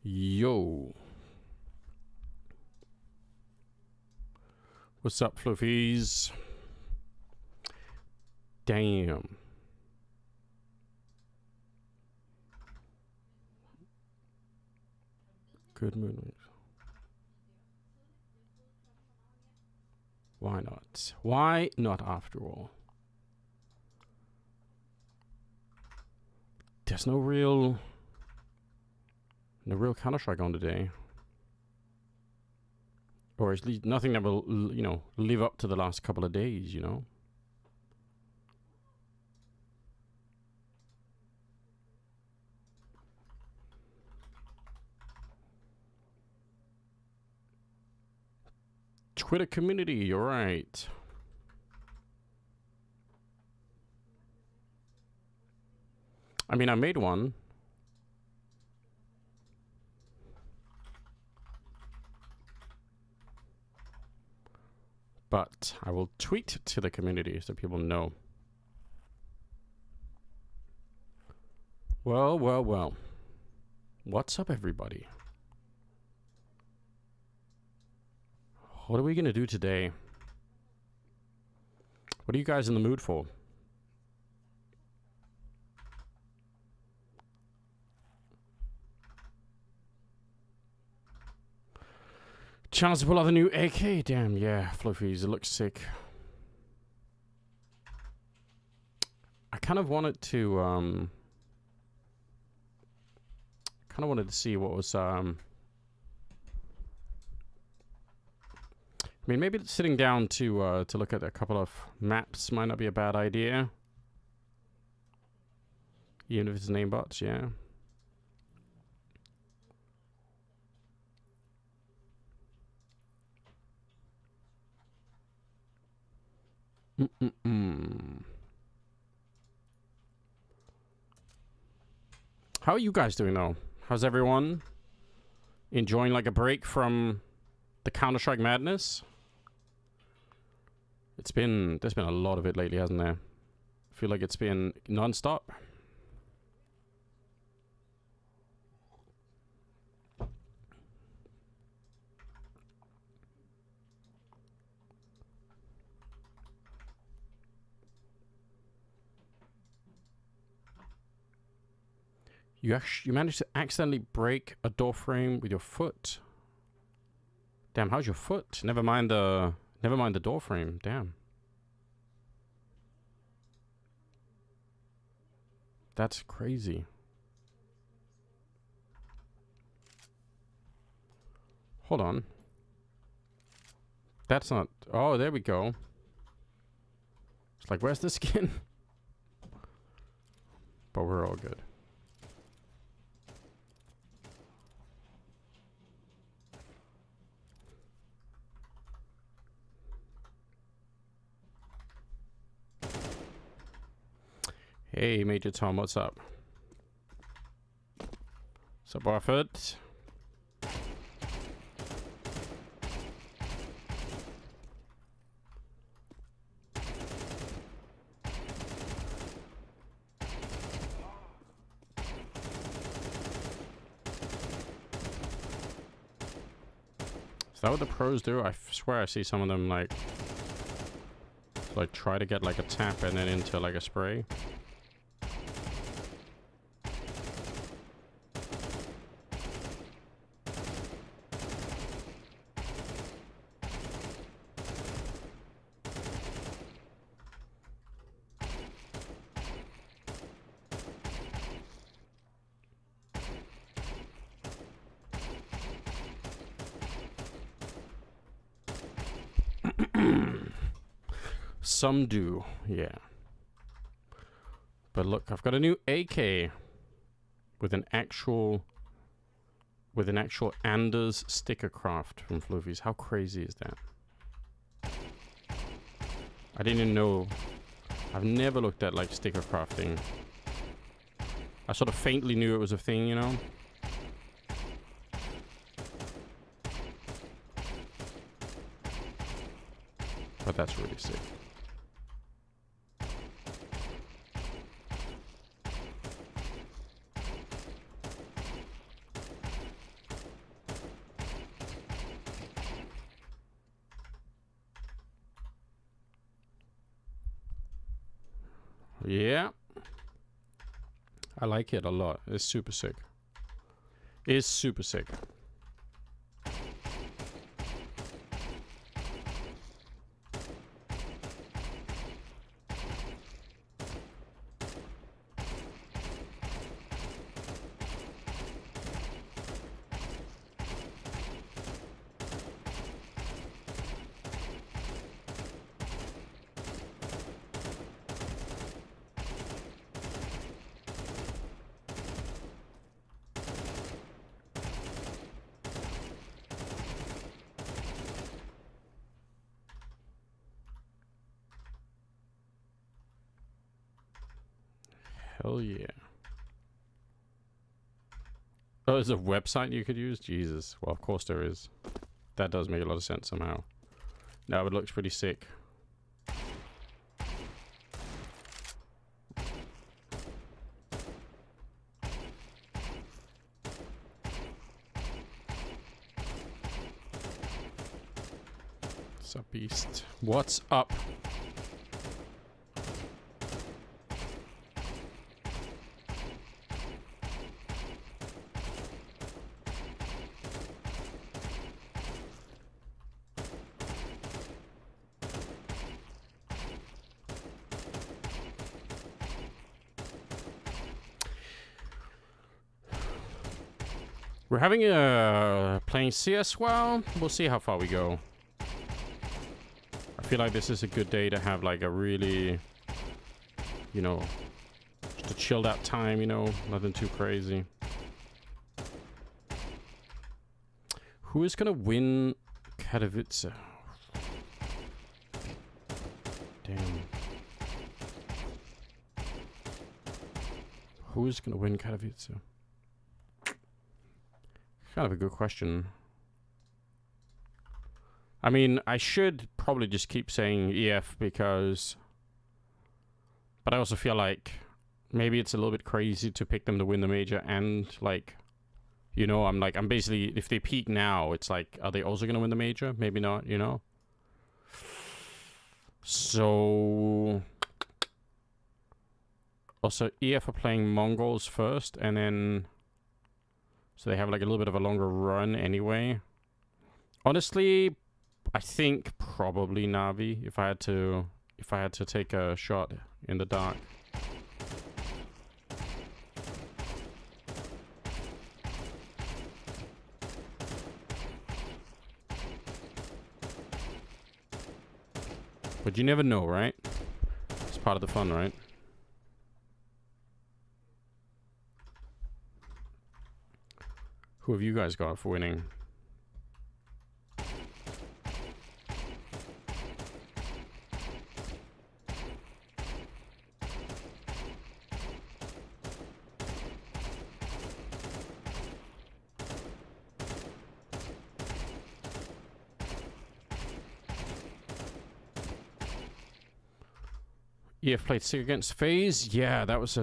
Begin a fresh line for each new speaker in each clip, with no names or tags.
Yo. What's up, fluffies? Damn. Good mood. Why not? Why not after all? There's no real Counter-Strike on today. Or at least nothing that will, live up to the last couple of days, Twitter community, you're right. I mean, I made one. But I will tweet to the community so people know. Well, well, well. What's up, everybody? What are we going to do today? What are you guys in the mood for? Chance to pull out the new AK? Damn, yeah, fluffies. It looks sick. I kind of wanted to, see what was, I mean, maybe sitting down to look at a couple of maps might not be a bad idea. Even if it's namebots, yeah. How are you guys doing though? How's everyone? Enjoying like a break from the Counter-Strike madness? There's been a lot of it lately, hasn't there? I feel like it's been non-stop. You managed to accidentally break a door frame with your foot. Damn, how's your foot? Never mind the door frame. Damn. That's crazy. Hold on. That's not... Oh, there we go. It's like, where's the skin? But we're all good. Hey, Major Tom, what's up? What's up, Barfoot? Is that what the pros do? I swear I see some of them like try to get like a tap and then into like a spray. Some do, yeah. But look, I've got a new AK with an actual Anders sticker craft from Floofies. How crazy is that? I didn't even know. I've never looked at like sticker crafting. I sort of faintly knew it was a thing, you know? But that's really sick. Yeah. I like it a lot. It's super sick. It's super sick. Hell yeah. Oh, there's a website you could use? Jesus. Well, of course there is. That does make a lot of sense somehow. No, it looks pretty sick. What's up, Beast? What's up? We're having a playing CS. Well, we'll see how far we go. I feel like this is a good day to have like a really, you know, just a chilled out time, you know, nothing too crazy. Who is gonna win Katowice? Damn. Who is gonna win Katowice? Kind of a good question. I mean, I should probably just keep saying EF because... But I also feel like maybe it's a little bit crazy to pick them to win the major and, like... You know, I'm basically... If they peak now, it's like, are they also going to win the major? Maybe not, you know? So... Also, EF are playing Mongols first, and then... So they have like a little bit of a longer run anyway. Honestly, I think probably Navi if I had to take a shot in the dark. But you never know, right? It's part of the fun, right? Who have you guys got for winning? EF played sick against FaZe. Yeah, that was a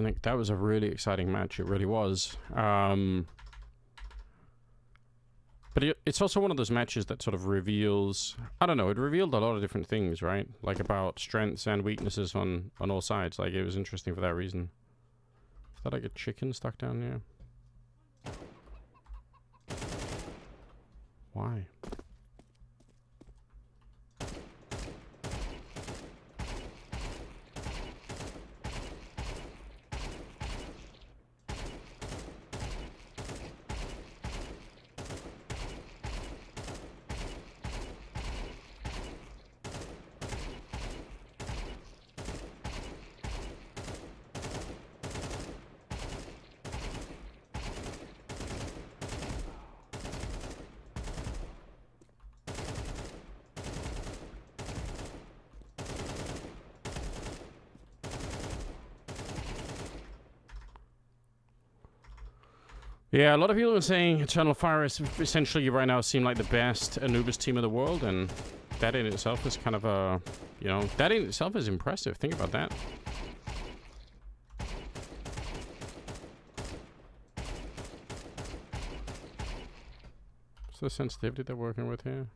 really exciting match. It really was. But it's also one of those matches that sort of reveals... I don't know, it revealed a lot of different things, right? Like about strengths and weaknesses on all sides. Like, it was interesting for that reason. Is that like a chicken stuck down there? Why? Yeah, a lot of people are saying Eternal Fire is essentially right now seem like the best Anubis team in the world, and that in itself is kind of a, you know, that in itself is impressive. Think about that. What's the sensitivity they're working with here?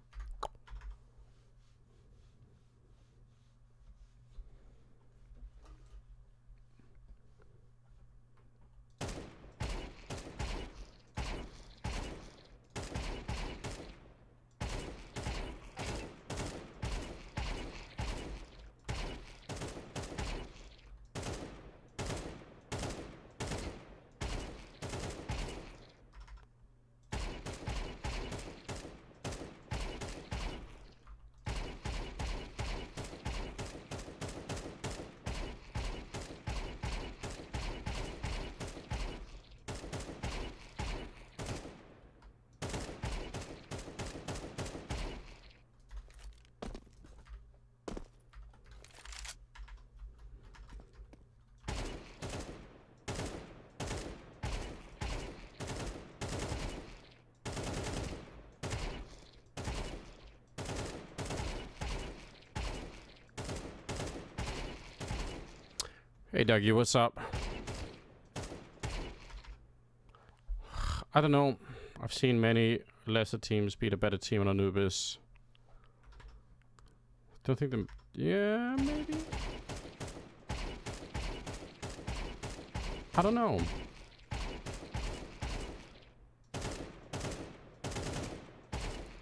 Hey Dougie, what's up? I don't know. I've seen many lesser teams beat a better team on Anubis. Don't think them. Yeah, maybe. I don't know.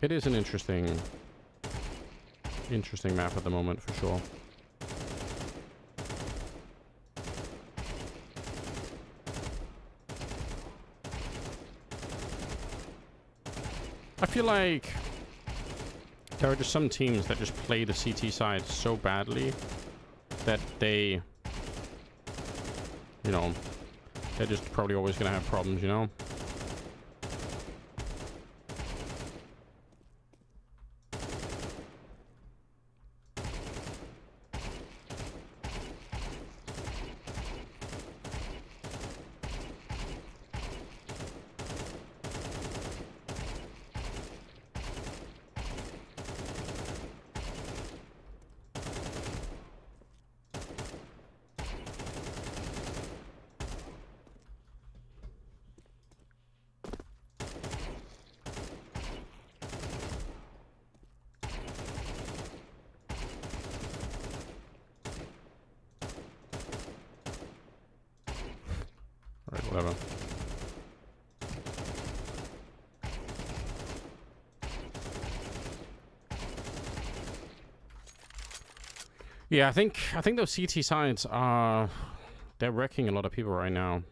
It is an interesting map at the moment, for sure. I feel like there are just some teams that just play the CT side so badly that they, you know, they're just probably always going to have problems, you know? Alright, whatever. Yeah, I think those CT sides are, they're wrecking a lot of people right now.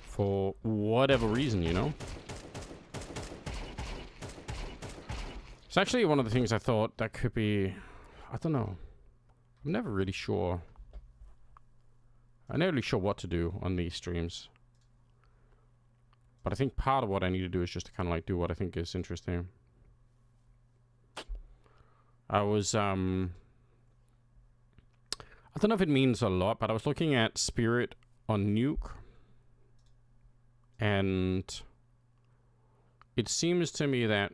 For whatever reason, you know? It's actually one of the things I thought that could be, I don't know. I'm never really sure. I'm never really sure what to do on these streams. But I think part of what I need to do is just to kind of like do what I think is interesting. I was, I don't know if it means a lot, but I was looking at Spirit on Nuke. And it seems to me that,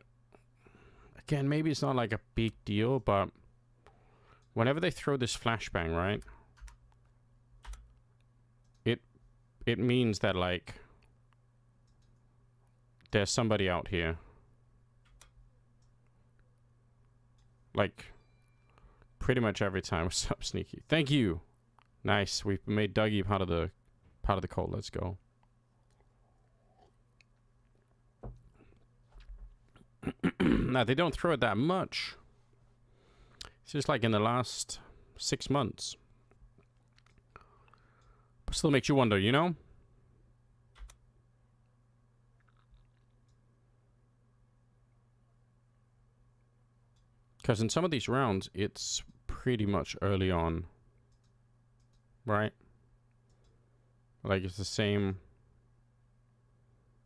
again, maybe it's not like a big deal, but whenever they throw this flashbang, right? It means that, like, there's somebody out here. Like, pretty much every time. What's up, Sneaky? Thank you. Nice. We've made Dougie part of the cult. Let's go. Now, they don't throw it that much. It's just like in the last 6 months. But still makes you wonder, you know? Because in some of these rounds, it's pretty much early on. Right? Like, it's the same...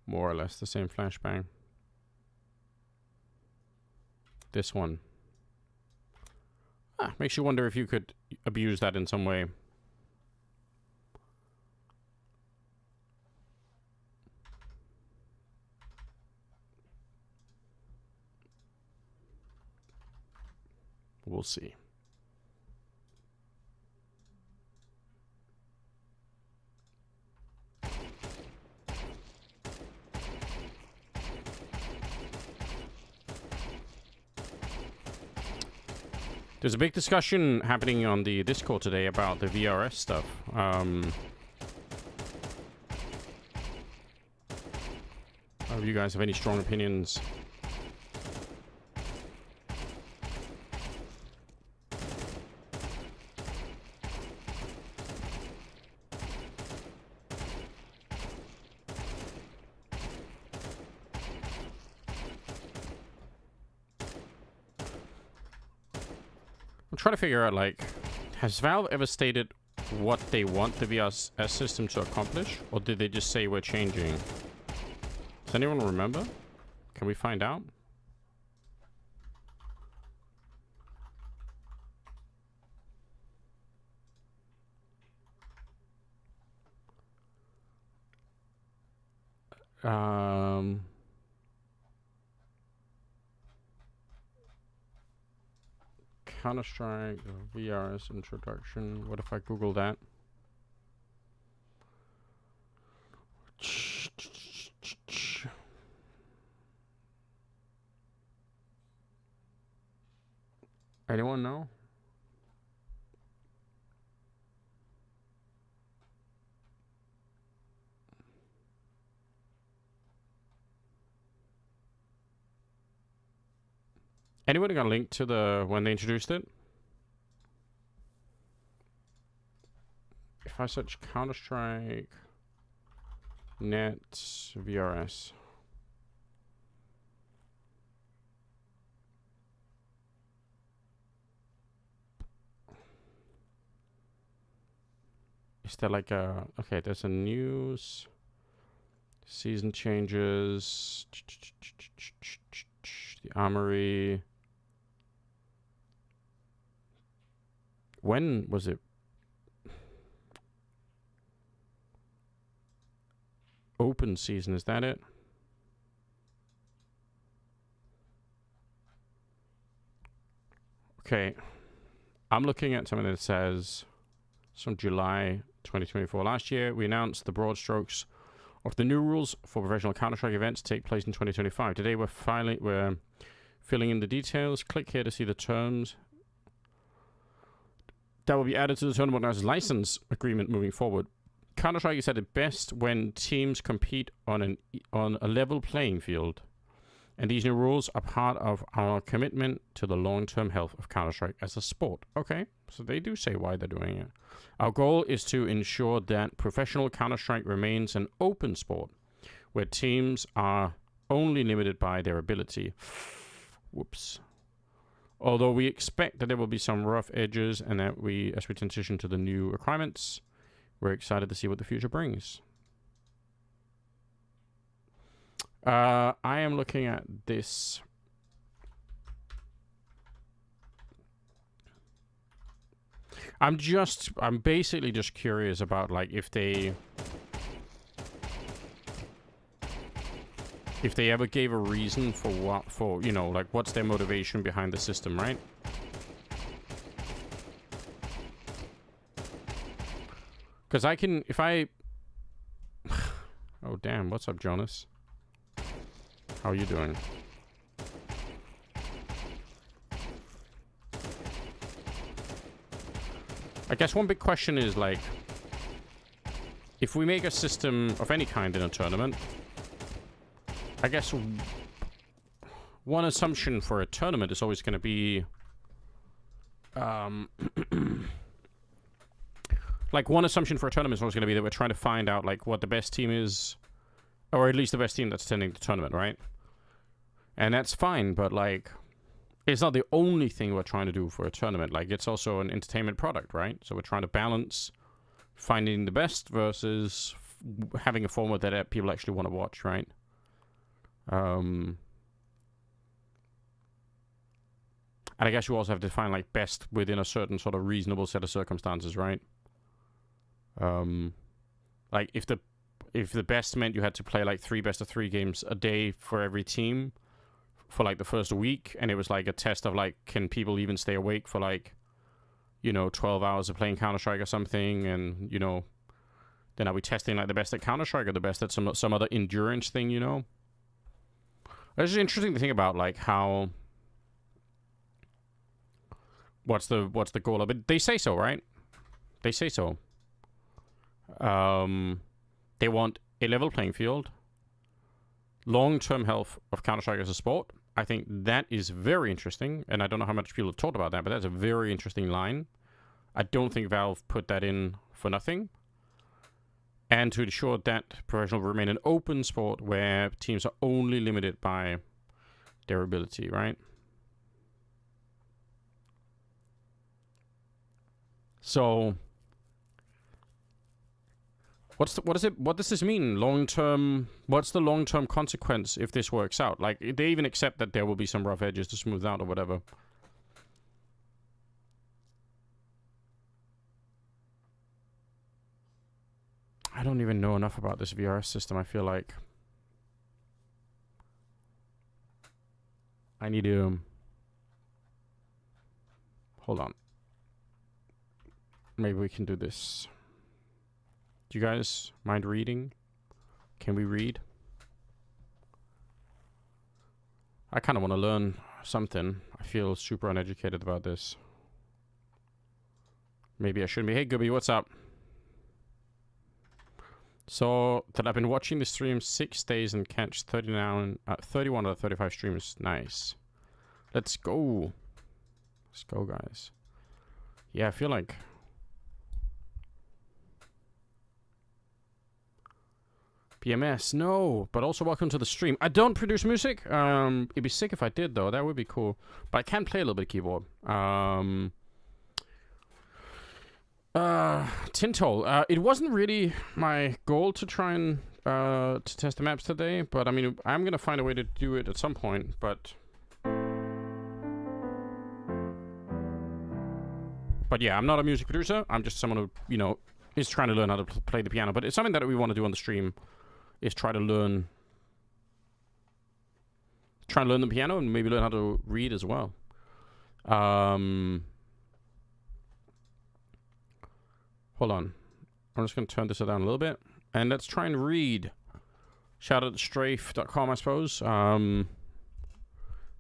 more or less the same flashbang. This one. Makes you wonder if you could abuse that in some way. We'll see. There's a big discussion happening on the Discord today about the VRS stuff. If you guys have any strong opinions. I'm trying to figure out, like, has Valve ever stated what they want the VRS system to accomplish? Or did they just say we're changing? Does anyone remember? Can we find out? Counter-Strike VRS introduction. What if I Google that? Anyone know? Anybody got a link to the when they introduced it? If I search Counter-Strike Net VRS. Is there like a... Okay, there's a news. Season changes. The Armory. When was it? Open season, is that it? Okay. I'm looking at something that says it's from July 2024. Last year, we announced the broad strokes of the new rules for professional Counter-Strike events to take place in 2025. Today, we're filling in the details. Click here to see the terms that will be added to the tournament organizer's license agreement moving forward. Counter-Strike is at its best when teams compete on a level playing field. And these new rules are part of our commitment to the long-term health of Counter-Strike as a sport. Okay, so they do say why they're doing it. Our goal is to ensure that professional Counter-Strike remains an open sport, where teams are only limited by their ability. Whoops. Although we expect that there will be some rough edges and that as we transition to the new requirements, we're excited to see what the future brings. I am looking at this. I'm basically just curious about like if they ever gave a reason for you know, like what's their motivation behind the system, right? Because oh damn, what's up, Jonas? How are you doing? I guess one big question is like, if we make a system of any kind in a tournament, I guess one assumption for a tournament is always going to be like one assumption for a tournament is always going to be that we're trying to find out like what the best team is, or at least the best team that's attending the tournament, right? And that's fine, but like it's not the only thing we're trying to do for a tournament. Like it's also an entertainment product, right? So we're trying to balance finding the best versus having a format that people actually want to watch, right? And I guess you also have to find like best within a certain sort of reasonable set of circumstances, right? Like if the best meant you had to play like 3 best-of-3 games a day for every team for like the first week, and it was like a test of like, can people even stay awake for like, you know, 12 hours of playing Counter-Strike or something, and you know, then are we testing like the best at Counter-Strike or the best at some other endurance thing, you know? It's just interesting to think about like how what's the goal of it. They say so, right? They say so. They want a level playing field, long-term health of Counter-Strike as a sport. I think that is very interesting, and I don't know how much people have talked about that, but that's a very interesting line. I don't think Valve put that in for nothing. And to ensure that professional will remain an open sport where teams are only limited by their ability, right? So what does this mean long term? What's the long term consequence if this works out? Like, they even accept that there will be some rough edges to smooth out or whatever. I don't even know enough about this VRS system. I feel like I need to Hold on. Maybe we can do this. Do you guys mind reading? Can we read? I kind of want to learn something. I feel super uneducated about this. Maybe I shouldn't be. Hey, Gooby, what's up? So, that I've been watching the stream 6 days and catch 31 out of 35 streams. Nice. Let's go. Let's go, guys. Yeah, I feel like... PMS, no. But also welcome to the stream. I don't produce music. It'd be sick if I did, though. That would be cool. But I can play a little bit of keyboard. Tintol. It wasn't really my goal to try and to test the maps today. But, I mean, I'm going to find a way to do it at some point. But yeah, I'm not a music producer. I'm just someone who, you know, is trying to learn how to play the piano. But it's something that we want to do on the stream. Is try to learn the piano and maybe learn how to read as well. Hold on. I'm just going to turn this down a little bit. And let's try and read. Shout out to strafe.com, I suppose.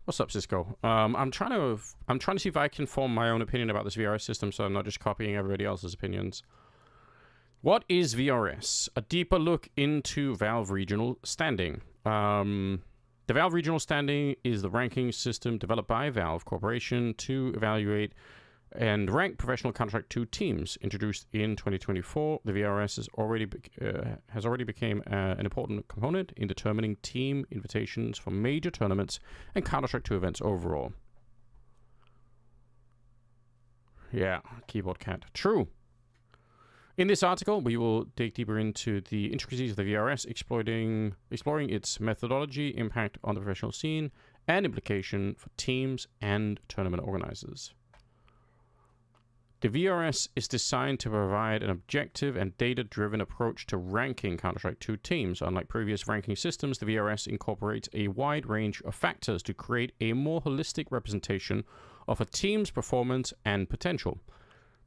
What's up, Cisco? I'm trying to see if I can form my own opinion about this VRS system so I'm not just copying everybody else's opinions. What is VRS? A deeper look into Valve Regional Standing. The Valve Regional Standing is the ranking system developed by Valve Corporation to evaluate and rank professional Counter-Strike 2 teams. Introduced in 2024, the VRS has already become an important component in determining team invitations for major tournaments and Counter-Strike 2 events overall. Yeah, keyboard cat. True. In this article, we will dig deeper into the intricacies of the VRS, exploring its methodology, impact on the professional scene, and implication for teams and tournament organizers. The VRS is designed to provide an objective and data-driven approach to ranking Counter-Strike 2 teams. Unlike previous ranking systems, the VRS incorporates a wide range of factors to create a more holistic representation of a team's performance and potential.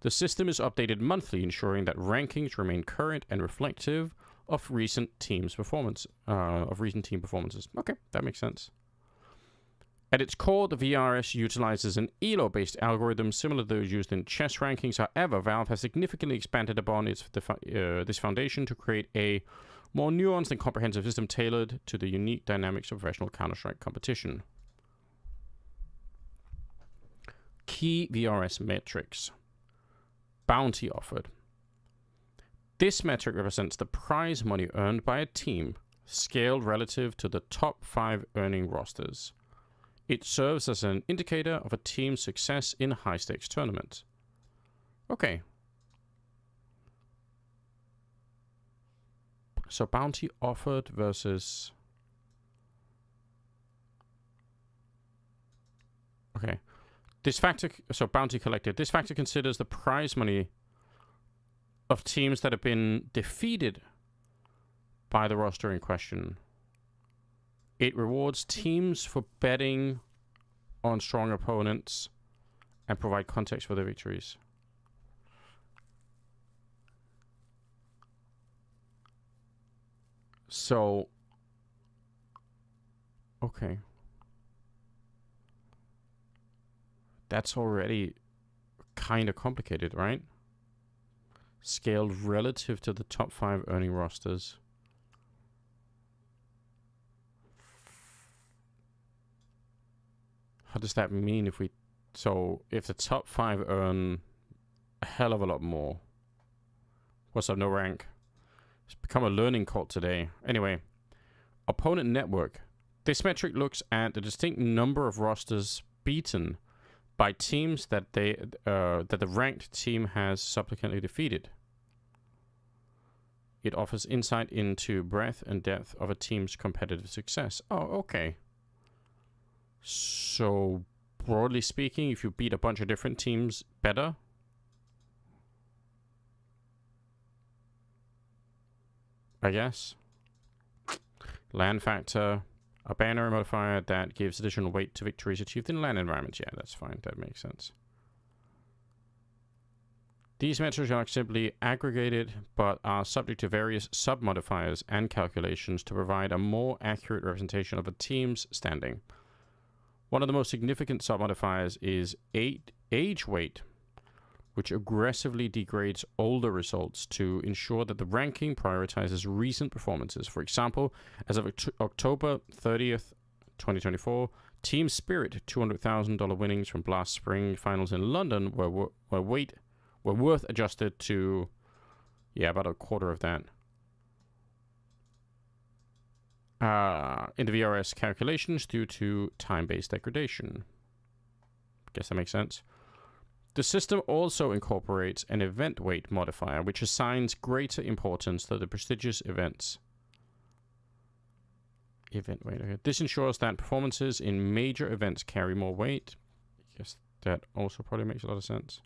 The system is updated monthly, ensuring that rankings remain current and reflective of recent team performances. Okay, that makes sense. At its core, the VRS utilizes an ELO-based algorithm similar to those used in chess rankings. However, Valve has significantly expanded upon this foundation to create a more nuanced and comprehensive system tailored to the unique dynamics of professional Counter-Strike competition. Key VRS metrics. Bounty offered. This metric represents the prize money earned by a team, scaled relative to the top 5 earning rosters. It serves as an indicator of a team's success in high-stakes tournaments. Okay. So bounty offered versus... Okay. This factor, so bounty collected. This factor considers the prize money of teams that have been defeated by the roster in question. It rewards teams for betting on strong opponents and provide context for their victories. So, okay. That's already kind of complicated, right? Scaled relative to the top 5 earning rosters. How does that mean if we... So, if the top 5 earn a hell of a lot more. What's up, no rank? It's become a learning cult today. Anyway, opponent network. This metric looks at the distinct number of rosters beaten by teams that the ranked team has subsequently defeated. It offers insight into breadth and depth of a team's competitive success. Oh, okay. So, broadly speaking, if you beat a bunch of different teams better, I guess. Land factor. A binary modifier that gives additional weight to victories achieved in land environments. Yeah, that's fine. That makes sense. These metrics are not simply aggregated, but are subject to various sub-modifiers and calculations to provide a more accurate representation of a team's standing. One of the most significant sub-modifiers is age weight, which aggressively degrades older results to ensure that the ranking prioritizes recent performances. For example, as of October 30th, 2024, Team Spirit $200,000 winnings from last spring finals in London were worth adjusted to, about a quarter of that. In the VRS calculations due to time-based degradation. Guess that makes sense. The system also incorporates an event weight modifier, which assigns greater importance to the prestigious events. Event weight. Okay. This ensures that performances in major events carry more weight. I guess that also probably makes a lot of sense.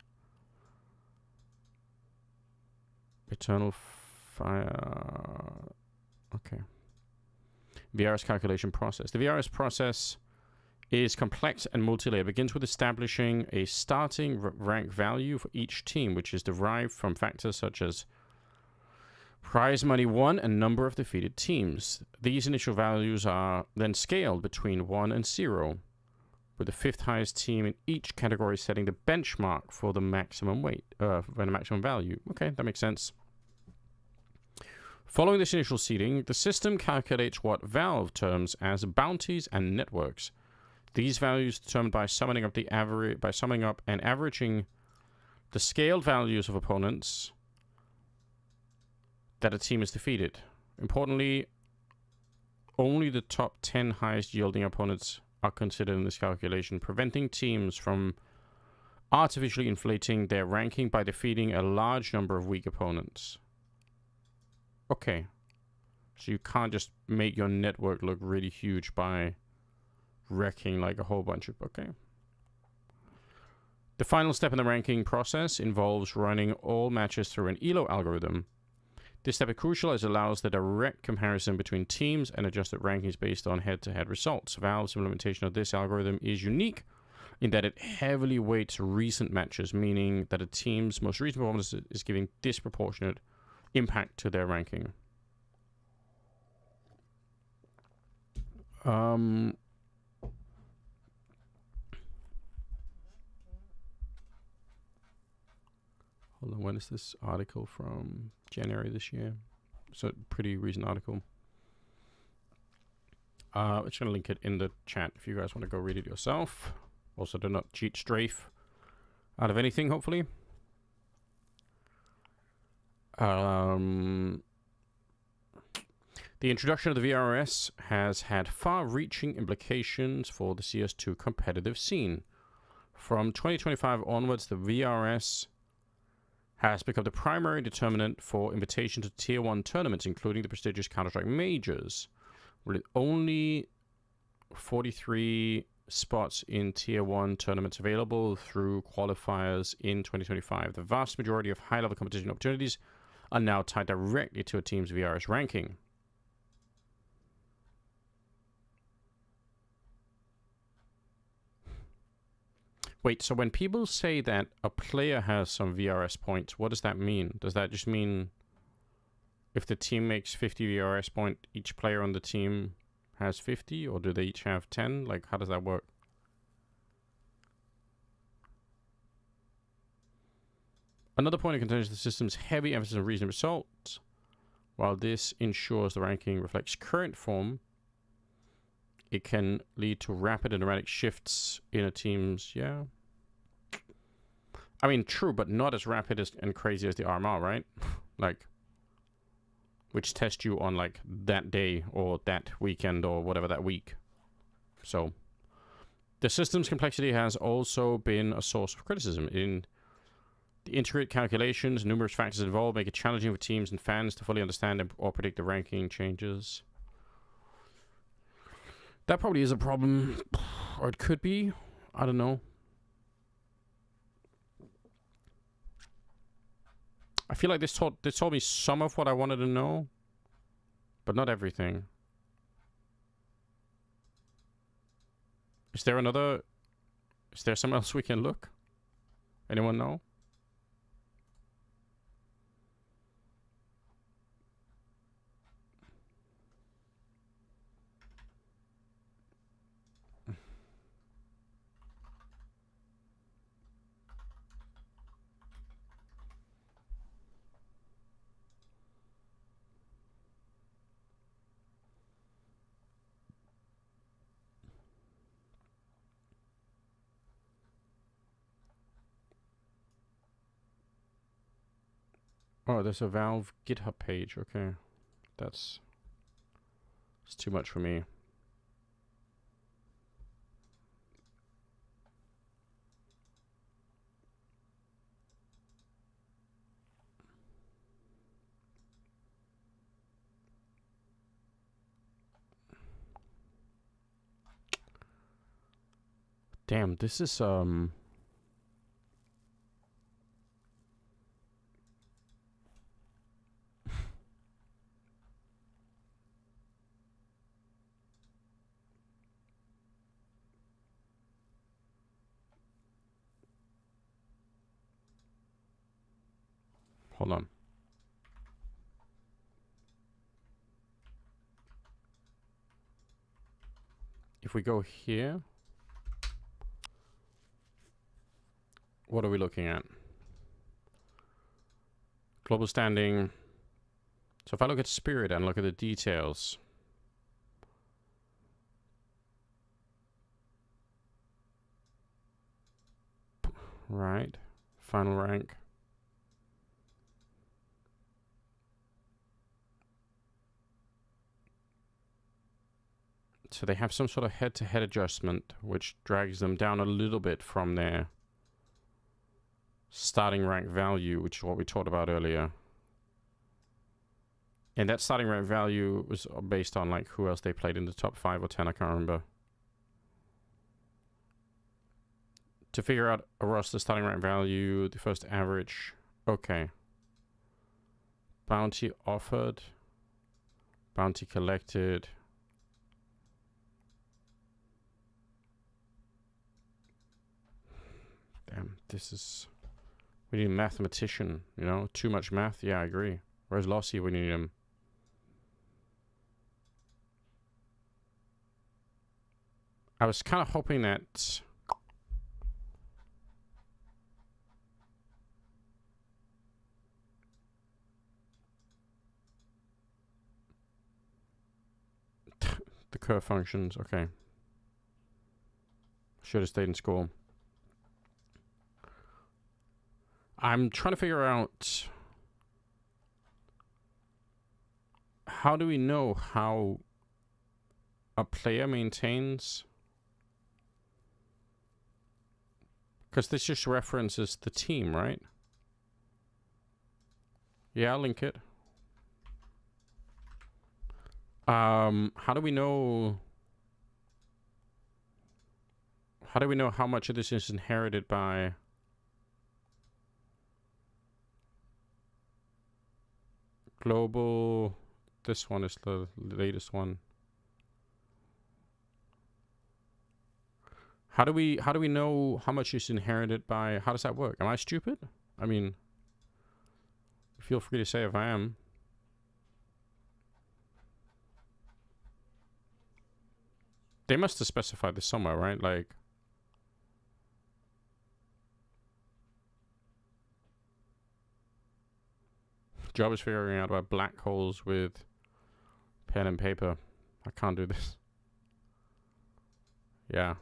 Eternal Fire. Okay. VRS calculation process. The VRS process is complex and multi-layer. Begins with establishing a starting rank value for each team, which is derived from factors such as prize money won and number of defeated teams. These initial values are then scaled between 1 and 0, with the fifth highest team in each category setting the benchmark for the maximum weight, for the maximum value. Okay, that makes sense. Following this initial seeding, the system calculates what Valve terms as bounties and networks. These values determined by summing up and averaging the scaled values of opponents that a team has defeated. Importantly, only the top 10 highest yielding opponents are considered in this calculation, preventing teams from artificially inflating their ranking by defeating a large number of weak opponents. Okay. So you can't just make your network look really huge by wrecking like a whole bunch of... Okay. The final step in the ranking process involves running all matches through an ELO algorithm. This step is crucial as it allows the direct comparison between teams and adjusted rankings based on head-to-head results. Valve's implementation of this algorithm is unique in that it heavily weights recent matches, meaning that a team's most recent performance is giving disproportionate impact to their ranking. Hold on, when is this article from? January this year. It's a pretty recent article. I'm just going to link it in the chat if you guys want to go read it yourself. Also, do not cheat strafe out of anything, hopefully. The introduction of the VRS has had far-reaching implications for the CS2 competitive scene. From 2025 onwards, the VRS has become the primary determinant for invitation to Tier 1 tournaments, including the prestigious Counter-Strike Majors, with only 43 spots in Tier 1 tournaments available through qualifiers in 2025. The vast majority of high-level competition opportunities are now tied directly to a team's VRS ranking. Wait, so when people say that a player has some VRS points, what does that mean? Does that just mean if the team makes 50 VRS points, each player on the team has 50? Or do they each have 10? Like, how does that work? Another point of contention is the system's heavy emphasis on recent results. While this ensures the ranking reflects current form, it can lead to rapid and dramatic shifts in a team's... Yeah. I mean, true, but not as rapid as and crazy as the RMR, right? Like, which test you on, like, that day or that weekend or whatever that week. So, the system's complexity has also been a source of criticism. In the intricate calculations, numerous factors involved make it challenging for teams and fans to fully understand or predict the ranking changes. That probably is a problem, or it could be. I don't know. I feel like this told me some of what I wanted to know, but not everything. Is there somewhere else we can look? Anyone know? Oh, there's a Valve GitHub page. Okay. It's too much for me. Damn, this is hold on. If we go here, what are we looking at? Global standing. So if I look at Spirit and look at the details, right? Final rank. So they have some sort of head-to-head adjustment, which drags them down a little bit from their starting rank value, which is what we talked about earlier. And that starting rank value was based on like who else they played in the top 5 or 10, I can't remember. To figure out a roster starting rank value, the first average. Okay. Bounty offered. Bounty collected. Damn, this is... We need a mathematician, you know? Too much math? Yeah, I agree. Where's Lossy? We need him. I was kind of hoping that... the curve functions, okay. Should have stayed in school. I'm trying to figure out... How do we know how a player maintains... Because this just references the team, right? Yeah, I'll link it. How do we know... How do we know how much of this is inherited by... Global... This one is the latest one. How do we know how much is inherited by... How does that work? Am I stupid? I mean... Feel free to say if I am. They must have specified this somewhere, right? Like... Job is figuring out about black holes with pen and paper. I can't do this. Yeah.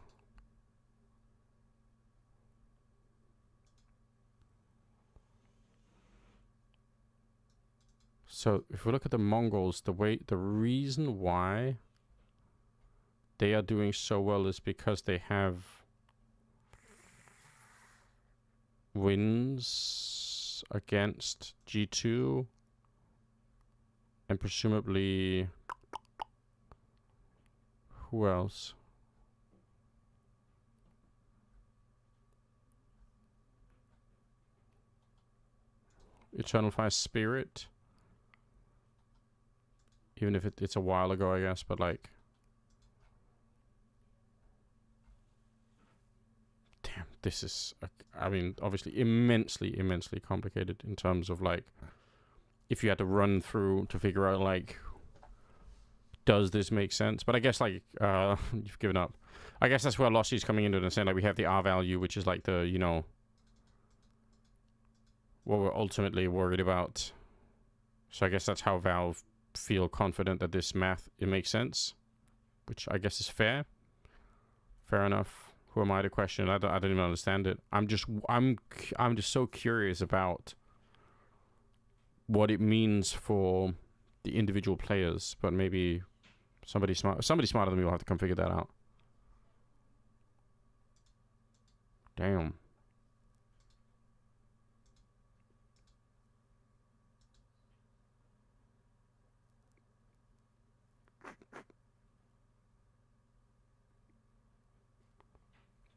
So if we look at the Mongols, the reason why they are doing so well is because they have wins against G2 and presumably who else? Eternal Fire Spirit. Even if it's a while ago, I guess, but like... Damn, this is, I mean, obviously immensely complicated in terms of like, if you had to run through to figure out like, does this make sense? But I guess like, you've given up. I guess that's where Lossy's coming into it and saying like, we have the R value, which is like the, you know, what we're ultimately worried about. So I guess that's how Valve feel confident that this math, it makes sense, which I guess is fair. Fair enough. Who am I to question? I don't even understand it. I'm just so curious about what it means for the individual players, but maybe somebody smarter than me will have to come figure that out. Damn.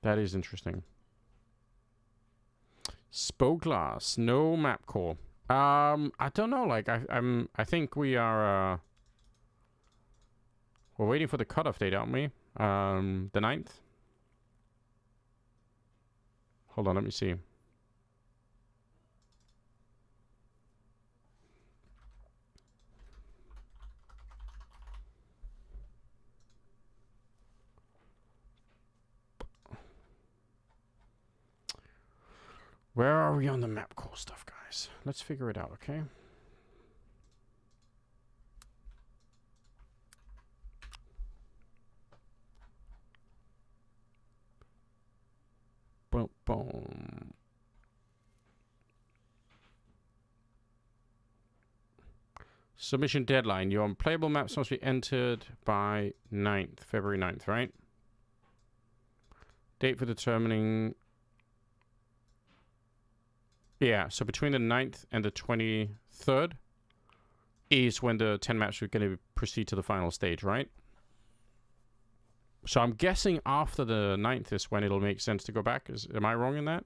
That is interesting. Spoglass, no map core. I don't know. Like I think we are. We're waiting for the cutoff date, aren't we? The 9th. Hold on, let me see. Where are we on the map core stuff, guys? Let's figure it out, okay? Boom, boom. Submission deadline. Your playable maps must be entered by 9th, February 9th, right? Date for determining... Yeah, so between the 9th and the 23rd is when the 10 maps are going to proceed to the final stage, right? So I'm guessing after the 9th is when it'll make sense to go back. Am I wrong in that?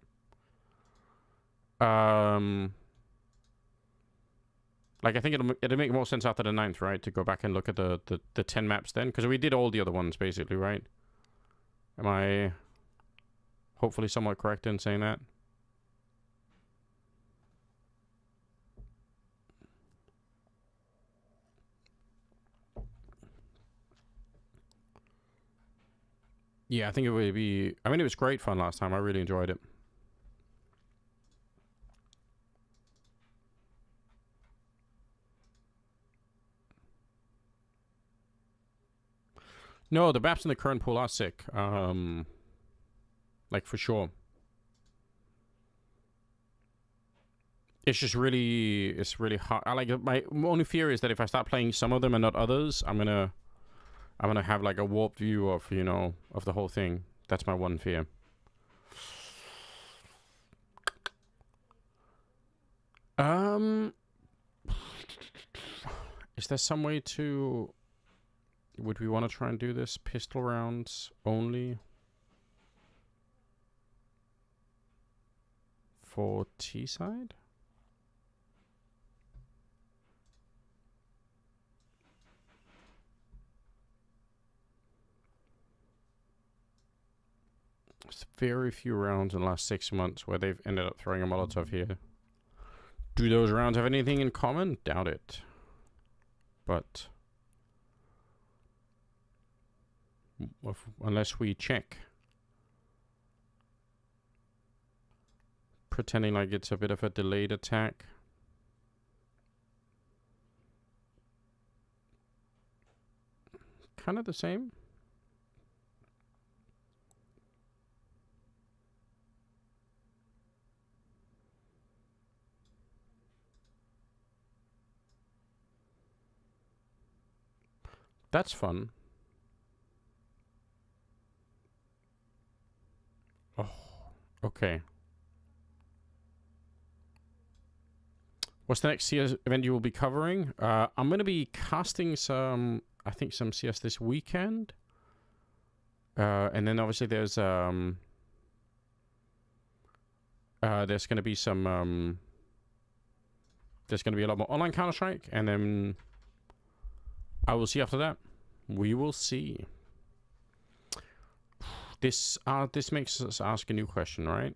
Like, I think it'll make more sense after the 9th, right? To go back and look at the 10 maps then. Because we did all the other ones, basically, right? Am I hopefully somewhat correct in saying that? Yeah, I think it would be... I mean, it was great fun last time. I really enjoyed it. No, the maps in the current pool are sick. Like, for sure. It's just really... It's really hard. My only fear is that if I start playing some of them and not others, I'm gonna have like a warped view of, you know, of the whole thing. That's my one fear. Is there some way to... Would we want to try and do this pistol rounds only for T-side? There's very few rounds in the last 6 months where they've ended up throwing a Molotov here. Do those rounds have anything in common? Doubt it. But... unless we check. Pretending like it's a bit of a delayed attack. Kind of the same. That's fun. Oh, okay. What's the next CS event you will be covering? I'm going to be casting some, I think some CS this weekend. And then obviously there's going to be some, there's going to be a lot more online Counter-Strike. And then I will see after that. We will see. This makes us ask a new question, right?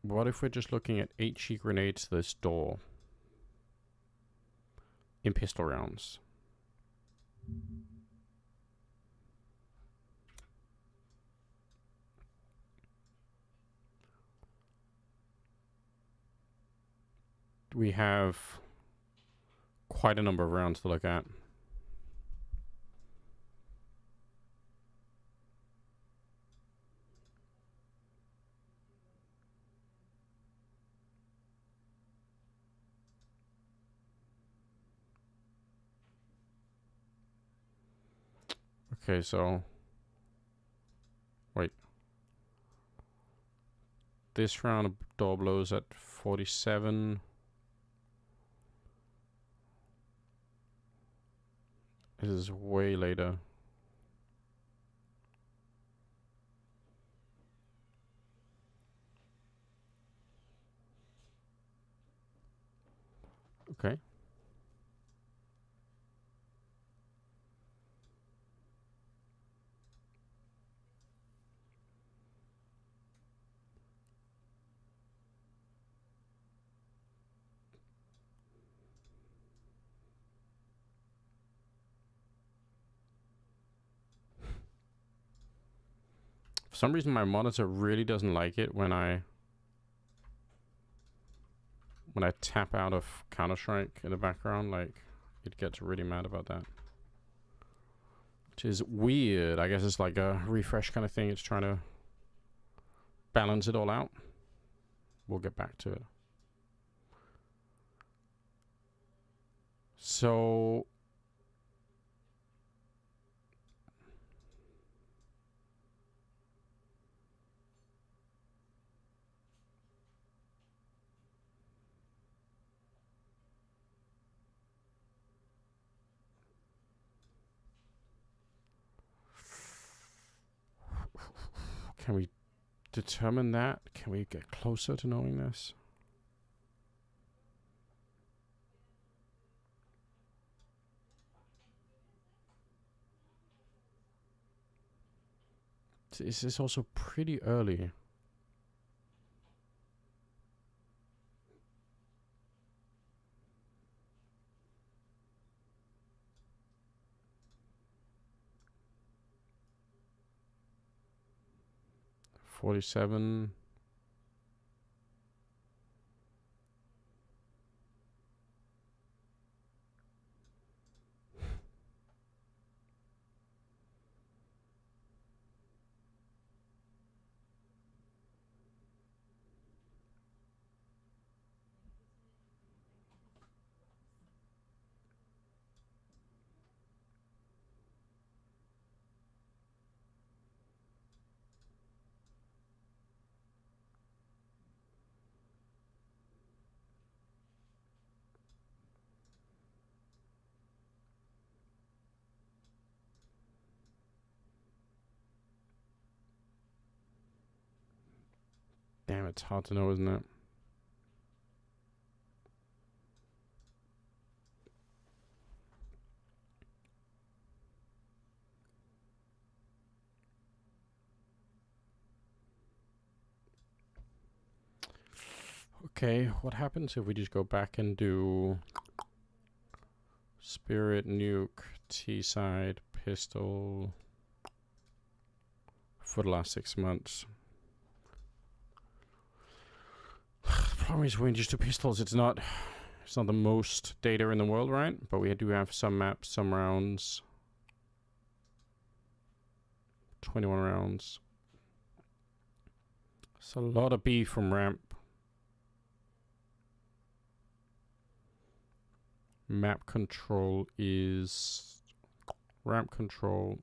What if we're just looking at HE grenades to this door in pistol rounds? We have quite a number of rounds to look at. Okay, so wait. This round of door blows at 47. This is way later. Okay. For some reason, my monitor really doesn't like it when I tap out of Counter-Strike in the background. Like, it gets really mad about that, which is weird. I guess it's like a refresh kind of thing. It's trying to balance it all out. We'll get back to it. So can we determine that? Can we get closer to knowing this? This is also pretty early. $47. Damn, it's hard to know, isn't it? Okay, what happens if we just go back and do Spirit, Nuke, T-Side, Pistol for the last 6 months? The problem is when just do pistols, it's not the most data in the world, right? But we do have some maps, some rounds. 21 rounds. It's a lot of B from ramp. Map control is ramp control.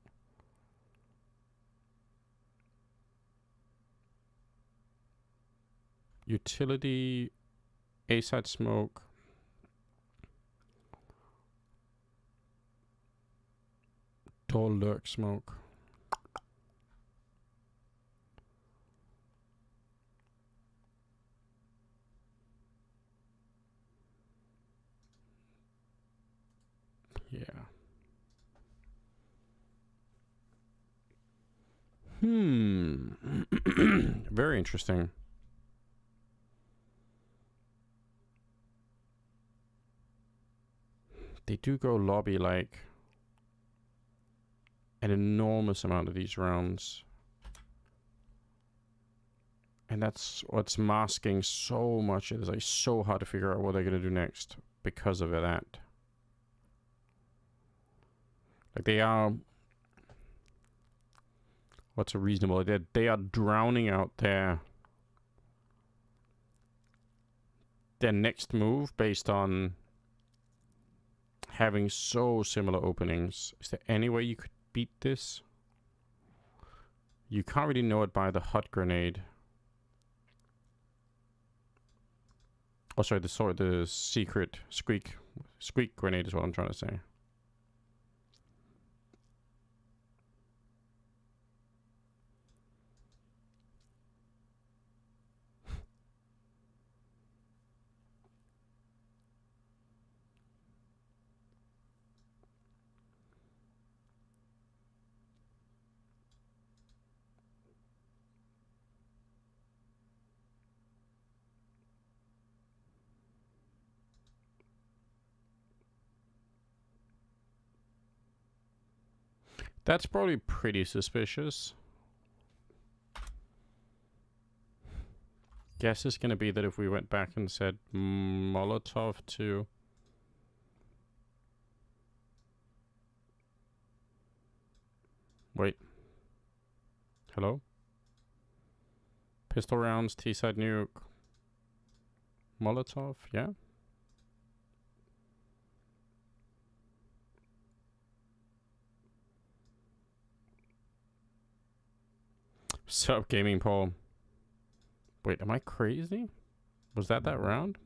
Utility, A-side smoke. Door lurk smoke. Yeah. Very interesting. They do go lobby like an enormous amount of these rounds. And that's what's masking so much. It is like so hard to figure out what they're going to do next because of that. Like they are... What's a reasonable... They are drowning out their next move based on having so similar openings. Is there any way you could beat this. You can't really know it by the hot grenade. Oh, sorry, the secret squeak grenade is what I'm trying to say. That's probably pretty suspicious. Guess is gonna be that if we went back and said Molotov to... Wait. Hello? Pistol rounds, T-side nuke. Molotov, yeah? Sup, Gaming Paul. Wait, am I crazy? Was that round?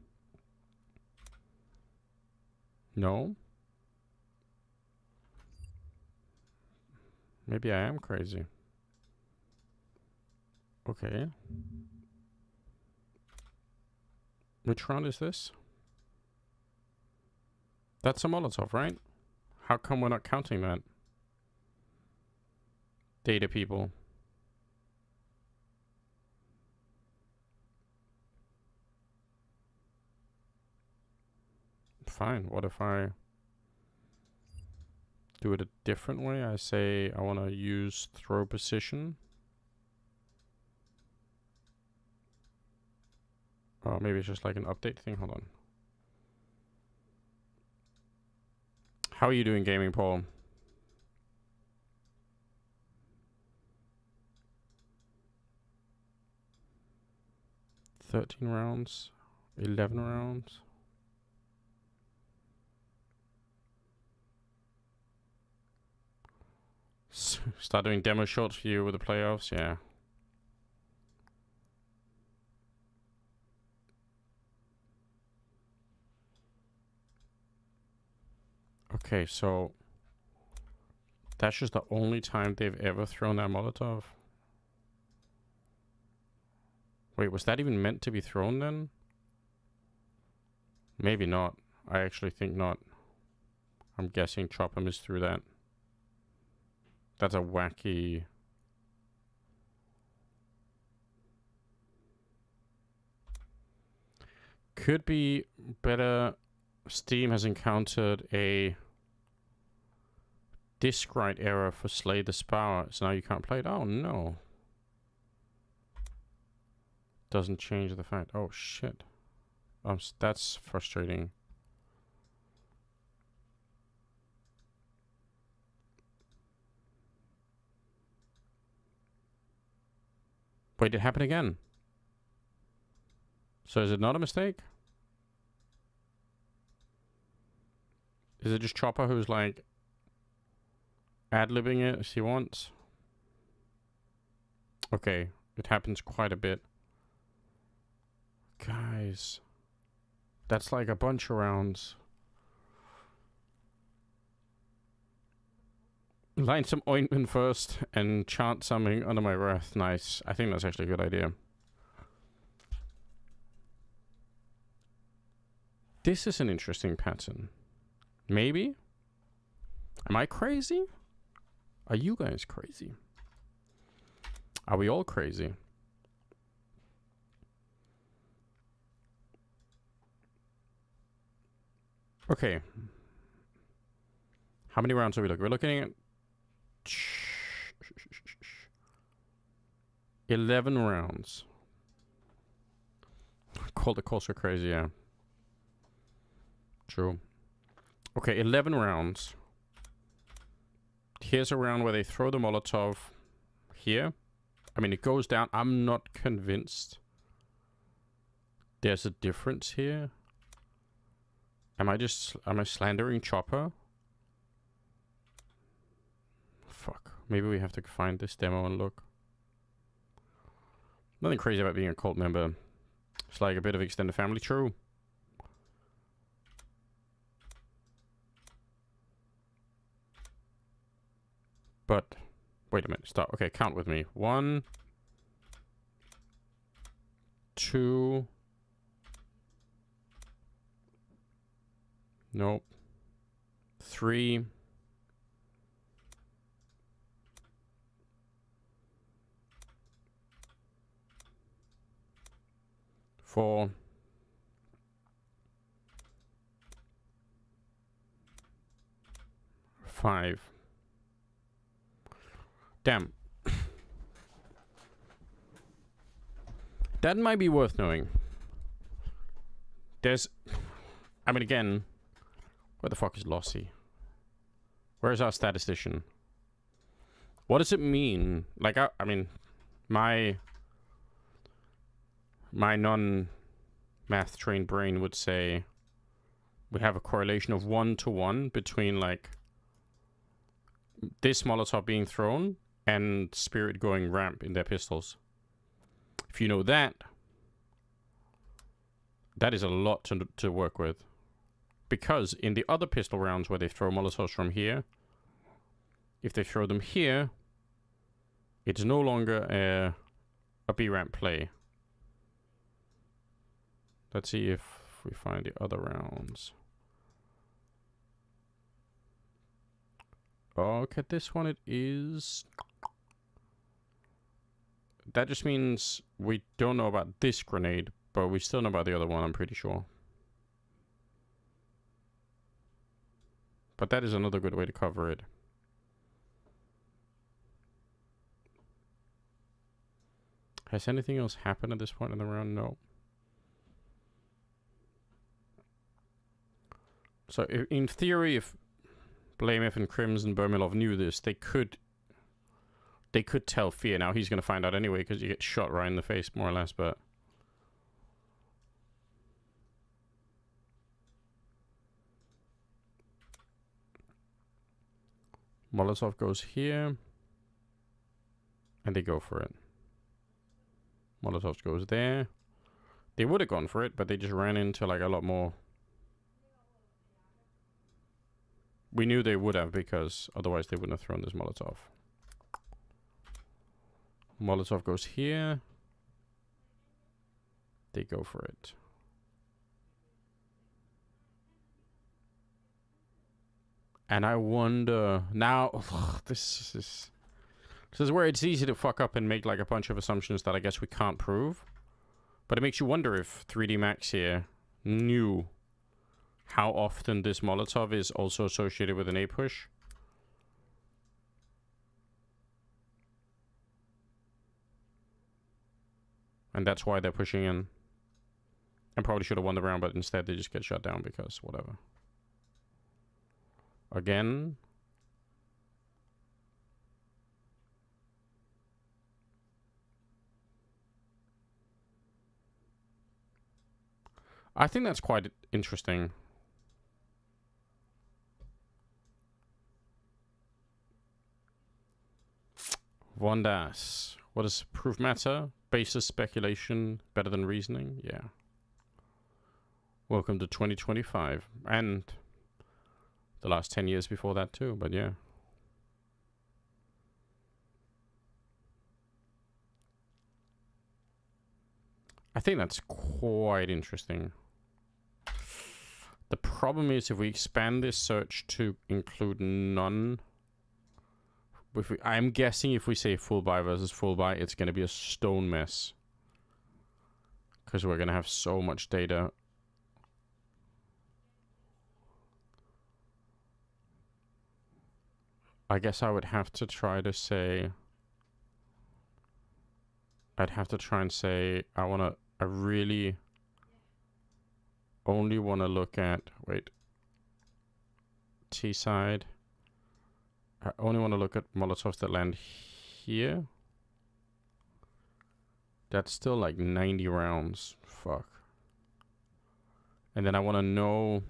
No? Maybe I am crazy. Okay. Which round is this? That's a Molotov, right? How come we're not counting that? Data people. Fine. What if I do it a different way? I say I want to use throw position. Oh, maybe it's just like an update thing. Hold on. How are you doing, Gaming Paul? 13 rounds, 11 rounds. Start doing demo shots for you with the playoffs, yeah. Okay, so that's just the only time they've ever thrown that Molotov. Wait, was that even meant to be thrown then? Maybe not. I actually think not. I'm guessing Chopper missed through that. That's a wacky... Could be better. Steam has encountered a disk write error for Slay the Spire, so now you can't play it. Oh no. Doesn't change the fact. Oh shit. That's frustrating. Wait, it happened again. So is it not a mistake? Is it just Chopper who's like ad-libbing it as he wants? Okay, it happens quite a bit. Guys, that's like a bunch of rounds. Line some ointment first and chant something under my breath. Nice. I think that's actually a good idea. This is an interesting pattern. Maybe? Am I crazy? Are you guys crazy? Are we all crazy? Okay. How many rounds are we looking? We're looking at 11 rounds. Called the calls are crazy, yeah. True. Okay, 11 rounds. Here's a round where they throw the Molotov here. I mean, it goes down. I'm not convinced there's a difference here. Am I slandering Chopper? Maybe we have to find this demo and look. Nothing crazy about being a cult member. It's like a bit of extended family, true. But, wait a minute, stop. Okay, count with me. 1, 2. Nope. 3. 4. 5. Damn. That might be worth knowing. There's... I mean, again... Where the fuck is Lossie? Where's our statistician? What does it mean? Like, I mean... My non-math trained brain would say... We have a correlation of 1-to-1 between, like... This Molotov being thrown... and Spirit going ramp in their pistols. If you know that, that is a lot to work with. Because in the other pistol rounds where they throw Molotovs from here, if they throw them here, it's no longer a B ramp play. Let's see if we find the other rounds. Okay, this one it is... That just means we don't know about this grenade, but we still know about the other one, I'm pretty sure. But that is another good way to cover it. Has anything else happened at this point in the round? No. So in theory, if Blamef and Crims and Bermilov knew this, they could tell Fear. Now he's going to find out anyway because you get shot right in the face, more or less, but... Molotov goes here. And they go for it. Molotov goes there. They would have gone for it, but they just ran into like a lot more... We knew they would have because otherwise they wouldn't have thrown this Molotov. Molotov goes here. They go for it. And I wonder now. This is where it's easy to fuck up and make like a bunch of assumptions that I guess we can't prove. But it makes you wonder if 3D Max here knew how often this Molotov is also associated with an A push. And that's why they're pushing in. And probably should have won the round, but instead they just get shut down because whatever. Again. I think that's quite interesting. Vondas. What does proof matter? Basis speculation better than reasoning? Yeah. Welcome to 2025. And the last 10 years before that too, but yeah. I think that's quite interesting. The problem is if we expand this search to include none... I'm guessing if we say full buy versus full buy, it's going to be a stone mess. Because we're going to have so much data. I guess I would have to try to say... I'd have to try and say, I really only want to look at... Wait. T side. I only want to look at Molotovs that land here. That's still like 90 rounds. Fuck. And then I want to know...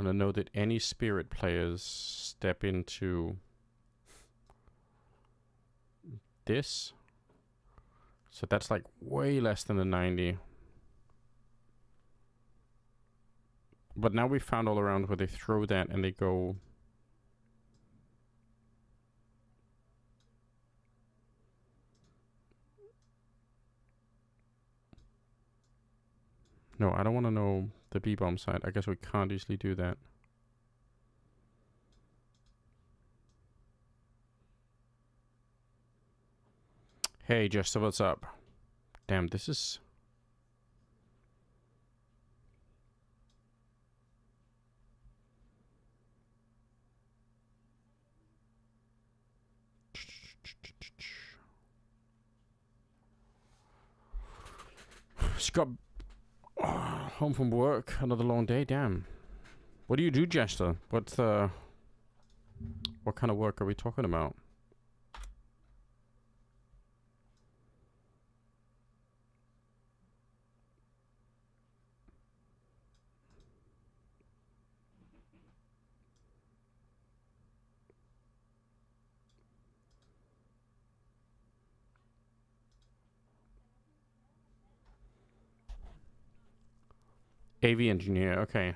want to know that any spirit players step into this. So that's like way less than the 90. But now we found all around where they throw that and they go. No, I don't want to know the B-bomb side. I guess we can't easily do that. Hey, Jester, what's up? Damn, this is... Just got home from work, another long day, damn. What do you do, Jester? What kind of work are we talking about? AV engineer, okay.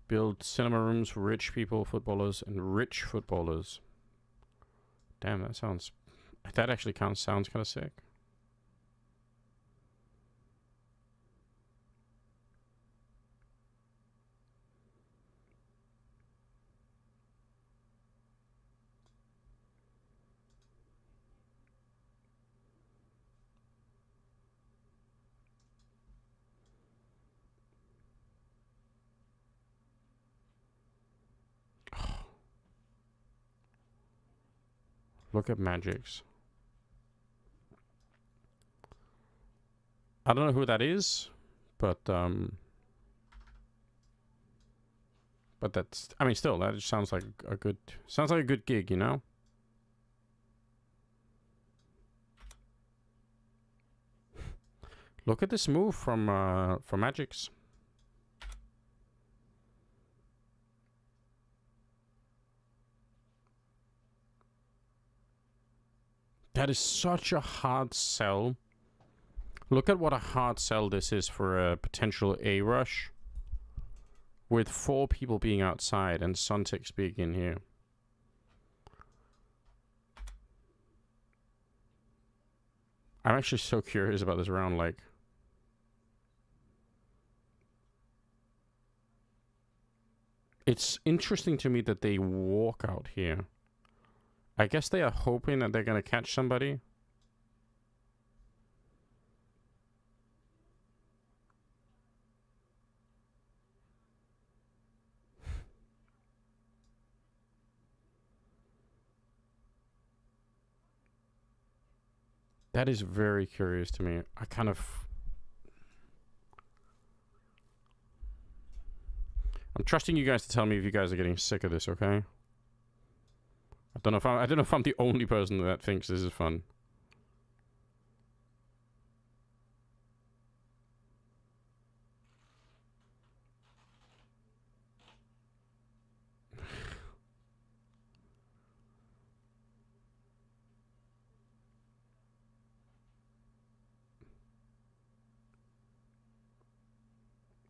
Build cinema rooms for rich people, footballers, and rich footballers. Damn, that sounds... That actually sounds kind of sick. Look at Magix. I don't know who that is, but that's, I mean, still, that just sounds like a good, gig, you know? Look at this move from Magix. That is such a hard sell. Look at what a hard sell this is for a potential A rush. With 4 people being outside and Suntix being in here. I'm actually so curious about this round, like. It's interesting to me that they walk out here. I guess they are hoping that they're going to catch somebody. That is very curious to me. I kind of... I'm trusting you guys to tell me if you guys are getting sick of this, okay? I don't know if I'm the only person that thinks this is fun.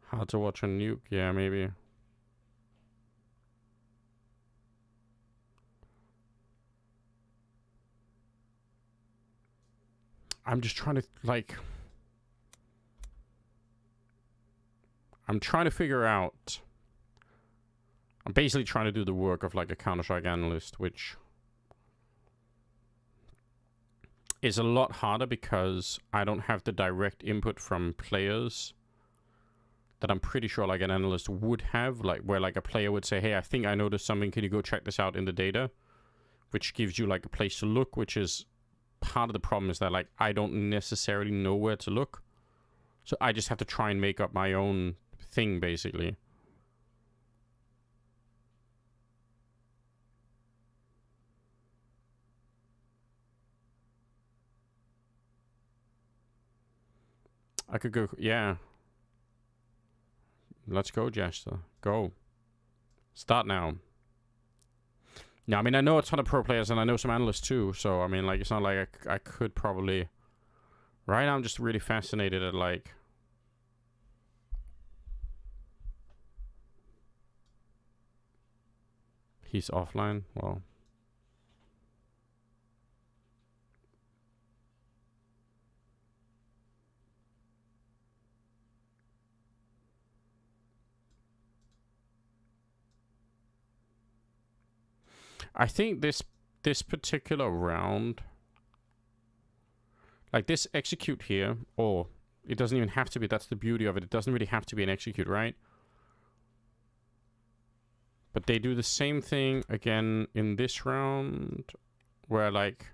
Hard to watch on Nuke, yeah, maybe. I'm just trying to, like... I'm trying to figure out... I'm basically trying to do the work of, like, a Counter-Strike analyst, which... is a lot harder because I don't have the direct input from players that I'm pretty sure, like, an analyst would have, like, where, like, a player would say, hey, I think I noticed something, can you go check this out in the data? Which gives you, like, a place to look, which is... part of the problem is that, like, I don't necessarily know where to look. So I just have to try and make up my own thing, basically. I could go, yeah. Let's go, Jester. Go. Start now. Yeah, I mean, I know a ton of pro players, and I know some analysts too, so, I mean, like, it's not like I could probably... Right now, I'm just really fascinated at, like... He's offline? Well... I think this particular round... Like, this execute here, or... It doesn't even have to be, that's the beauty of it. It doesn't really have to be an execute, right? But they do the same thing again in this round, where, like...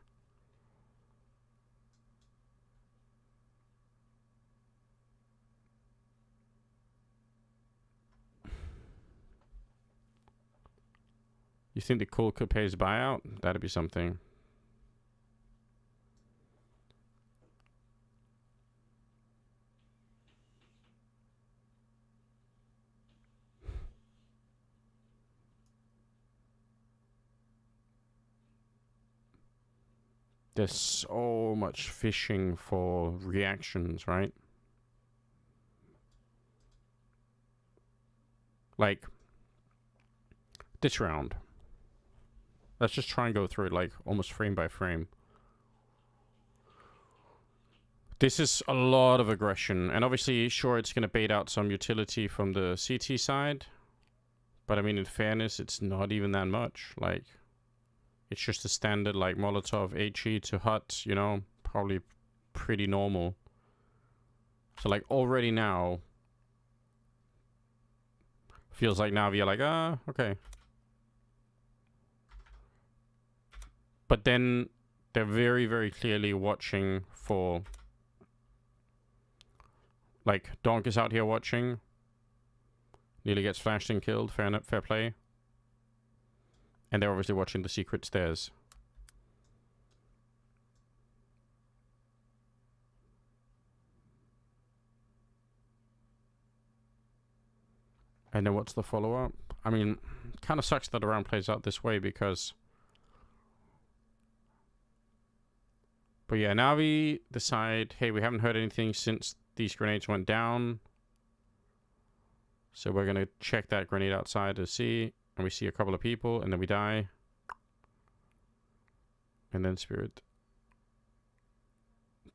You think the call could pay his buyout? That'd be something. There's so much fishing for reactions, right? Like, this round. Let's just try and go through it, like, almost frame by frame. This is a lot of aggression. And obviously, sure, it's going to bait out some utility from the CT side. But, I mean, in fairness, it's not even that much. Like... It's just a standard, like, Molotov HE to hut, you know? Probably pretty normal. So, like, already now... Feels like Navi are like, okay. But then, they're very, very clearly watching for... Like, Donk is out here watching. Nearly gets flashed and killed. Fair play. And they're obviously watching the secret stairs. And then what's the follow-up? I mean, kind of sucks that the round plays out this way because... But yeah, Navi decide, hey, we haven't heard anything since these grenades went down. So we're going to check that grenade outside to see... And we see a couple of people, and then we die. And then Spirit.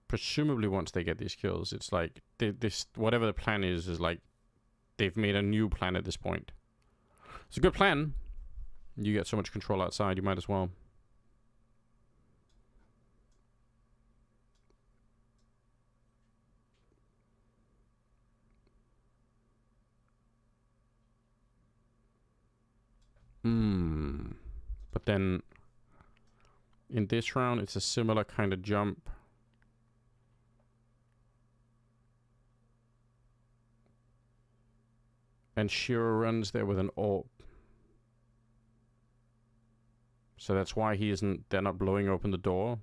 Presumably once they get these kills, it's like, this whatever the plan is like, they've made a new plan at this point. It's a good plan. You get so much control outside, you might as well. But then in this round, it's a similar kind of jump. And Shiro runs there with an AWP. So that's why they're not blowing open the door.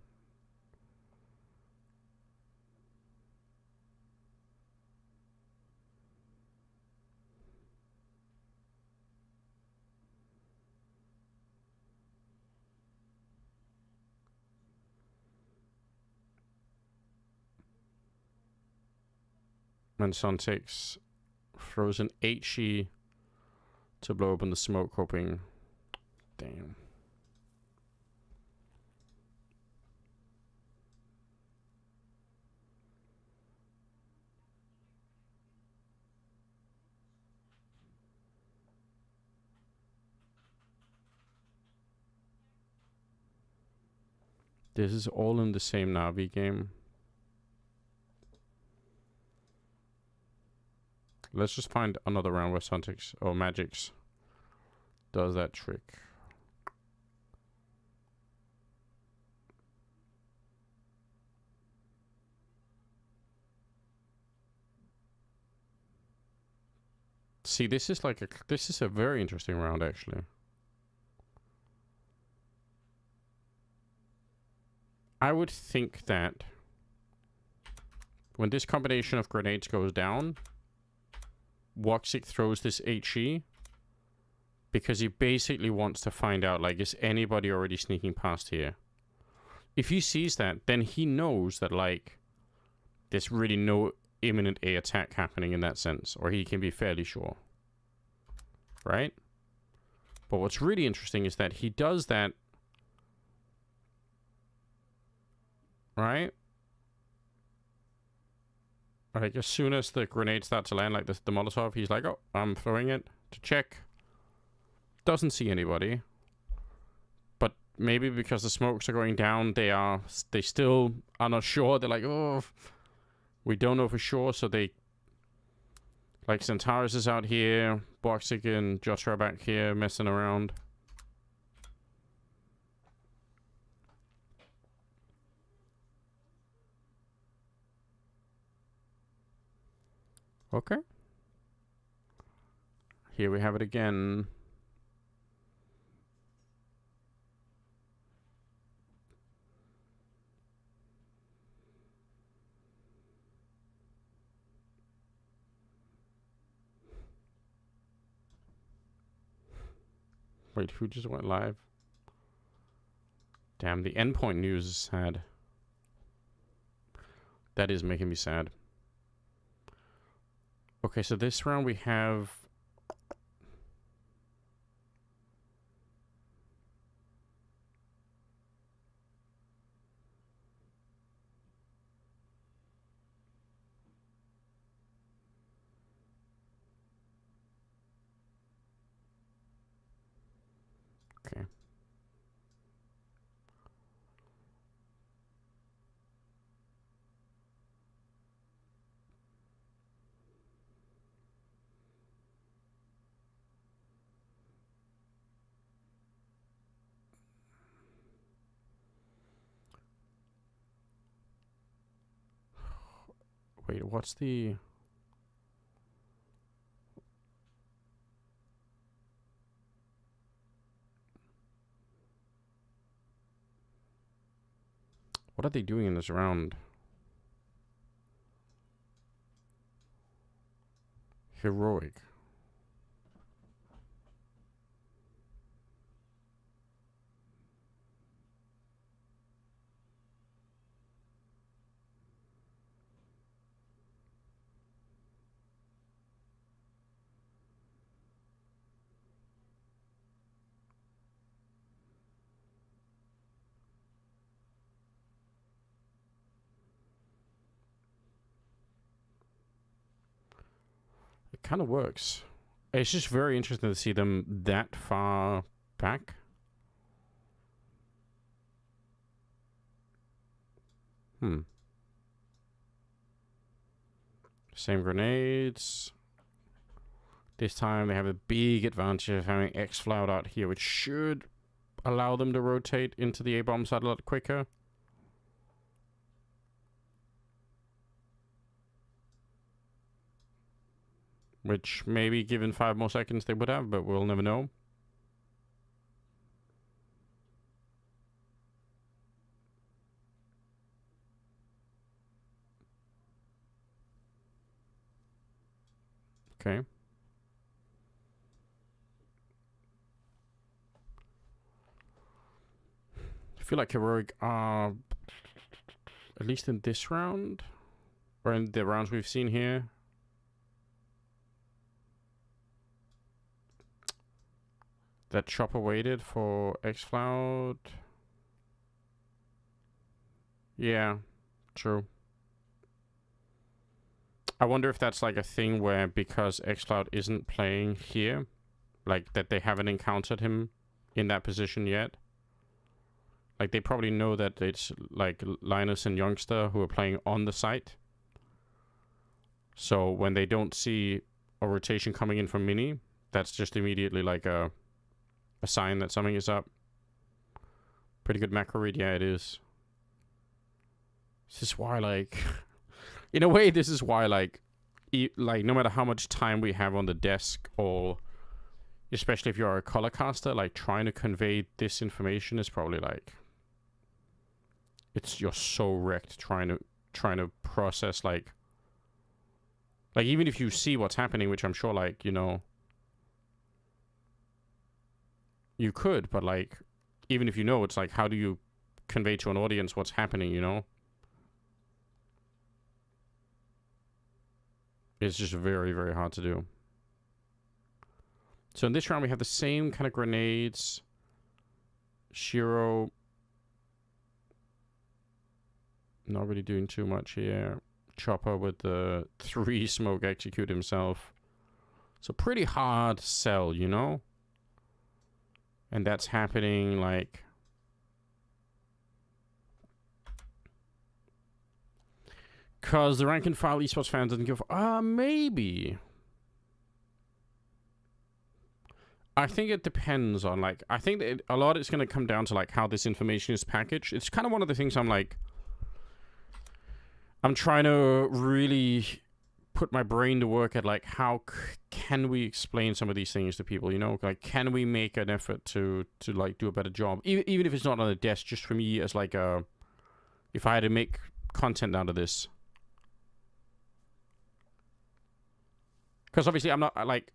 And Suntix throws an HE to blow open the smoke, hoping... Damn. This is all in the same Navi game. Let's just find another round where Suntix or Magix does that trick. See, this is like this is a very interesting round actually. I would think that when this combination of grenades goes down, Woxic throws this HE because he basically wants to find out, like, is anybody already sneaking past here? If he sees that, then he knows that, like, there's really no imminent A attack happening in that sense, or he can be fairly sure. Right? But what's really interesting is that he does that, right? Like, as soon as the grenade starts to land, like the Molotov, he's like, oh, I'm throwing it to check. Doesn't see anybody. But maybe because the smokes are going down, they still are not sure. They're like, oh, we don't know for sure, so they... Like, Centaurus is out here, Boxic and Joshua back here, messing around. Okay. Here we have it again. Wait, who just went live? Damn, the endpoint news is sad. That is making me sad. Okay, so this round we have... Okay. Wait, what's the... What are they doing in this round? Heroic. It kind of works. It's just very interesting to see them that far back. Same grenades. This time they have a big advantage of having X-Floud out here, which should allow them to rotate into the A-bomb side a lot quicker. Which maybe given 5 more seconds they would have, but we'll never know. Okay. I feel like Heroic are, at least in this round, or in the rounds we've seen here, that chopper waited for X-Cloud. Yeah, true. I wonder if that's like a thing where because X-Cloud isn't playing here, like that they haven't encountered him in that position yet. Like they probably know that it's like Linus and Youngster who are playing on the site. So when they don't see a rotation coming in from Mini, that's just immediately like a sign that something is up. Pretty good macro read, yeah, it is. This is why, like, in a way, this is why, like, no matter how much time we have on the desk, or especially if you're a color caster, like, trying to convey this information is probably like, you're so wrecked trying to process, like even if you see what's happening, which I'm sure, like, you know, you could, but like, even if you know, it's like, how do you convey to an audience what's happening, you know? It's just very, very hard to do. So in this round, we have the same kind of grenades. Shiro, not really doing too much here. Chopper with the 3 smoke execute himself. So pretty hard sell, you know? And that's happening like... Because the rank and file esports fan doesn't give... maybe. I think it depends on, like... I think that a lot is going to come down to, like, how this information is packaged. It's kind of one of the things I'm, like... I'm trying to really put my brain to work at, like, how can we explain some of these things to people, you know? Like, can we make an effort to like, do a better job? Even if it's not on the desk, just for me as, like, a... If I had to make content out of this. Because obviously I'm not, like...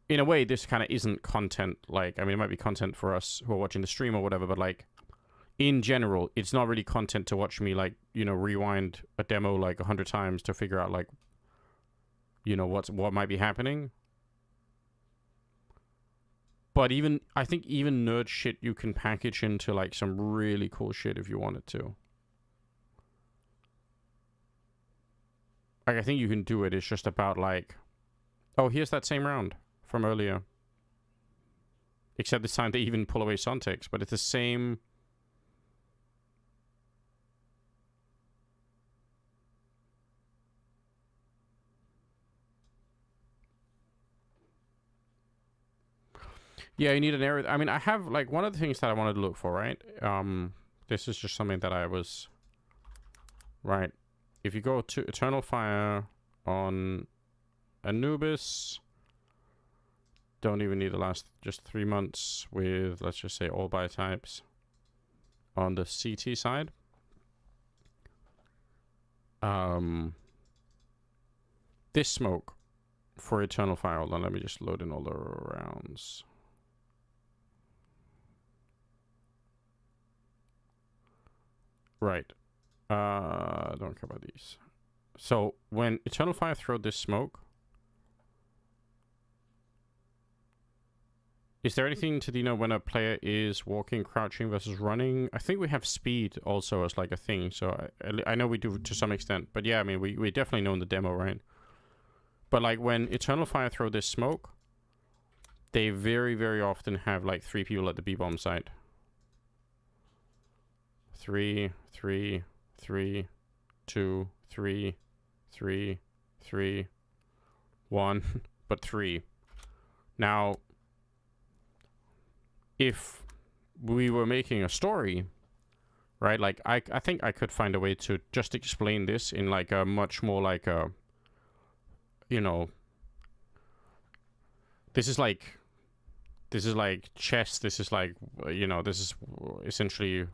In a way, this kind of isn't content, like... I mean, it might be content for us who are watching the stream or whatever, but, like... In general, it's not really content to watch me, like, you know, rewind a demo, like, 100 times to figure out, like... You know, what might be happening. But even... I think even nerd shit you can package into, like, some really cool shit if you wanted to. Like, I think you can do it. It's just about, like... Oh, here's that same round from earlier. Except this time they even pull away Sontex, but it's the same... Yeah, you need an area. I mean, I have, like, one of the things that I wanted to look for, right? This is just something that I was... Right. If you go to Eternal Fire on Anubis, don't even need the last just 3 months with, let's just say, all buy types on the CT side. This smoke for Eternal Fire. Hold on, let me just load in all the rounds. Right. Don't care about these. So when Eternal Fire throw this smoke, is there anything to denote when a player is walking, crouching versus running? I think we have speed also as like a thing. So I know we do to some extent, but yeah, I mean we definitely know in the demo, right? But like when Eternal Fire throw this smoke, they very, very often have like 3 people at the B-bomb site. 3, 3, 3, 2, 3, 3, 3, 1, but 3. Now, if we were making a story, right, like I think I could find a way to just explain this in like a much more like a, you know, this is like chess, this is like, you know, this is essentially...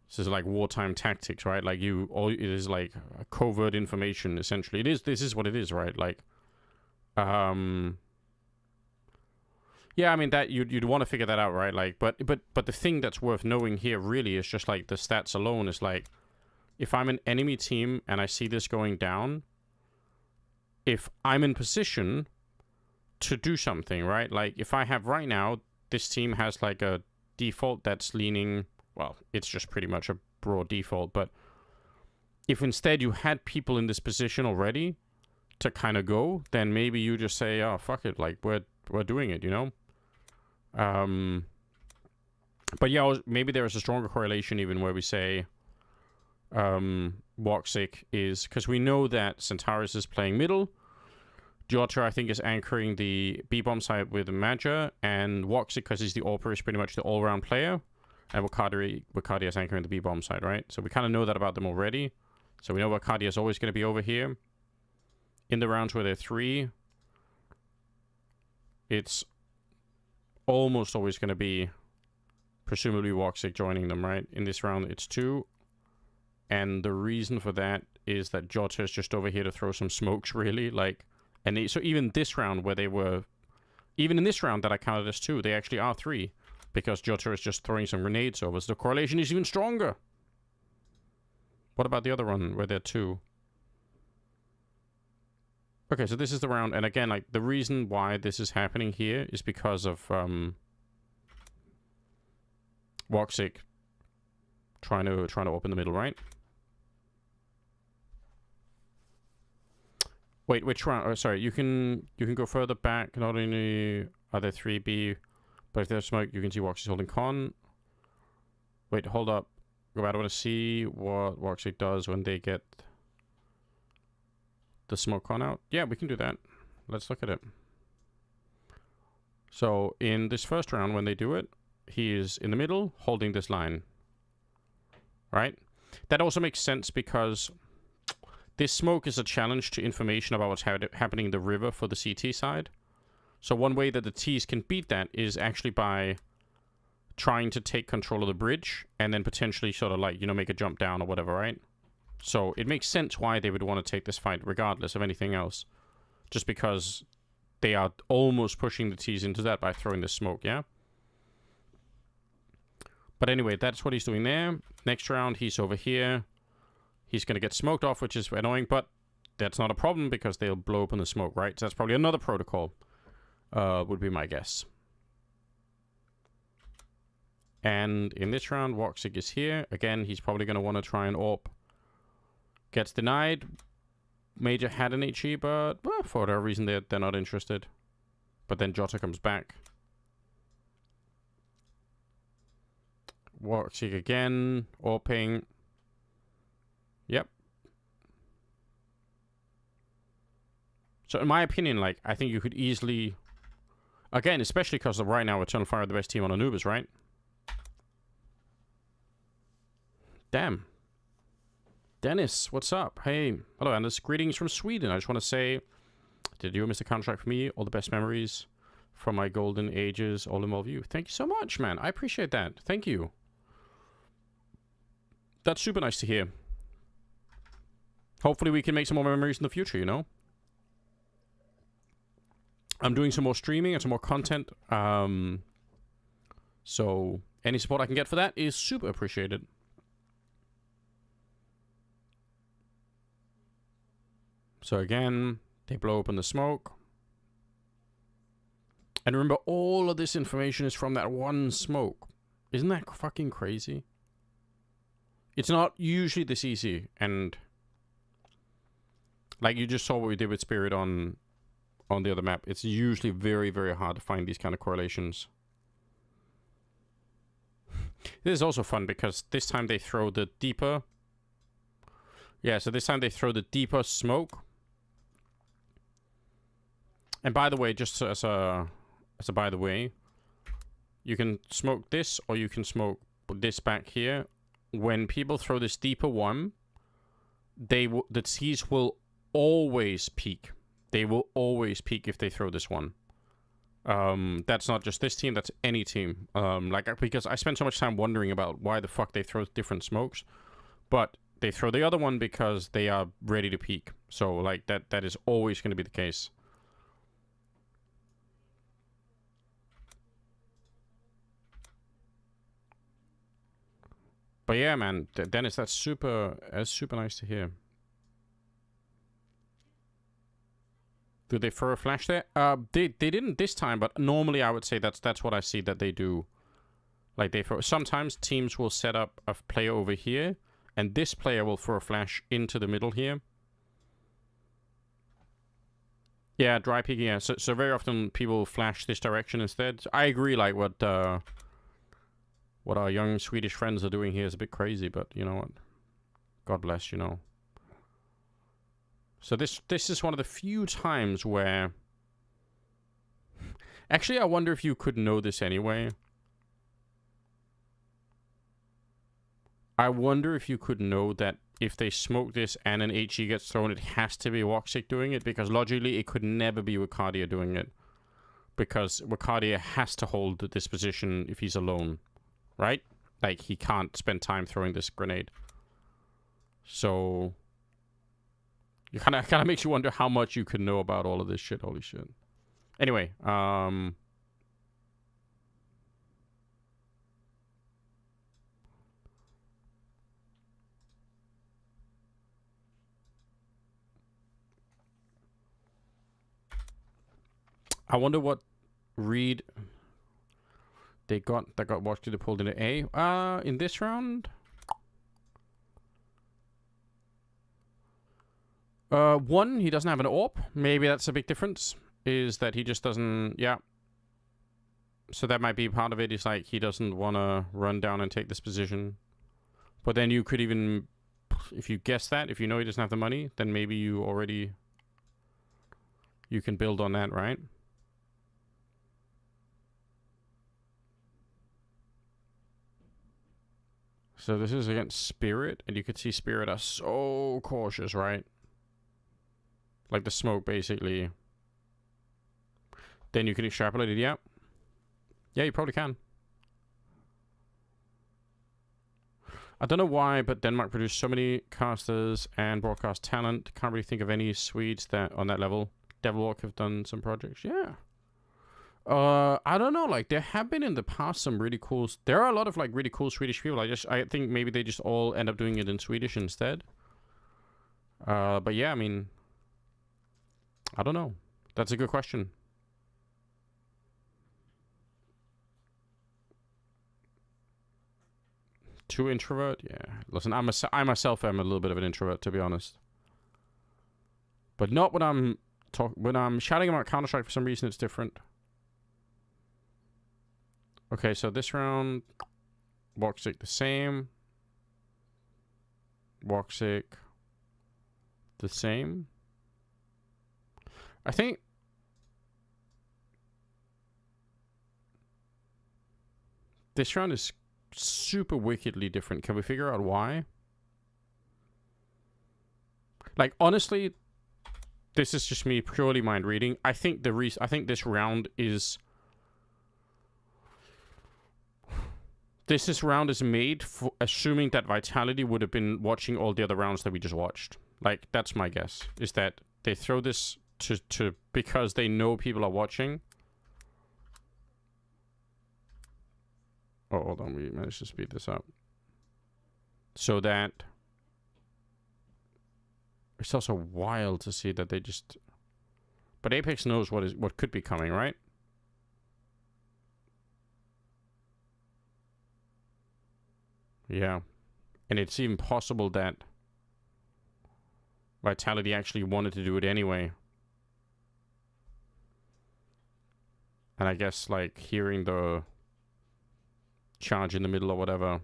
This is like wartime tactics, right? Like it is like covert information, essentially. This is what it is, right? Like, yeah, I mean that you'd want to figure that out, right? Like, but the thing that's worth knowing here really is just like the stats alone is like, if I'm an enemy team and I see this going down, if I'm in position to do something, right? Like if I have right now, this team has like a default that's leaning... Well, it's just pretty much a broad default, but if instead you had people in this position already to kind of go, then maybe you just say, oh, fuck it, like, we're doing it, you know? But yeah, maybe there is a stronger correlation even where we say Woxic is... Because we know that Centaurus is playing middle, Jota, I think, is anchoring the B-bomb side with Maja, and Woxic, because he's the AWPer, is pretty much the all-round player. And Wakadia is anchoring the B-bomb side, right? So we kind of know that about them already. So we know Wakadia is always going to be over here. In the rounds where they're 3, it's almost always going to be presumably Woxic joining them, right? In this round, it's 2. And the reason for that is that Jota is just over here to throw some smokes, really. Like, and so even this round where they were... Even in this round that I counted as 2, they actually are 3. Because Jota is just throwing some grenades over, so the correlation is even stronger. What about the other one, where they're 2? Okay, so this is the round, and again, like, the reason why this is happening here is because of, Woxic trying to open the middle, right? Wait, which round? Oh, sorry, you can go further back. Not only are there 3B, but if there's smoke, you can see Woxic's holding con. Wait, hold up. Go back. I want to see what Woxic does when they get the smoke con out. Yeah, we can do that. Let's look at it. So in this first round, when they do it, he is in the middle, holding this line. Right? That also makes sense because this smoke is a challenge to information about what's happening in the river for the CT side. So one way that the Ts can beat that is actually by trying to take control of the bridge and then potentially sort of like, you know, make a jump down or whatever, right? So it makes sense why they would want to take this fight regardless of anything else. Just because they are almost pushing the Ts into that by throwing the smoke, yeah? But anyway, that's what he's doing there. Next round, he's over here. He's going to get smoked off, which is annoying, but that's not a problem because they'll blow open the smoke, right? So that's probably another protocol, would be my guess. And in this round, Woxic is here. Again, he's probably going to want to try and AWP. Gets denied. Major had an HE, but well, for whatever reason, they're not interested. But then Jota comes back. Woxic again. AWPing. Yep. So in my opinion, like, I think you could easily... Again, especially because right now Eternal Fire are the best team on Anubis, right? Damn. Dennis, what's up? Hey. Hello, Anders. Greetings from Sweden. I just want to say, did you miss a contract for me? All the best memories from my golden ages all involve you. Thank you so much, man. I appreciate that. Thank you. That's super nice to hear. Hopefully we can make some more memories in the future, you know? I'm doing some more streaming and some more content. So any support I can get for that is super appreciated. So again, they blow open the smoke. And remember, all of this information is from that one smoke. Isn't that fucking crazy? It's not usually this easy, and... Like, you just saw what we did with Spirit on the other map. It's usually very, very hard to find these kind of correlations. This is also fun, because this time they throw the deeper... Yeah, so this time they throw the deeper smoke. And by the way, just as a by the way, you can smoke this, or you can smoke this back here. When people throw this deeper one, the Ts will always peak. They will always peak if they throw this one. That's not just this team, that's any team. Because I spent so much time wondering about why the fuck they throw different smokes. But they throw the other one because they are ready to peak. So, like, that is always going to be the case. But yeah, man, Dennis, that's super nice to hear. Did they throw a flash there? They didn't this time, but normally I would say that's what I see that they do. Like, they throw... Sometimes teams will set up a player over here, and this player will throw a flash into the middle here. Yeah, dry peeking, yeah. So very often people flash this direction instead. I agree, like, what our young Swedish friends are doing here is a bit crazy, but you know what? God bless, you know. So this is one of the few times where... Actually, I wonder if you could know this anyway. I wonder if you could know that if they smoke this and an HE gets thrown, it has to be Woxic doing it, because logically it could never be Wicardia doing it. Because Wicardia has to hold this position if he's alone. Right? Like, he can't spend time throwing this grenade. So... It kind of makes you wonder how much you could know about all of this shit. Holy shit. Anyway, I wonder what read they got that got watched to the pulled into A. In this round, one, he doesn't have an AWP. Maybe that's a big difference. Is that he just doesn't, yeah. So that might be part of it. Is like he doesn't want to run down and take this position. But then you could even, if you guess that, if you know he doesn't have the money, then maybe you already, you can build on that, right? So this is against Spirit, and you could see Spirit are so cautious, right? Like the smoke, basically. Then you can extrapolate it, yeah. Yeah, you probably can. I don't know why, but Denmark produced so many casters and broadcast talent. Can't really think of any Swedes that on that level. Devilwalk have done some projects, yeah. I don't know, like there have been in the past some really cool, there are a lot of like really cool Swedish people. I think maybe they just all end up doing it in Swedish instead. But yeah, I mean, I don't know. That's a good question. Too introvert? Yeah. Listen, I myself am a little bit of an introvert, to be honest. But not when I'm shouting about Counter-Strike. For some reason, it's different. Okay, so this round, Woxic the same. Woxic the same. I think this round is super wickedly different. Can we figure out why? Like, honestly, this is just me purely mind reading. I think this round is this round is made for assuming that Vitality would have been watching all the other rounds that we just watched. Like, that's my guess. Is that they throw this to because they know people are watching. Oh, hold on. We managed to speed this up. So that it's also wild to see that they just. But Apex knows what could be coming, right? Yeah, and it's even possible that Vitality actually wanted to do it anyway. And I guess like hearing the charge in the middle or whatever.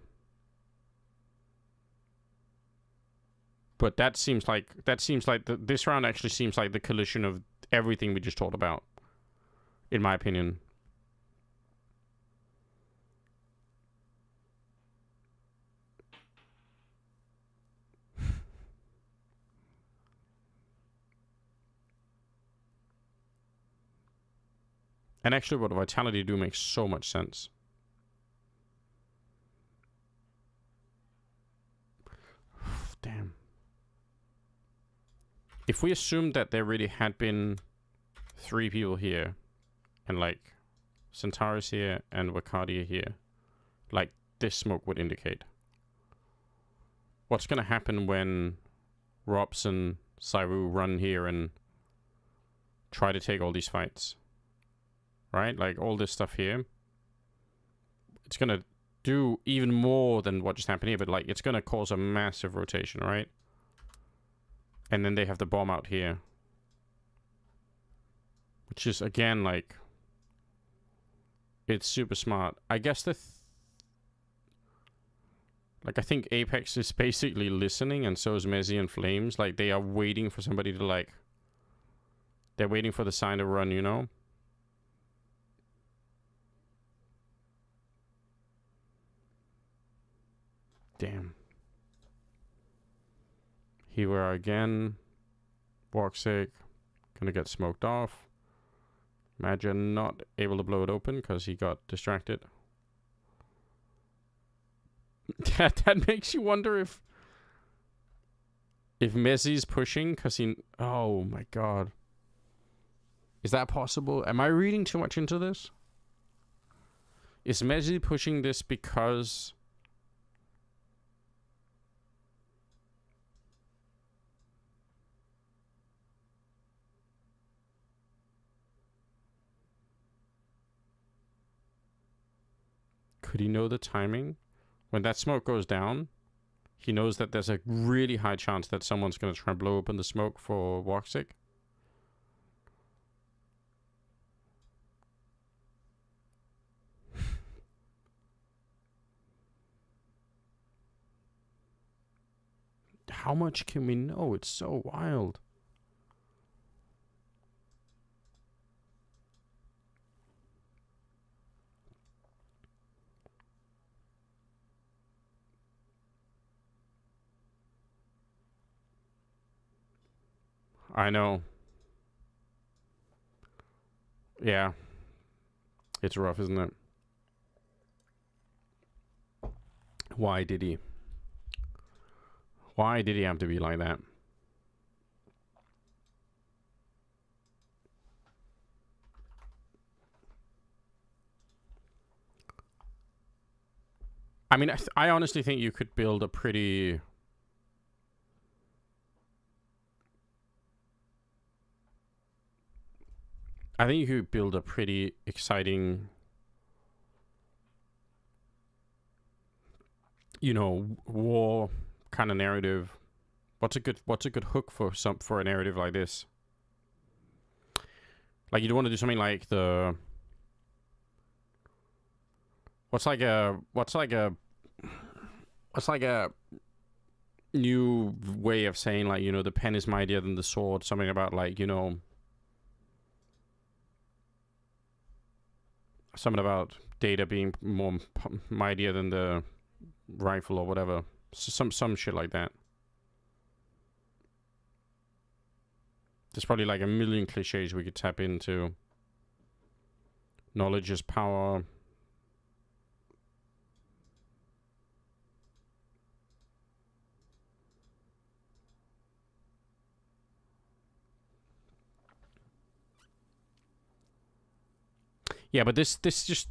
But that seems like this round actually seems like the collision of everything we just talked about, in my opinion. And actually what Vitality do makes so much sense. Damn. If we assumed that there really had been 3 people here, and like Centaurus here and Wacardia here, like this smoke would indicate. What's gonna happen when Robs and Cyru run here and try to take all these fights? Right? Like all this stuff here. It's gonna do even more than what just happened here, but like it's gonna cause a massive rotation, right? And then they have the bomb out here. Which is, again, like... It's super smart. I guess like, I think Apex is basically listening, and so is Messi and Flames. Like, they are waiting for somebody to, like... They're waiting for the sign to run, you know? Damn. Here we are again. Woxic. Gonna get smoked off. Imagine not able to blow it open because he got distracted. that makes you wonder if Messi's pushing because he... Oh my god. Is that possible? Am I reading too much into this? Is Messi pushing this because... Could he know the timing? When that smoke goes down, he knows that there's a really high chance that someone's going to try and blow open the smoke for Woxic. How much can we know? It's so wild. I know. Yeah. It's rough, isn't it? Why did he? Why did he have to be like that? I mean, I honestly think you could build a pretty... I think you could build a pretty exciting, you know, war kind of narrative. What's a good hook for a narrative like this? Like, you don't want to do something like the... What's like a new way of saying, like, you know, the pen is mightier than the sword. Something about, like, you know, something about data being more mightier than the rifle or whatever. Some shit like that. There's probably like a million cliches we could tap into. Knowledge is power. Yeah, but this just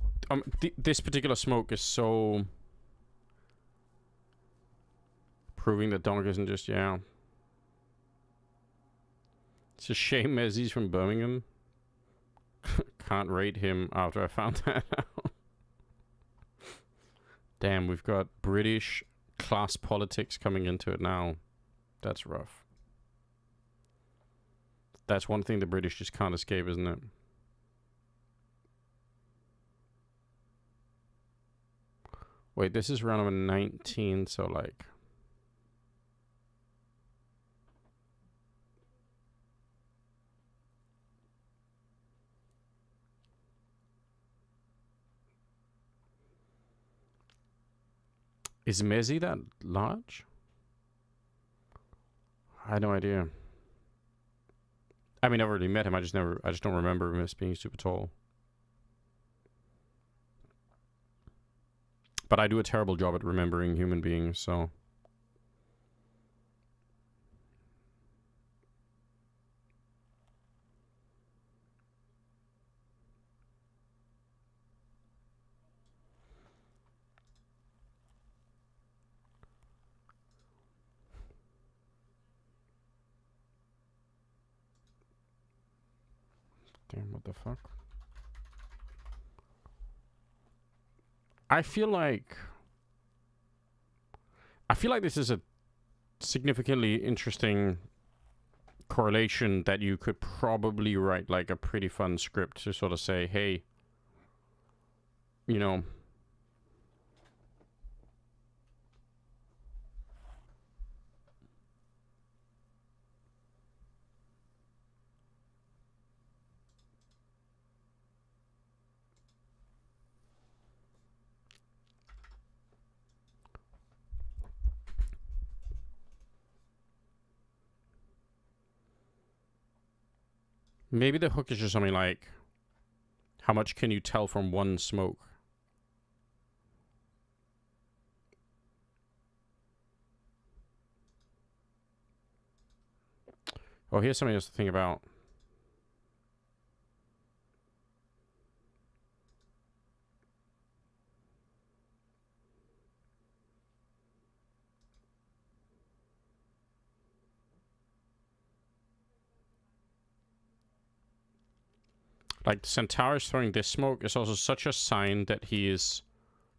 this particular smoke is so proving that Donk isn't just, yeah. It's a shame Messi's from Birmingham. Can't rate him after I found that out. Damn, we've got British class politics coming into it now. That's rough. That's one thing the British just can't escape, isn't it? Wait, this is round number 19, so like... Is Messi that large? I had no idea. I mean, I've already met him. I just don't remember him as being super tall. But I do a terrible job at remembering human beings, so... Damn, what the fuck? I feel like this is a significantly interesting correlation that you could probably write like a pretty fun script to sort of say, hey, you know, maybe the hook is just something like, how much can you tell from one smoke? Oh, here's something else to think about. Like, Centaurus throwing this smoke is also such a sign that he is...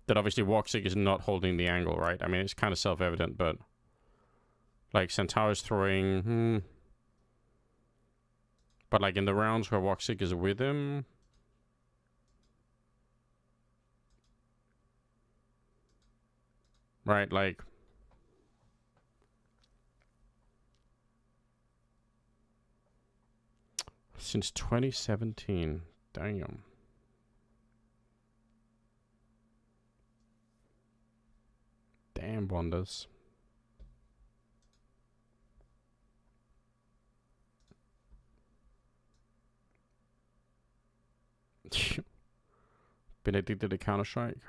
That obviously Woxic is not holding the angle, right? I mean, it's kind of self-evident, but... Like, Centaurus throwing... But, like, in the rounds where Woxic is with him... Right, like... Since 2017. Damn. Damn, Wonders. Been addicted to Counter-Strike.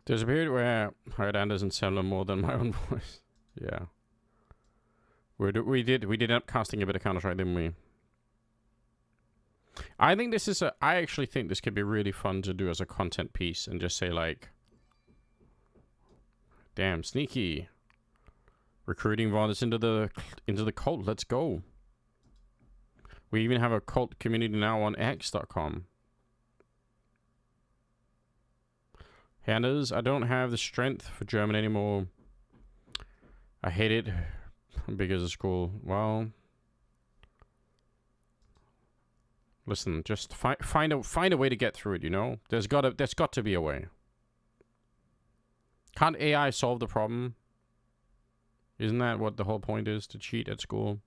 There's a period where I heard Anderson sound more than my own voice. Yeah. We did end up casting a bit of Counter-Strike, didn't we? I think this is I actually think this could be really fun to do as a content piece and just say like, damn, sneaky. Recruiting Vardis into the cult. Let's go. We even have a cult community now on X.com. Anders, I don't have the strength for German anymore. I hate it. I'm big as a school. Well, listen, just find a way to get through it. You know, there's got to be a way. Can't AI solve the problem? Isn't that what the whole point is, to cheat at school?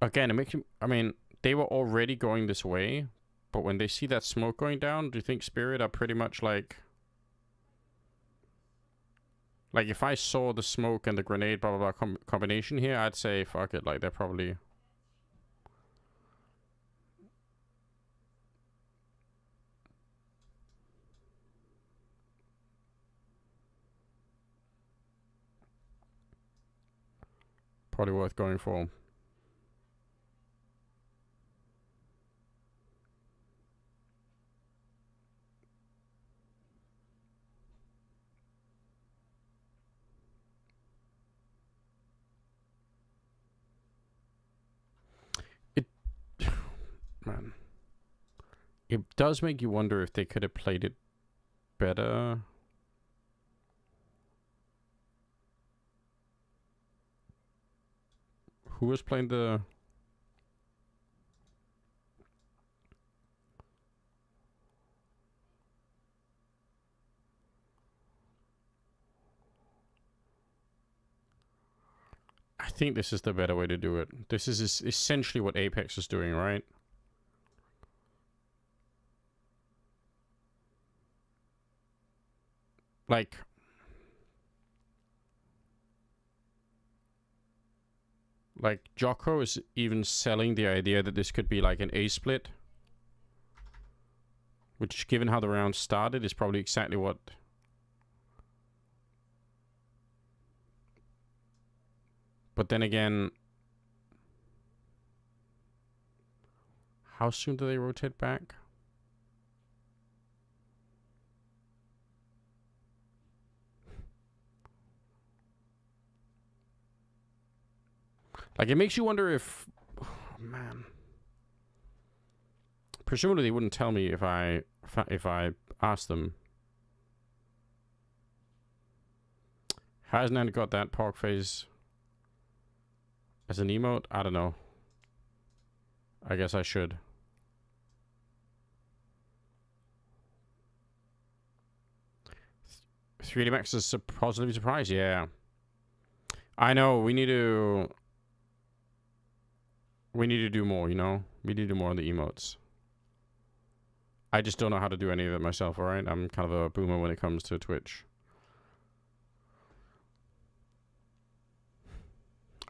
Again, it makes you... I mean, they were already going this way, but when they see that smoke going down, do you think Spirit are pretty much like... Like, if I saw the smoke and the grenade blah blah blah combination here, I'd say, fuck it, like, they're probably... Probably worth going for. Man, it does make you wonder if they could have played it better. Who was playing the... I think this is the better way to do it. This is essentially what Apex is doing, right? Like Jocko is even selling the idea that this could be like an A split, which, given how the round started, is probably exactly what... But then again, how soon do they rotate back? Like, it makes you wonder if... Oh, man. Presumably they wouldn't tell me if I asked them. Hasn't Andy got that pork face as an emote? I don't know. I guess I should. $3D Max is positively surprised. Yeah. I know. We need to do more, you know? We need to do more on the emotes. I just don't know how to do any of it myself, alright? I'm kind of a boomer when it comes to Twitch.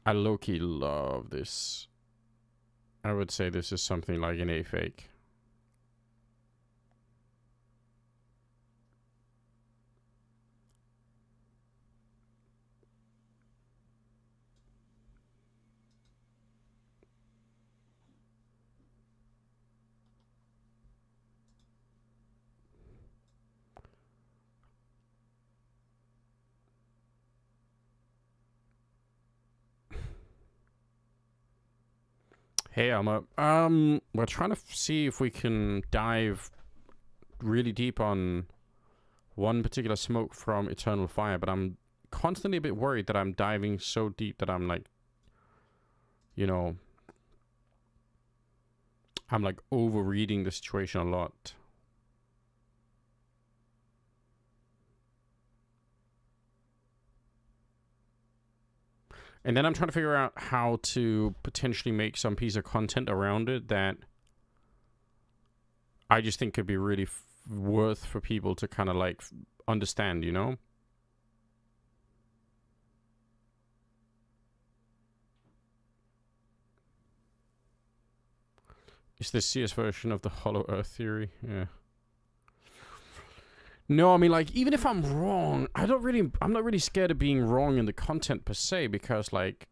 I low-key love this. I would say this is something like an A fake. Hey, Alma. We're trying to see if we can dive really deep on one particular smoke from Eternal Fire, but I'm constantly a bit worried that I'm diving so deep that I'm like, you know, I'm like overreading the situation a lot. And then I'm trying to figure out how to potentially make some piece of content around it that I just think could be really worth for people to kind of like understand, you know? Is this CS version of the Hollow Earth theory? Yeah. No, I mean, like, even if I'm wrong, I'm not really scared of being wrong in the content per se, because, like,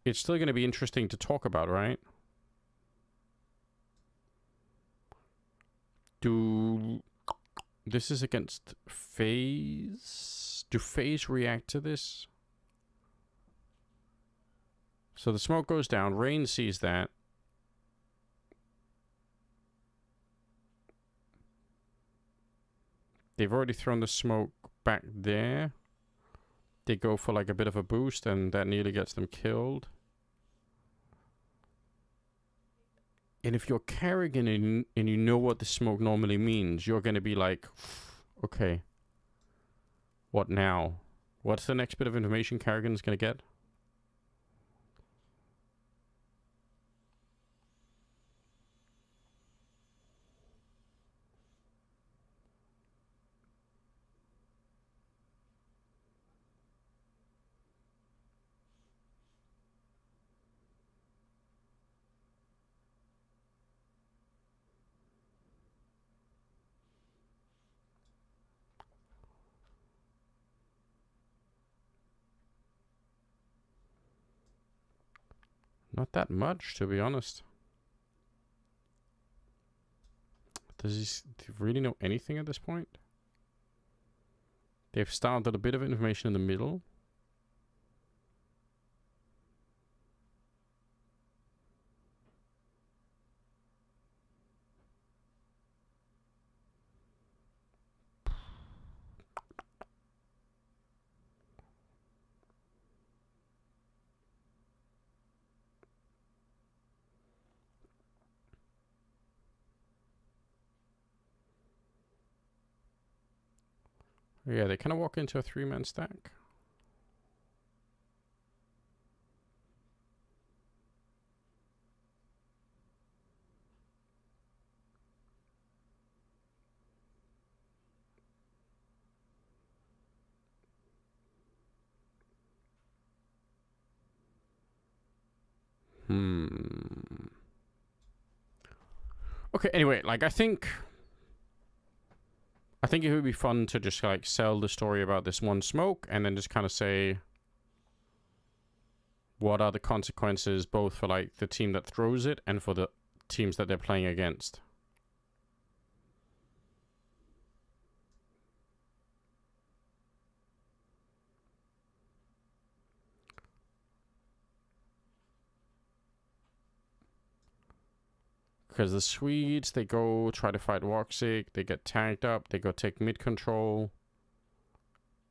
it's still going to be interesting to talk about, right? This is against phase? Do phase react to this? So the smoke goes down, Rain sees that. They've already thrown the smoke back there. They go for like a bit of a boost, and that nearly gets them killed. And if you're Kerrigan and you know what the smoke normally means, you're going to be like, okay, what now? What's the next bit of information Kerrigan's going to get? Not that much, to be honest. Does he really know anything at this point? They've started a bit of information in the middle. Yeah, they kind of walk into a 3-man stack. Okay, anyway, like, I think it would be fun to just, like, sell the story about this one smoke and then just kind of say what are the consequences both for, like, the team that throws it and for the teams that they're playing against. Because the Swedes, they go try to fight Woxic, they get tagged up, they go take mid control.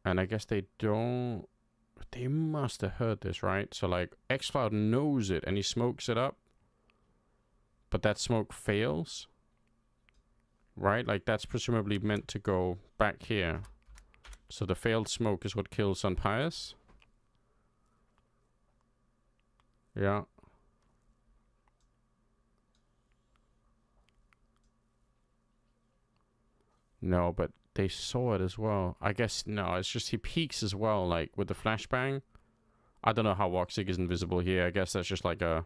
And I guess they don't... They must have heard this, right? So, like, xCloud knows it and he smokes it up. But that smoke fails. Right? Like, that's presumably meant to go back here. So the failed smoke is what kills Sunpius. Yeah. No, but they saw it as well. I guess, no, it's just he peeks as well, like, with the flashbang. I don't know how Woxic is invisible here. I guess that's just like a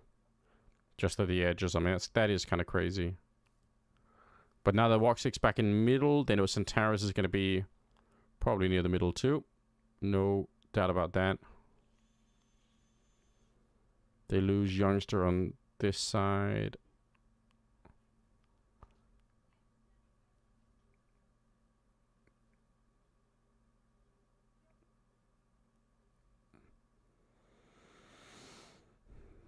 just at the edges. I mean, that is kind of crazy. But now that Woxic's back in the middle, then Centaurus is going to be probably near the middle too. No doubt about that. They lose Youngster on this side.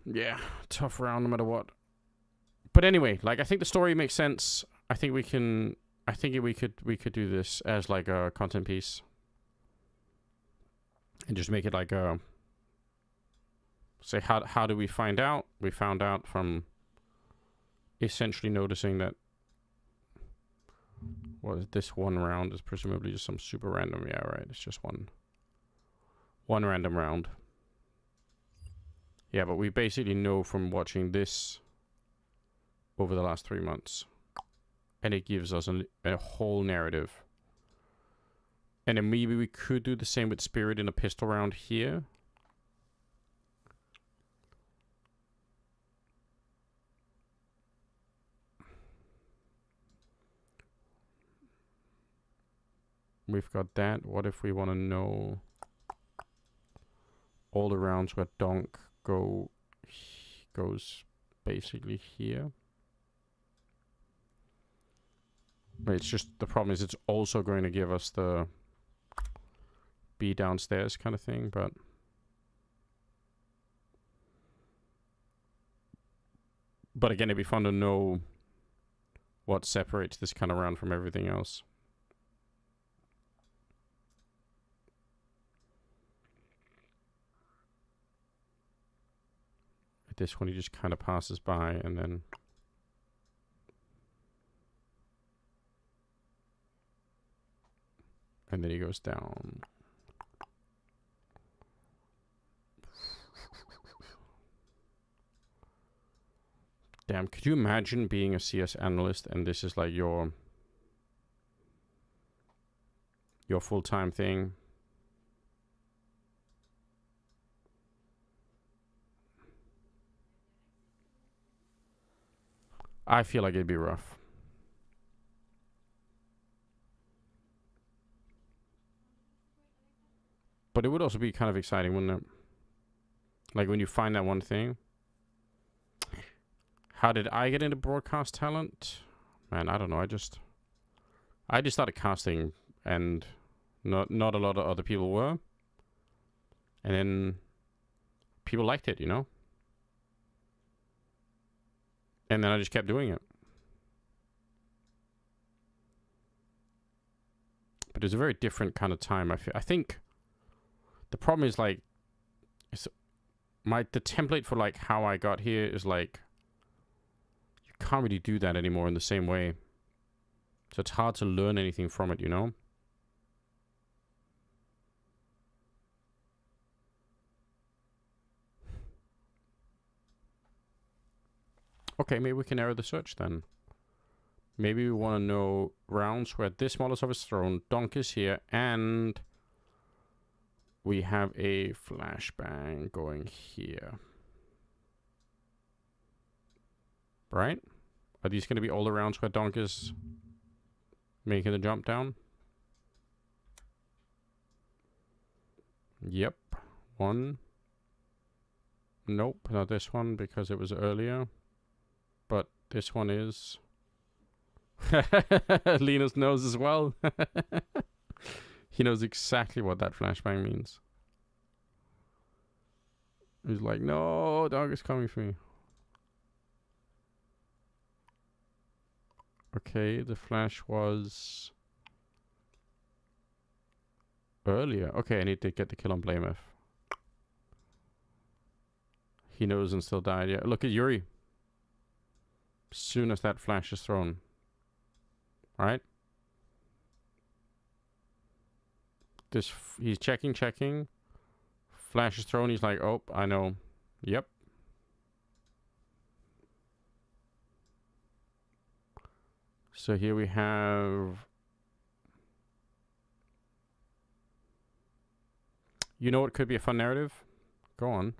Yeah, tough round no matter what. But anyway, like I think the story makes sense. I think we can. I think we could do this as like a content piece, and just make it like a. Say how do we find out? We found out from essentially noticing that this one round is presumably just some super random. Yeah, right. It's just one random round. Yeah, but we basically know from watching this over the last 3 months. And it gives us a whole narrative. And then maybe we could do the same with Spirit in a pistol round here. We've got that. What if we want to know all the rounds where Donk goes basically here? It's just, the problem is it's also going to give us the B downstairs kind of thing, but again, it'd be fun to know what separates this kind of round from everything else. This one he just kind of passes by and then he goes down. Damn, could you imagine being a CS analyst and this is like your full-time thing? I feel like it'd be rough. But it would also be kind of exciting, wouldn't it? Like when you find that one thing. How did I get into broadcast talent? Man, I don't know. I just started casting and not a lot of other people were. And then people liked it, you know? And then I just kept doing it. But it's a very different kind of time. I think the problem is like the template for like how I got here is like you can't really do that anymore in the same way. So it's hard to learn anything from it, you know? Okay, maybe we can narrow the search then. Maybe we want to know rounds where this Molotov is thrown, Donk is here, and we have a flashbang going here. Right? Are these going to be all the rounds where Donk is making the jump down? Yep. One. Nope, not this one because it was earlier. But this one is. Linus knows as well. He knows exactly what that flashbang means. He's like, no, dog is coming for me. Okay, the flash was earlier. Okay, I need to get the kill on Blamef. He knows and still died. Yeah, look at Yuri. Soon as that flash is thrown. Alright? He's checking. Flash is thrown. He's like, oh, I know. Yep. So here we have. You know what could be a fun narrative? Go on.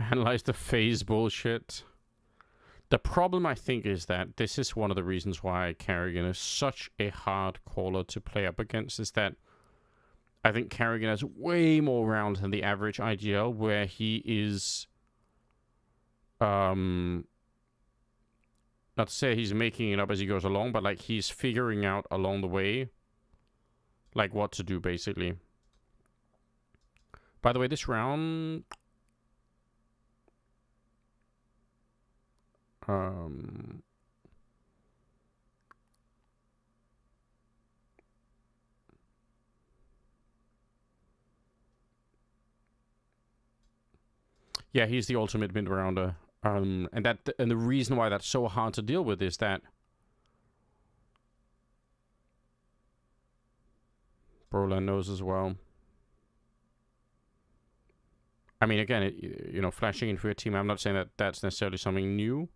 Analyze the phase bullshit. The problem, I think, is that this is one of the reasons why Kerrigan is such a hard caller to play up against, is that I think Kerrigan has way more rounds than the average IGL, where he is, not to say he's making it up as he goes along, but like he's figuring out along the way, like what to do, basically. By the way, this round... yeah, he's the ultimate mid-rounder. And the reason why that's so hard to deal with is that Broland knows as well. I mean, again, you know, flashing in for your team, I'm not saying that that's necessarily something new.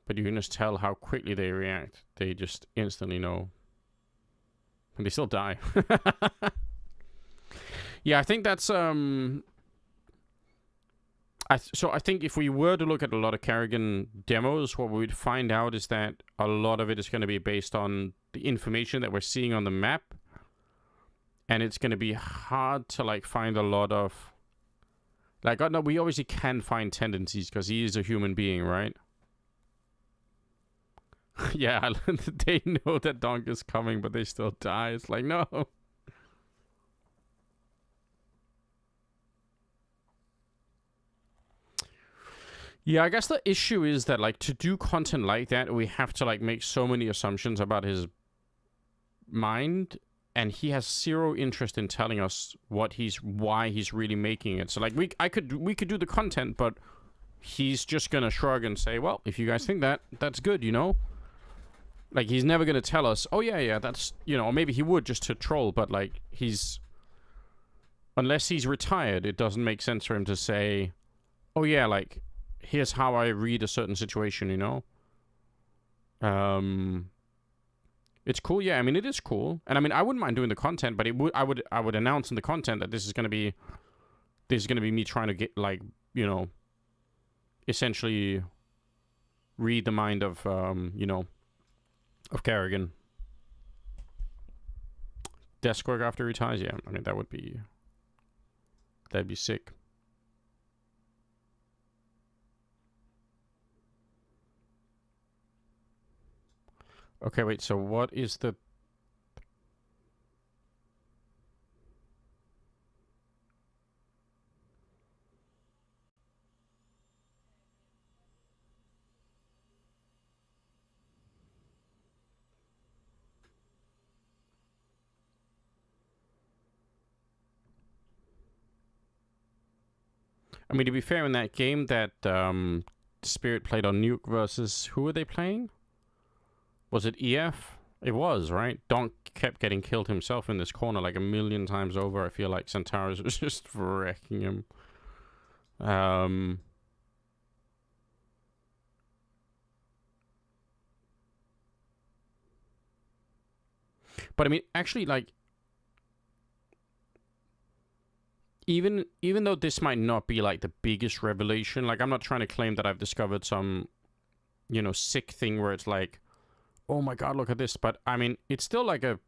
But you can just tell how quickly they react. They just instantly know. And they still die. Yeah, I think that's... So I think if we were to look at a lot of Kerrigan demos, what we would find out is that a lot of it is going to be based on the information that we're seeing on the map. And it's going to be hard to, like, find a lot of... Like, no, we obviously can find tendencies because he is a human being, right? Yeah, they know that Donk is coming, but they still die. It's like, no. Yeah, I guess the issue is that, like, to do content like that, we have to, like, make so many assumptions about his mind, and he has zero interest in telling us why he's really making it. So, like, we could do the content, but he's just gonna shrug and say, well, if you guys think that, that's good, you know? Like, he's never gonna tell us, oh, yeah, that's, you know, or maybe he would just to troll, but, like, unless he's retired, it doesn't make sense for him to say, oh, yeah, like, here's how I read a certain situation, you know? It's cool, yeah, I mean, it is cool. And, I mean, I wouldn't mind doing the content, but I would announce in the content that this is gonna be me trying to get, like, you know, essentially read the mind of, you know, of Kerrigan. Desk work after he retires, yeah. I mean, that'd be sick. Okay, wait, so what is the... I mean, to be fair, in that game that Spirit played on Nuke versus... Who were they playing? Was it EF? It was, right? Donk kept getting killed himself in this corner like a million times over. I feel like Centaurus was just wrecking him. But I mean, actually, like... Even though this might not be, like, the biggest revelation, like, I'm not trying to claim that I've discovered some, you know, sick thing where it's like, oh my god, look at this. But, I mean, it's still like a...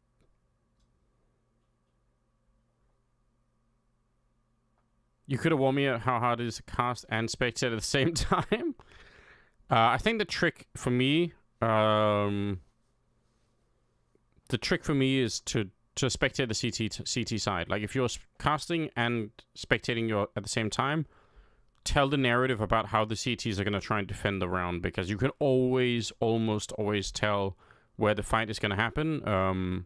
You could have warned me how hard it is to cast and spectate at the same time. I think the trick for me... the trick for me is to spectate the CT side. Like, if you're casting and spectating at the same time, tell the narrative about how the CTs are going to try and defend the round, because you can almost always tell where the fight is going to happen.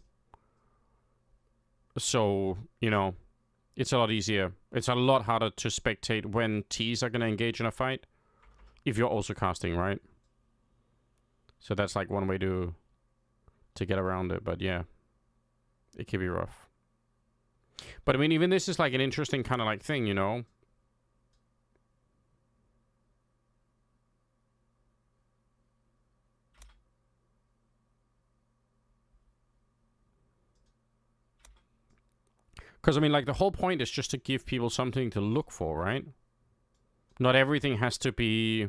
So, you know, it's a lot easier. It's a lot harder to spectate when Ts are going to engage in a fight if you're also casting, right? So that's, like, one way to get around it, but yeah. It could be rough. But, I mean, even this is, like, an interesting kind of, like, thing, you know? Because, I mean, like, the whole point is just to give people something to look for, right? Not everything has to be...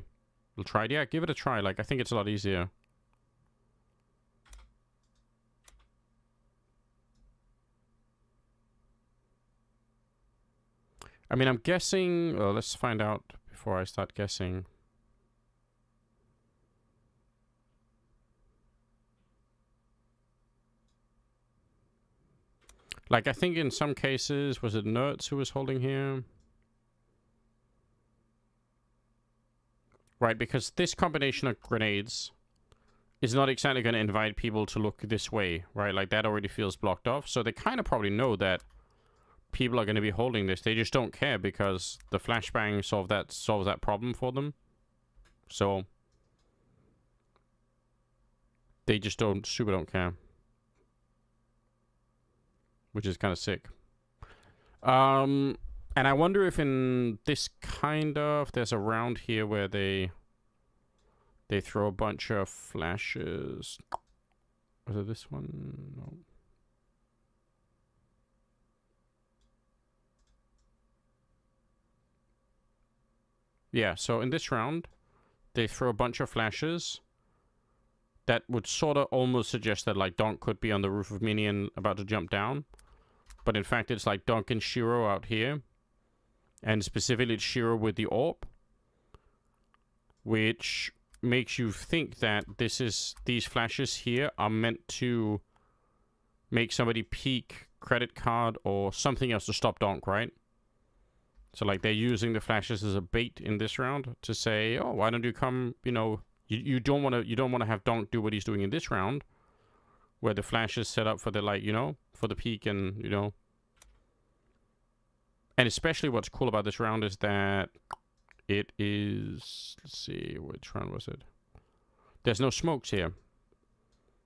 We'll try it. Yeah, give it a try. Like, I think it's a lot easier. I mean, I'm guessing... Well, let's find out before I start guessing. Like, I think in some cases... Was it Nerds who was holding here? Right, because this combination of grenades is not exactly going to invite people to look this way, right? Like, that already feels blocked off. So they kind of probably know that people are going to be holding this. They just don't care because the flashbang solves that problem for them. So they just super don't care. Which is kind of sick. And I wonder if in this there's a round here where they throw a bunch of flashes. Was it this one? No. Yeah, so in this round, they throw a bunch of flashes that would sort of almost suggest that, like, Donk could be on the roof of Minion about to jump down. But in fact, it's like Donk and Shiro out here. And specifically it's Shiro with the orb. Which makes you think that these flashes here are meant to make somebody peek credit card or something else to stop Donk, right? So, like, they're using the flashes as a bait in this round to say, oh, why don't you come, you know, you don't want to have Donk do what he's doing in this round, where the flash is set up for the, like, you know, for the peek and, you know. And especially what's cool about this round is that it is, let's see, which round was it? There's no smokes here.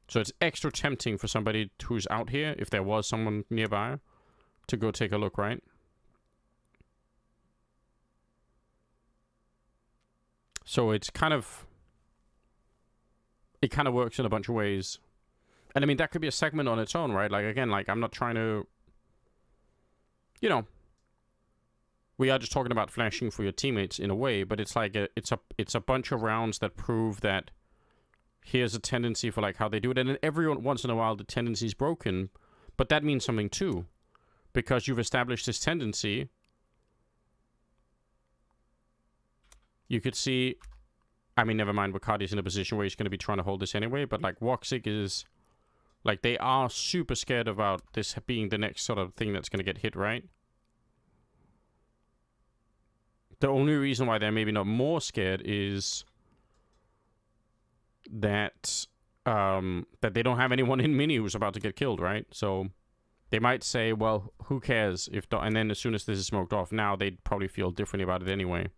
So it's extra tempting for somebody who's out here, if there was someone nearby, to go take a look, right? So it's kind of... It kind of works in a bunch of ways. And I mean, that could be a segment on its own, right? Like, again, like, I'm not trying to... You know... We are just talking about flashing for your teammates in a way, but it's like it's a bunch of rounds that prove that here's a tendency for, like, how they do it. And then every once in a while, the tendency is broken. But that means something, too. Because you've established this tendency... You could see, I mean, never mind, Bacardi's in a position where he's going to be trying to hold this anyway, but, like, Woxic is, like, they are super scared about this being the next sort of thing that's going to get hit, right? The only reason why they're maybe not more scared is that, that they don't have anyone in mini who's about to get killed, right? So they might say, well, who cares if, and then as soon as this is smoked off, now they'd probably feel differently about it anyway.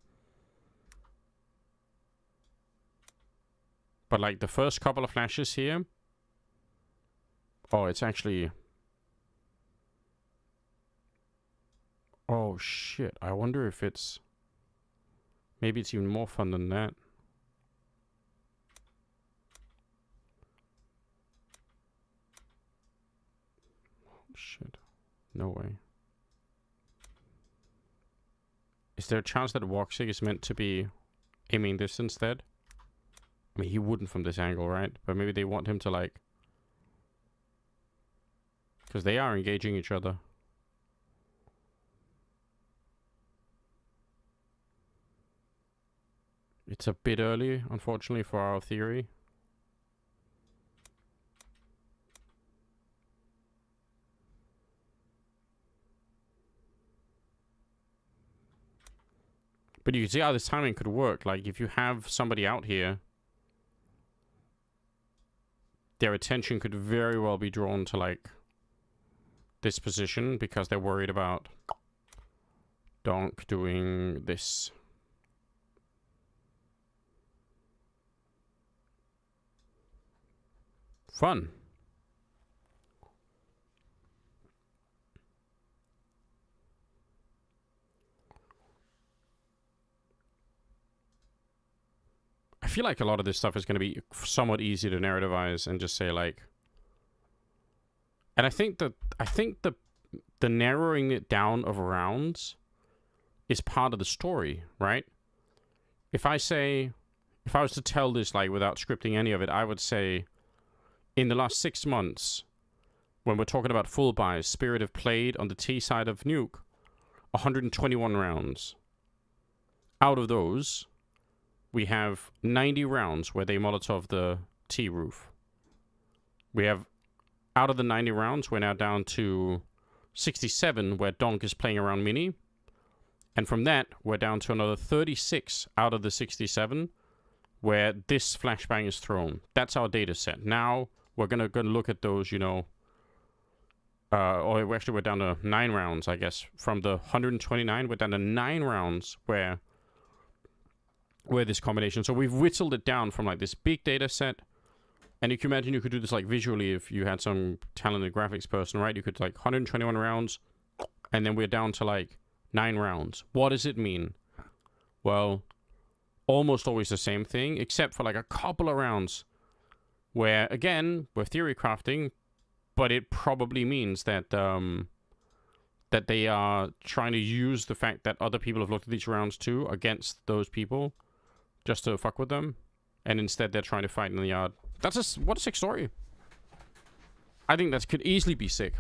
But, like, the first couple of flashes here... Oh, it's actually... Oh, shit. I wonder if it's... Maybe it's even more fun than that. Oh, shit. No way. Is there a chance that Woxic is meant to be aiming this instead? I mean, he wouldn't from this angle, right? But maybe they want him to, like... Because they are engaging each other. It's a bit early, unfortunately, for our theory. But you can see how this timing could work. Like, if you have somebody out here, their attention could very well be drawn to, like, this position because they're worried about Donk doing this. Fun. I feel like a lot of this stuff is going to be somewhat easy to narrativize and just say, like... And I think the the narrowing it down of rounds is part of the story, right? If I was to tell this like without scripting any of it, I would say in the last 6 months, when we're talking about full buys, Spirit have played on the T side of Nuke 121 rounds. Out of those, we have 90 rounds where they Molotov the T roof. We have, out of the 90 rounds, we're now down to 67 where Donk is playing around Mini. And from that, we're down to another 36 out of the 67 where this flashbang is thrown. That's our data set. Now, we're going to look at those, you know, or actually we're down to 9 rounds, I guess. From the 129, we're down to 9 rounds where this combination. So we've whittled it down from like this big data set. And you can imagine you could do this like visually if you had some talented graphics person, right? You could like 121 rounds, and then we're down to like 9 rounds. What does it mean? Well, almost always the same thing, except for like a couple of rounds where, again, we're theory crafting, but it probably means that that they are trying to use the fact that other people have looked at these rounds too against those people just to fuck with them, and instead they're trying to fight in the yard. That's what a sick story. I think that could easily be sick.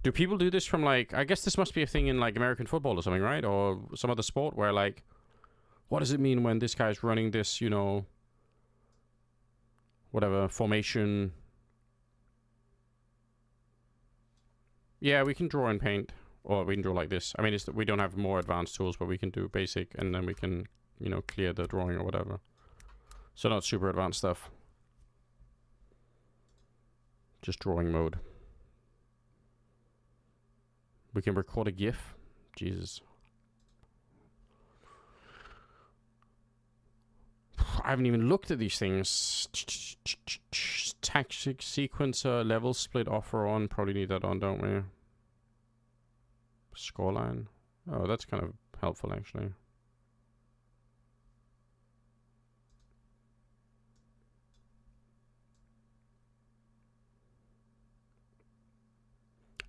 Do people do this from like, I guess this must be a thing in like American football or something, right? Or some other sport where like, what does it mean when this guy's running this, you know, whatever, formation? Yeah, we can draw in paint. Or we can draw like this. I mean, we don't have more advanced tools, but we can do basic, and then we can, you know, clear the drawing or whatever. So not super advanced stuff. Just drawing mode. We can record a GIF. Jesus. I haven't even looked at these things. Tactic sequencer, level split offer on. Probably need that on, don't we? Scoreline. Oh, that's kind of helpful, actually.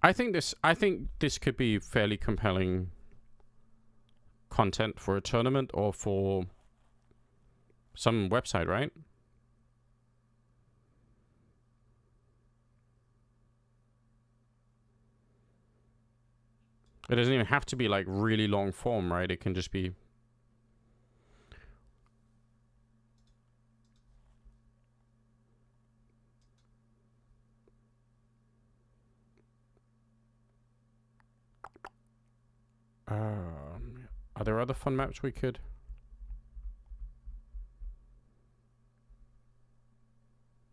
I think this could be fairly compelling content for a tournament or for some website, right? It doesn't even have to be like really long form, right? It can just be... are there other fun maps we could...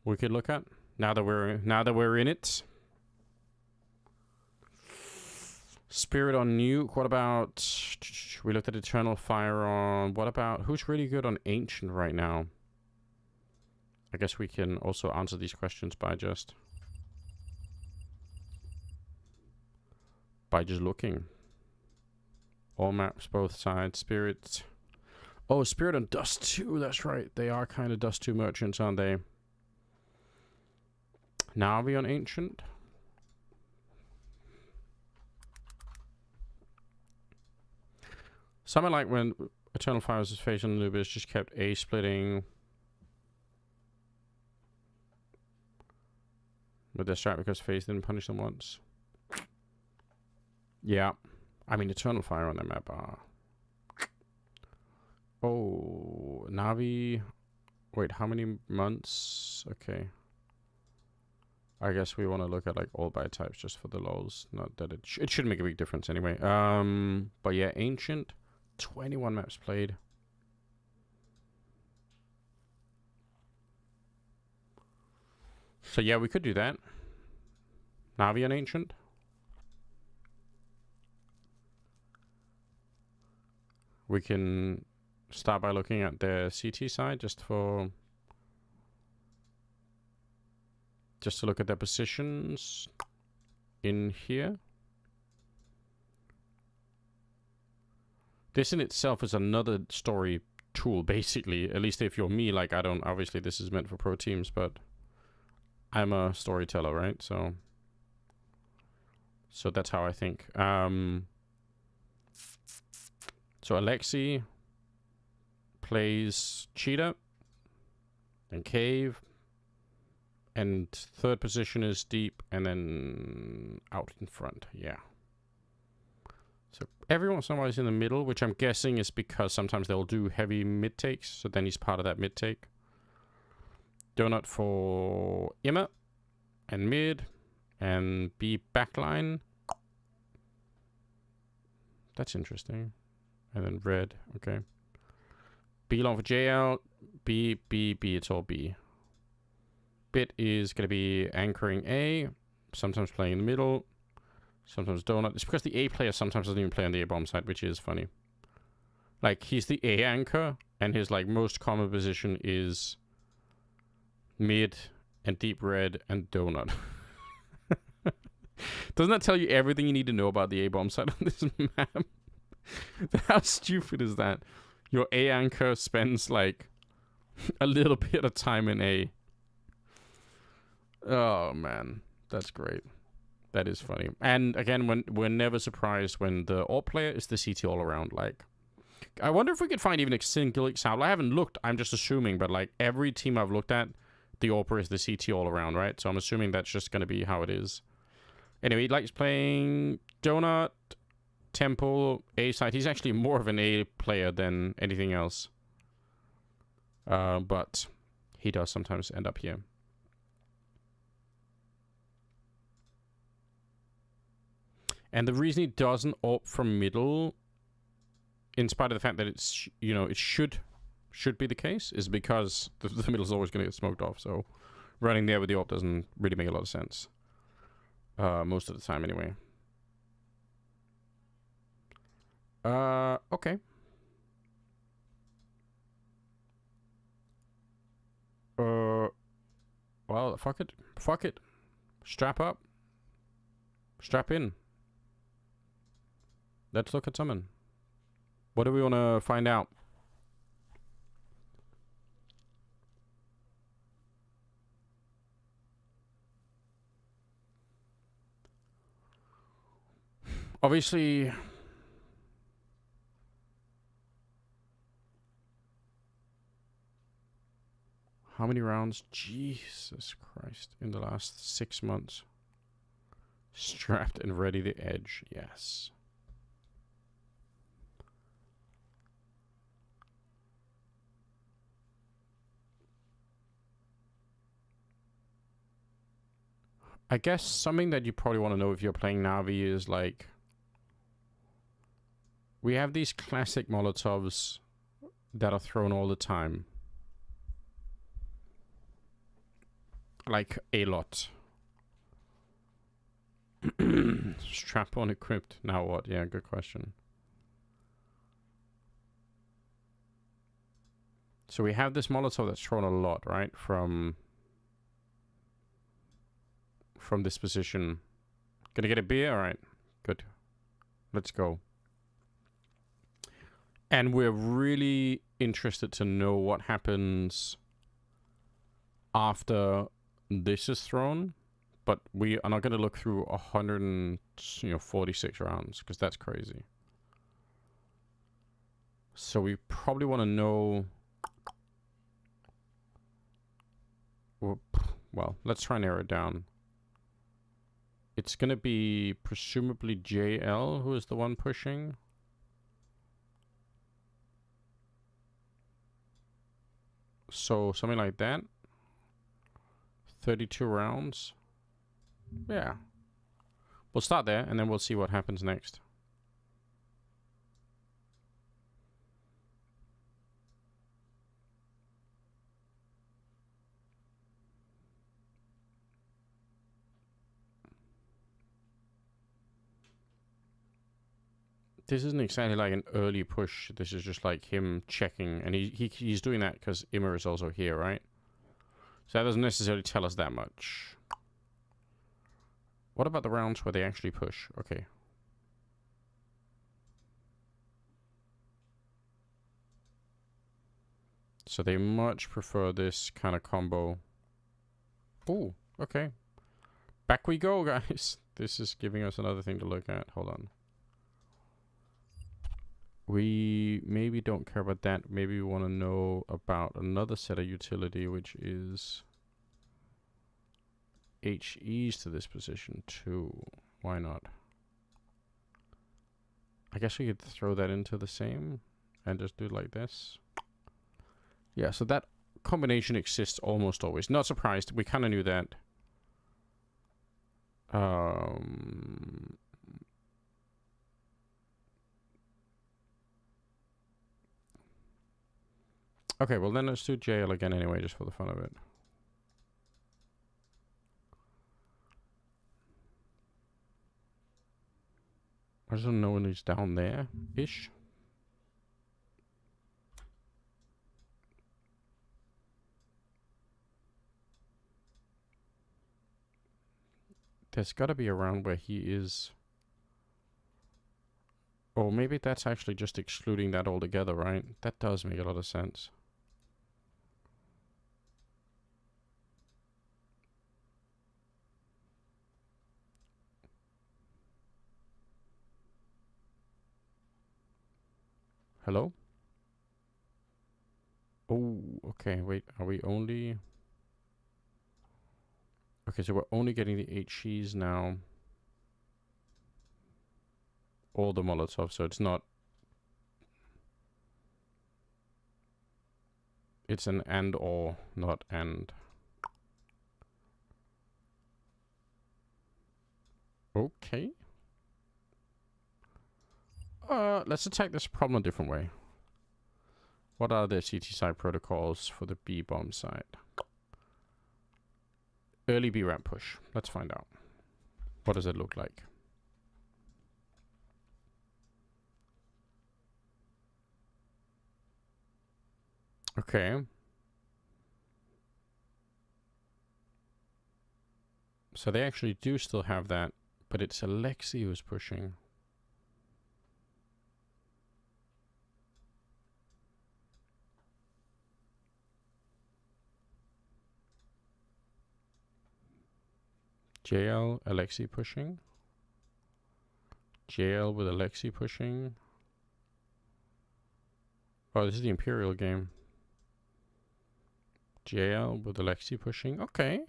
look at now that we're in it? Spirit on Nuke. What about... we looked at Eternal Fire on... what about... who's really good on Ancient right now? I guess we can also answer these questions by just looking. All maps, both sides. Spirit... oh, Spirit on Dust 2. That's right. They are kind of Dust 2 merchants, aren't they? Navi on Ancient. Something like when Eternal Fire was face on Anubis, just kept A splitting with their strat because Phase didn't punish them once. Yeah. I mean, Eternal Fire on that map are... oh, Navi... wait, how many months? Okay. I guess we want to look at like all buy types just for the lols. Not that it should make a big difference anyway. But yeah, Ancient... 21 maps played. So yeah, we could do that. Navi and Ancient. We can start by looking at the CT side just to look at their positions in here. This in itself is another story tool, basically. At least if you're me, like, I don't... obviously, this is meant for pro teams, but I'm a storyteller, right? So that's how I think. So Alexi plays cheetah and cave, and third position is deep, and then out in front. Yeah. So every once in a while he's in the middle, which I'm guessing is because sometimes they'll do heavy mid takes, so then he's part of that mid take. Donut for Emma and mid, and B backline. That's interesting. And then red, okay. B long for JL, B, it's all B. Bit is going to be anchoring A, sometimes playing in the middle, sometimes donut. It's because the A player sometimes doesn't even play on the A bomb side, which is funny. Like, he's the A anchor, and his, like, most common position is mid and deep red and donut. Doesn't that tell you everything you need to know about the A bomb side on this map? How stupid is that? Your A anchor spends like a little bit of time in A. Oh man, that's great. That is funny. And again, we're never surprised when the AWP player is the CT all around. Like, I wonder if we could find even a single example. I haven't looked. I'm just assuming, but like every team I've looked at, the AWP is the CT all around, right? So I'm assuming that's just going to be how it is. Anyway, he likes playing donut. Temple, A side. He's actually more of an A player than anything else. But he does sometimes end up here. And the reason he doesn't opt from middle, in spite of the fact that it's, you know, it should be the case, is because the middle is always going to get smoked off. So running there with the opt doesn't really make a lot of sense. Most of the time, anyway. Okay. Well, fuck it. Fuck it. Strap up. Strap in. Let's look at summon. What do we want to find out? Obviously, how many rounds? Jesus Christ. In the last 6 months. Strapped and ready to edge. Yes. I guess something that you probably want to know if you're playing Navi is like, we have these classic Molotovs that are thrown all the time. Like, a lot. Strap on equipped. Now what? Yeah, good question. So we have this Molotov that's thrown a lot, right? From this position. Gonna get a beer? Alright. Good. Let's go. And we're really interested to know what happens after this is thrown. But we are not going to look through 146 rounds, because that's crazy. So we probably want to know... Well, let's try and narrow it down. It's going to be presumably JL who is the one pushing. So something like that. 32 rounds. Yeah. We'll start there, and then we'll see what happens next. This isn't exactly like an early push. This is just like him checking, and he's doing that because Immer is also here, right? So that doesn't necessarily tell us that much. What about the rounds where they actually push? Okay. So they much prefer this kind of combo. Ooh, Okay. Back we go, guys. This is giving us another thing to look at. Hold on. We maybe don't care about that. Maybe we want to know about another set of utility, which is HEs to this position too. Why not? I guess we could throw that into the same and just do it like this. Yeah, so that combination exists almost always. Not surprised. We kind of knew that. Okay, well then let's do JL again anyway, just for the fun of it. I just don't know when he's down there-ish. There's got to be around where he is. Oh, maybe that's actually just excluding that altogether, right? That does make a lot of sense. Hello? Oh, okay, wait, are we only... Okay, so we're only getting the HEs now. Or the Molotov, so it's not... It's an and or, not and. Okay. Let's attack this problem a different way. What are the CT side protocols for the B bomb side? Early B ramp push. Let's find out. What does it look like? Okay. So they actually do still have that, but it's Alexei who's pushing. JL, Alexei pushing. JL with Alexei pushing. Oh, this is the Imperial game. JL with Alexei pushing. Okay.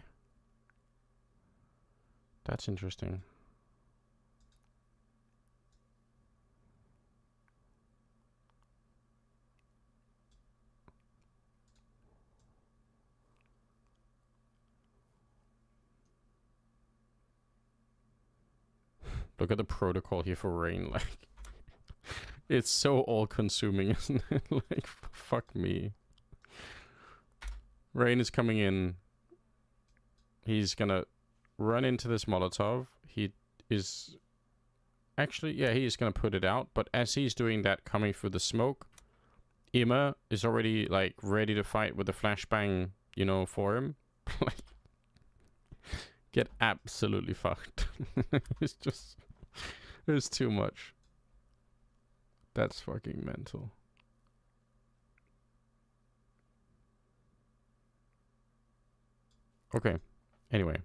That's interesting. Look at the protocol here for rain. Like, it's so all-consuming, isn't it? Like, fuck me. Rain is coming in. He's gonna run into this Molotov. He is... Actually, yeah, he is gonna put it out. But as he's doing that, coming through the smoke, Ima is already, like, ready to fight with the flashbang, you know, for him. Like, get absolutely fucked. It's just... There's too much. That's fucking mental. Okay. Anyway.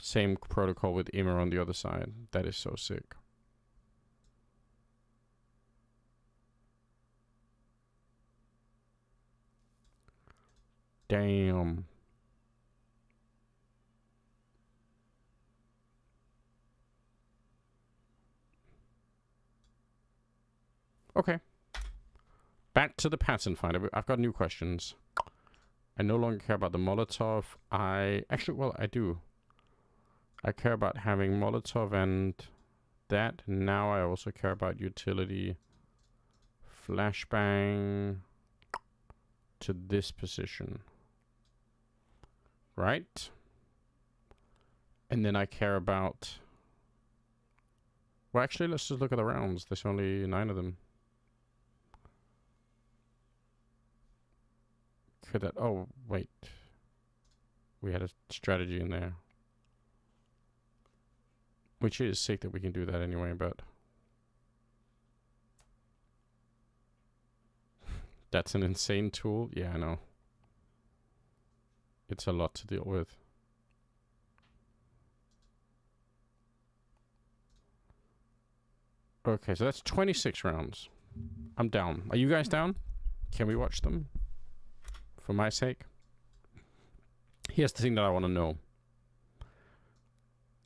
Same protocol with Immer on the other side. That is so sick. Damn. Okay. Back to the pattern finder. I've got new questions. I no longer care about the Molotov. Well, I do. I care about having Molotov and that. Now I also care about utility. Flashbang to this position. Right? And then I care about... Well, actually, let's just look at the rounds. There's only 9 of them. Could that... Oh, wait. We had a strategy in there. Which is sick that we can do that anyway, but... That's an insane tool. Yeah, I know. It's a lot to deal with. Okay, so that's 26 rounds. I'm down. Are you guys down? Can we watch them? For my sake. Here's the thing that I want to know.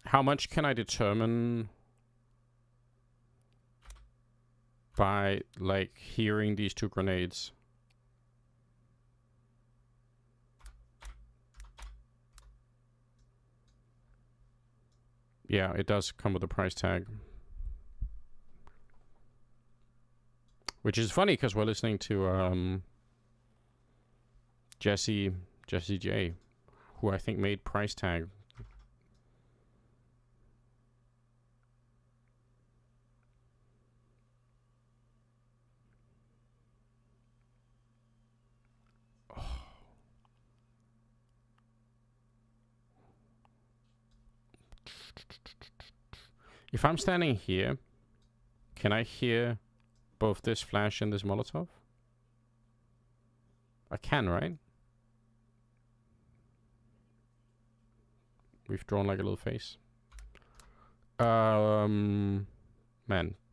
How much can I determine by, like, hearing these two grenades? Yeah, it does come with a price tag. Which is funny, because we're listening to Jesse J, who I think made price tag. If I'm standing here, can I hear both this flash and this Molotov? I can, right? We've drawn like a little face. Man,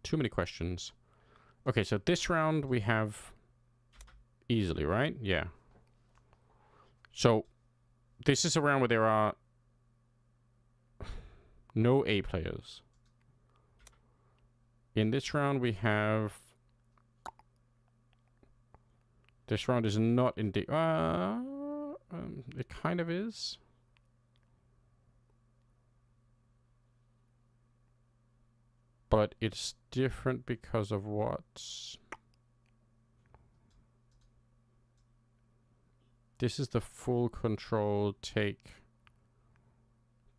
too many questions. Okay, so this round we have easily, right? Yeah. So this is a round where there are no A players. In this round we have... This round is not in the... it kind of is. But it's different because of what? This is the full control take.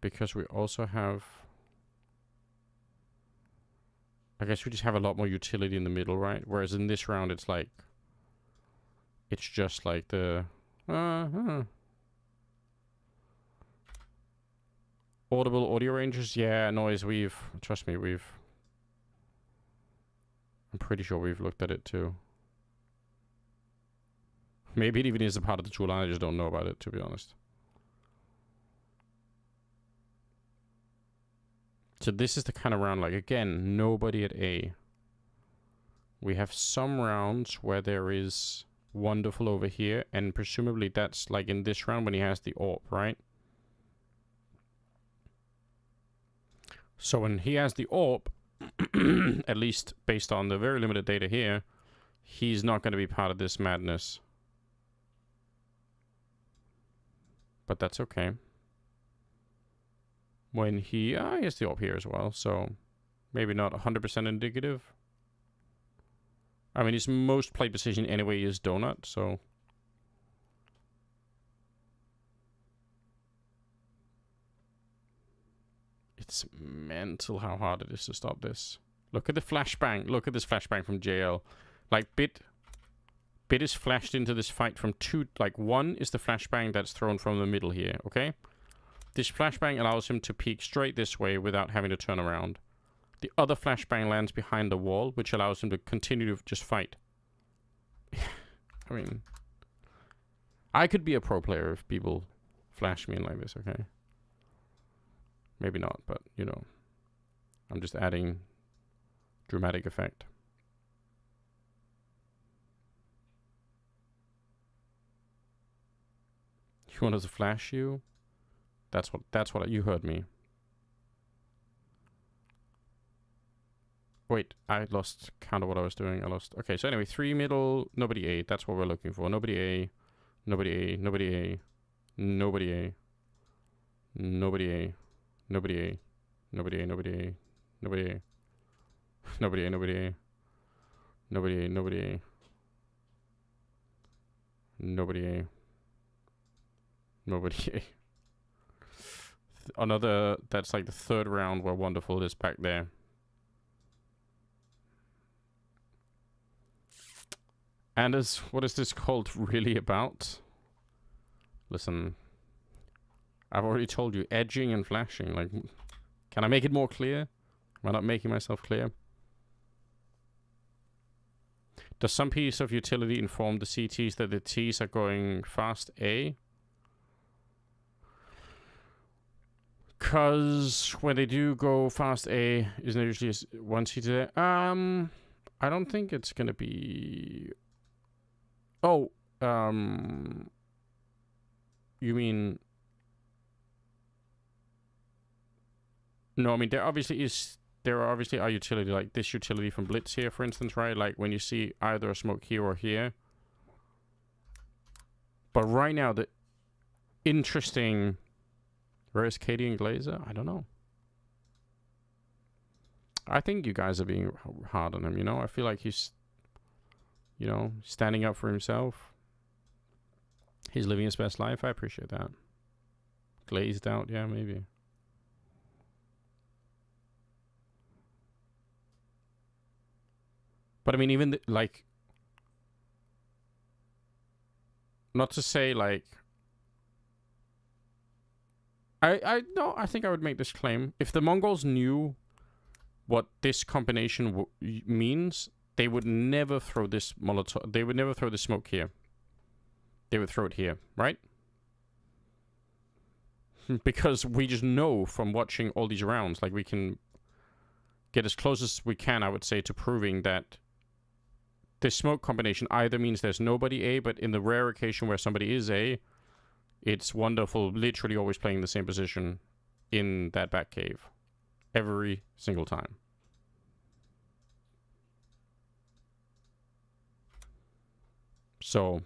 Because we also have... I guess we just have a lot more utility in the middle, right? Whereas in this round it's like... It's just like the... Audible audio ranges? Yeah, noise, trust me, I'm pretty sure we've looked at it too. Maybe it even is a part of the tool, and I just don't know about it, to be honest. So this is the kind of round, like, again, nobody at A. We have some rounds where there is wonderful over here, and presumably that's like in this round when he has the AWP, right? So when he has the AWP, at least based on the very limited data here, he's not going to be part of this madness. But that's okay. When he has the AWP here as well, so maybe not 100% indicative. I mean, his most played position anyway is Donut, so... It's mental how hard it is to stop this. Look at the flashbang. Look at this flashbang from JL. Like, Bit is flashed into this fight from two... Like, one is the flashbang that's thrown from the middle here, okay? This flashbang allows him to peek straight this way without having to turn around. The other flashbang lands behind the wall, which allows him to continue to just fight. I mean... I could be a pro player if people flash me in like this, okay? Maybe not, but, you know. I'm just adding dramatic effect. You want us to flash you? That's what you heard me. Wait, I lost count of what I was doing. I lost. Okay, so anyway, 3 middle, nobody A. That's what we're looking for. Nobody A. Nobody A. Nobody A. Nobody A. Nobody A. Nobody A. Nobody A. Nobody A. Nobody A. Nobody A. Nobody A. Nobody A. Nobody A. Nobody A. Nobody A. Another, that's like the third round where wonderful is back there. And what is this called really about? Listen, I've already told you, edging and flashing. Like, can I make it more clear? Am I not making myself clear? Does some piece of utility inform the CTs that the Ts are going fast A? Because when they do go fast A, isn't there usually one CT there? I don't think it's going to be... Oh, you mean... No, I mean, there obviously are utility, like this utility from Blitz here, for instance, right? Like when you see either a smoke here or here. But right now, the interesting... Where is Katie and Glazer? I don't know. I think you guys are being hard on him, you know? I feel like he's, you know, standing up for himself. He's living his best life. I appreciate that. Glazed out, yeah, maybe. But I mean, even like, not to say like, no, I think I would make this claim. If the Mongols knew what this combination means, they would never throw this Molotov. They would never throw the smoke here. They would throw it here, right? Because we just know from watching all these rounds, like we can get as close as we can, I would say, to proving that this smoke combination either means there's nobody A, but in the rare occasion where somebody is A, it's wonderful, literally always playing the same position in that back cave. Every single time. So...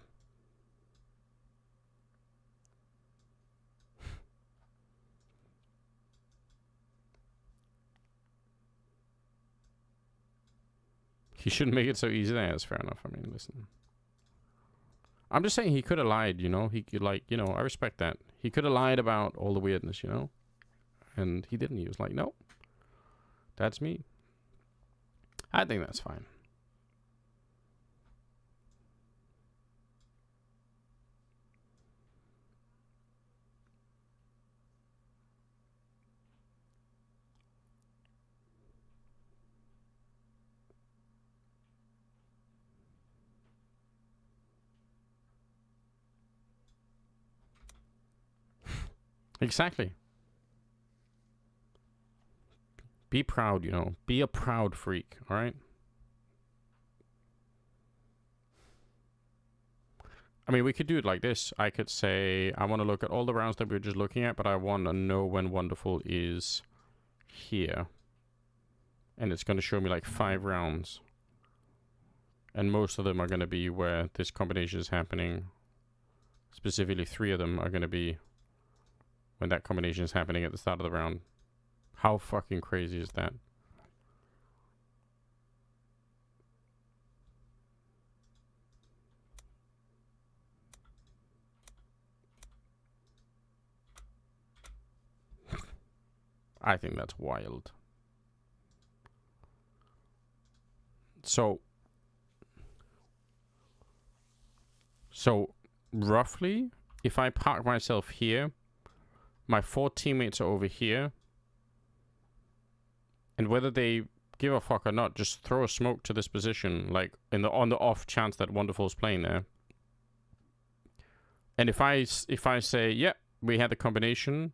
He shouldn't make it so easy. That's fair enough. I mean, listen. I'm just saying he could have lied, you know? He could, like, you know, I respect that. He could have lied about all the weirdness, you know? And he didn't. He was like, no. That's me. I think that's fine. Exactly. Be proud, you know. Be a proud freak, all right? I mean, we could do it like this. I could say, I want to look at all the rounds that we were just looking at, but I want to know when Wonderful is here. And it's going to show me like 5 rounds. And most of them are going to be where this combination is happening. Specifically, 3 of them are going to be when that combination is happening at the start of the round. How fucking crazy is that? I think that's wild. So roughly, if I park myself here, my 4 teammates are over here. And whether they give a fuck or not, just throw a smoke to this position, like on the off chance that Wonderful's playing there. And if I say, yeah, we had the combination,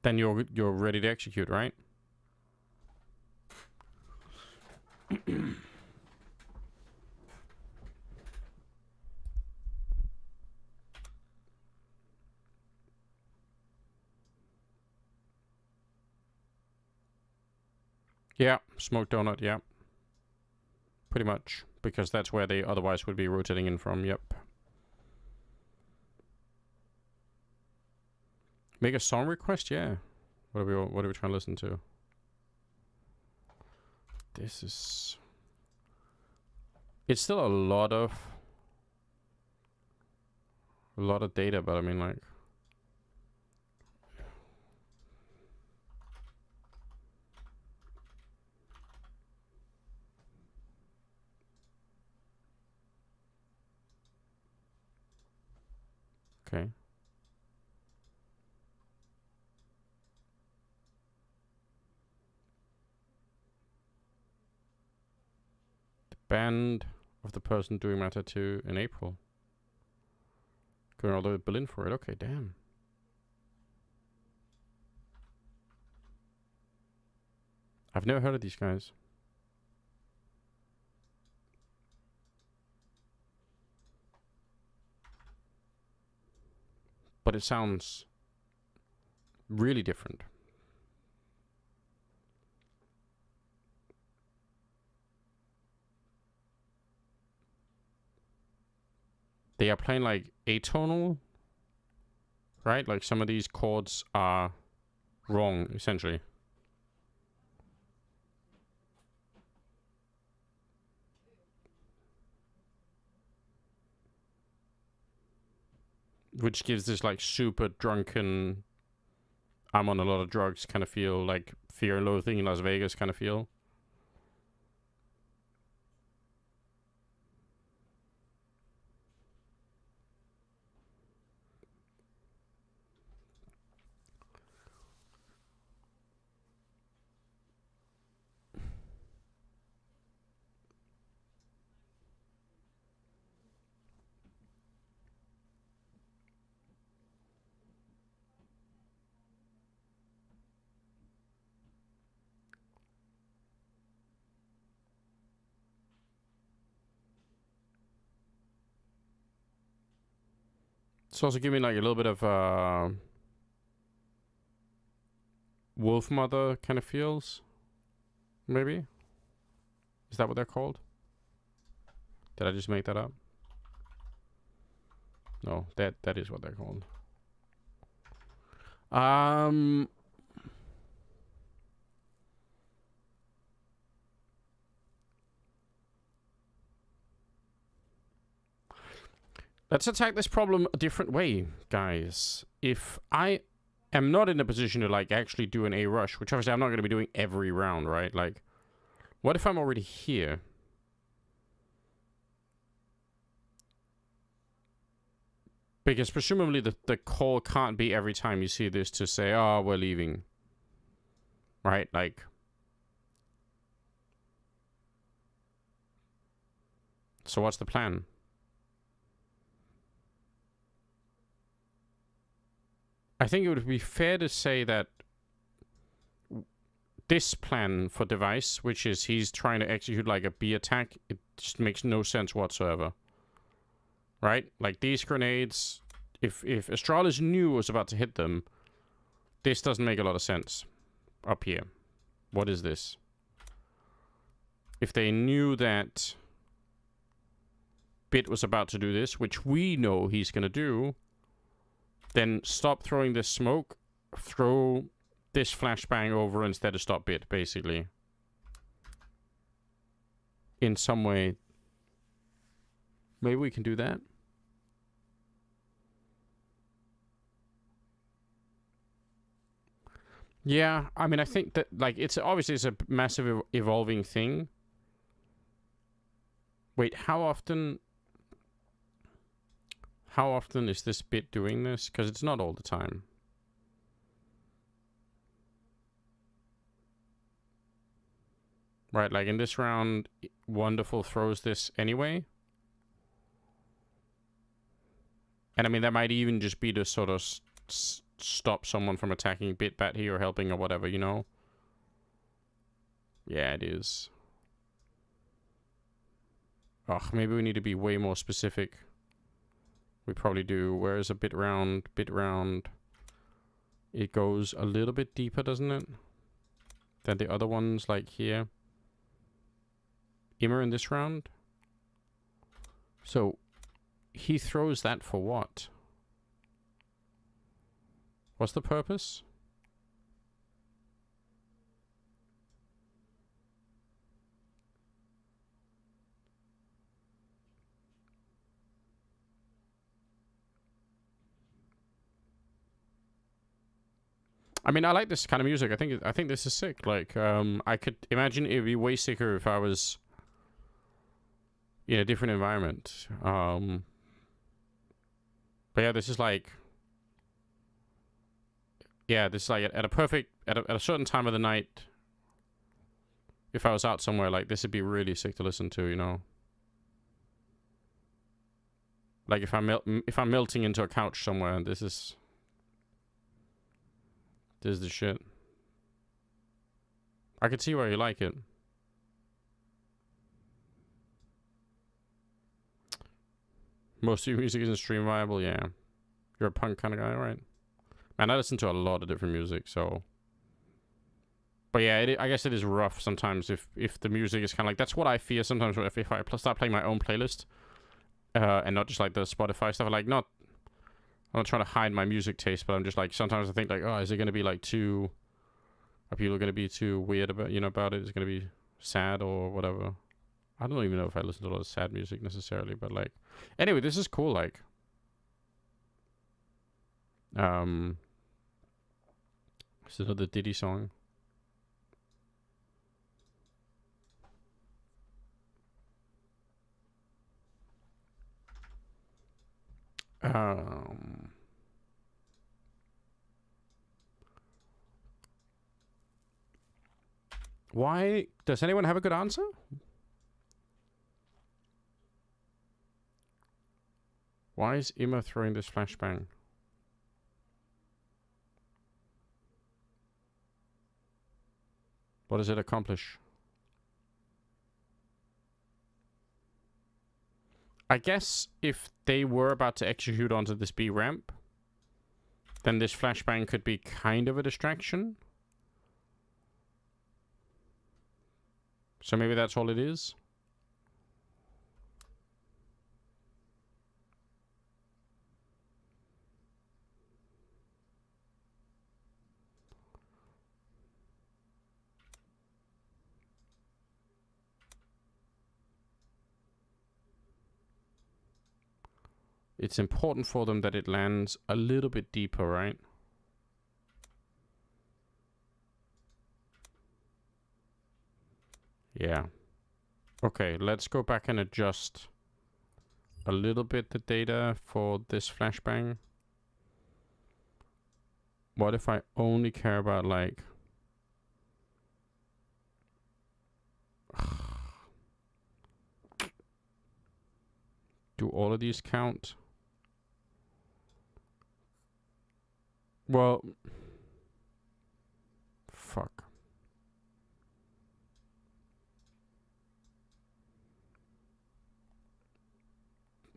then you're ready to execute, right? Yeah, smoke donut, yeah. Pretty much, because that's where they otherwise would be rotating in from, yep. Make a song request, yeah. What are we trying to listen to? This is... It's still a lot of data, but I mean, like... Okay. Banned of the person doing my tattoo in April. Going all the way to Berlin for it. Okay, damn. I've never heard of these guys. But it sounds really different. They are playing like atonal, right? Like some of these chords are wrong, essentially. Which gives this like super drunken, I'm on a lot of drugs kind of feel, like Fear and Loathing in Las Vegas kind of feel. It's also giving like a little bit of Wolf Mother kind of feels. Maybe? Is that what they're called? Did I just make that up? No, that is what they're called. Let's attack this problem a different way, guys. If I am not in a position to like actually do an A rush, which obviously I'm not going to be doing every round, right? Like, what if I'm already here? Because presumably the call can't be every time you see this to say, oh, we're leaving. Right? Like, so what's the plan? I think it would be fair to say that this plan for device, which is he's trying to execute like a B attack, it just makes no sense whatsoever. Right? Like these grenades, if Astralis knew was about to hit them, this doesn't make a lot of sense. Up here. What is this? If they knew that Bit was about to do this, which we know he's going to do, then stop throwing this smoke, throw this flashbang over instead of stop Bit, basically. In some way. Maybe we can do that. Yeah, I mean, I think that, like, it's obviously it's a massive evolving thing. Wait, how often is this Bit doing this? Because it's not all the time. Right, like in this round, Wonderful throws this anyway. And I mean, that might even just be to sort of stop someone from attacking Bit Bat here or helping or whatever, you know? Yeah, it is. Ugh, maybe we need to be way more specific. We probably do. Where is a bit round? Bit round. It goes a little bit deeper, doesn't it? Than the other ones, like here. Immer in this round. So, he throws that for what? What's the purpose? I mean, I like this kind of music. I think this is sick. Like, I could imagine it would be way sicker if I was in a different environment. But yeah, this is like, yeah, this is like at a perfect, at a certain time of the night, if I was out somewhere, like, this would be really sick to listen to, you know? Like, if I'm melting into a couch somewhere, this is the shit. I could see why you like it. Most of your music isn't stream viable, yeah. You're a punk kind of guy, right? Man, I listen to a lot of different music, so... But yeah, I guess it is rough sometimes if the music is kind of like... That's what I fear sometimes if I start playing my own playlist. And not just like the Spotify stuff. Like, I'm not trying to hide my music taste, but I'm just like... Sometimes I think like, oh, is it going to be like too... Are people going to be too weird about, about it? Is it going to be sad or whatever? I don't even know if I listen to a lot of sad music necessarily, but like... Anyway, this is cool, like... It's another Diddy song. Why? Does anyone have a good answer? Why is Emma throwing this flashbang? What does it accomplish? I guess if they were about to execute onto this B ramp, then this flashbang could be kind of a distraction. So maybe that's all it is. It's important for them that it lands a little bit deeper, right? Yeah. Okay, let's go back and adjust a little bit the data for this flashbang. What if I only care about like... Do all of these count? Well... Fuck.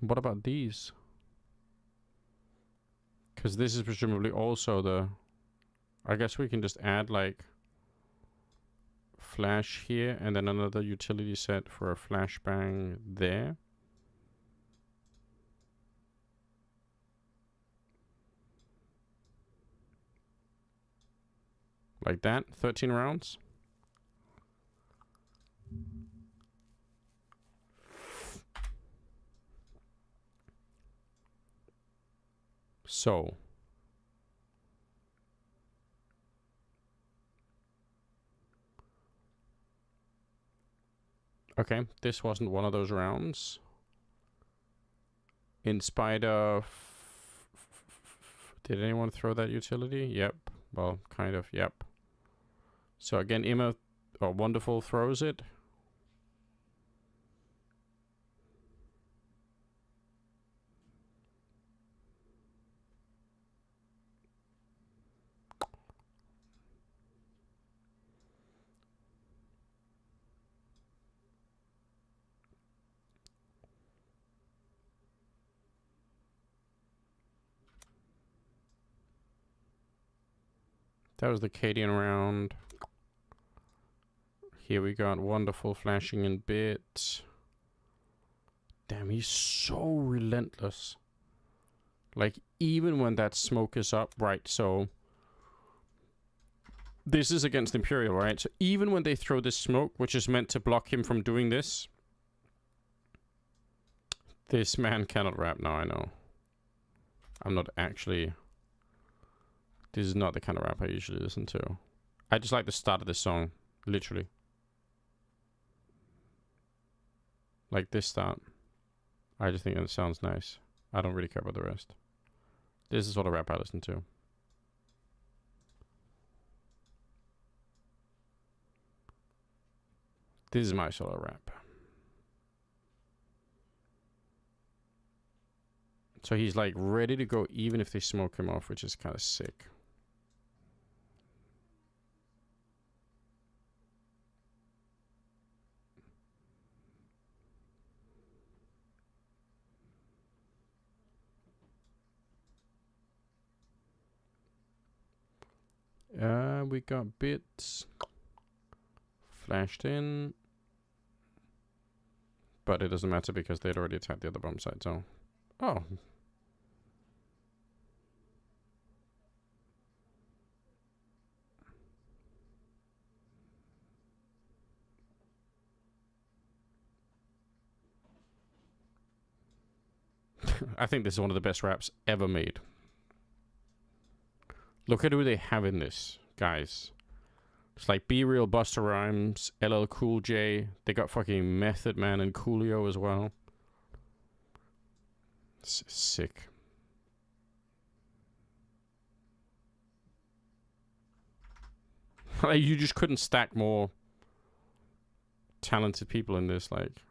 What about these? Because this is presumably also the... I guess we can just add like... Flash here and then another utility set for a flashbang there. Like that, 13 rounds. So. Okay, this wasn't one of those rounds. In spite of... Did anyone throw that utility? Yep. Well, kind of, yep. So again, Emma, Wonderful throws it. That was the Cadian round. Here we got Wonderful flashing in bit. Damn, he's so relentless. Like, even when that smoke is up, right, so... This is against Imperial, right? So even when they throw this smoke, which is meant to block him from doing this... This man cannot rap now, I know. I'm not actually... This is not the kind of rap I usually listen to. I just like the start of this song, literally. Like this start. I just think it sounds nice. I don't really care about the rest. This is what a rap I listen to. This is my solo rap. So he's like ready to go even if they smoke him off, which is kind of sick. We got bits flashed in, but it doesn't matter because they'd already attacked the other bomb site, so... Oh. I think this is one of the best raps ever made. Look at who they have in this, guys. It's like Be Real, Busta Rhymes, LL Cool J. They got fucking Method Man and Coolio as well. It's sick. Like, you just couldn't stack more talented people in this, like.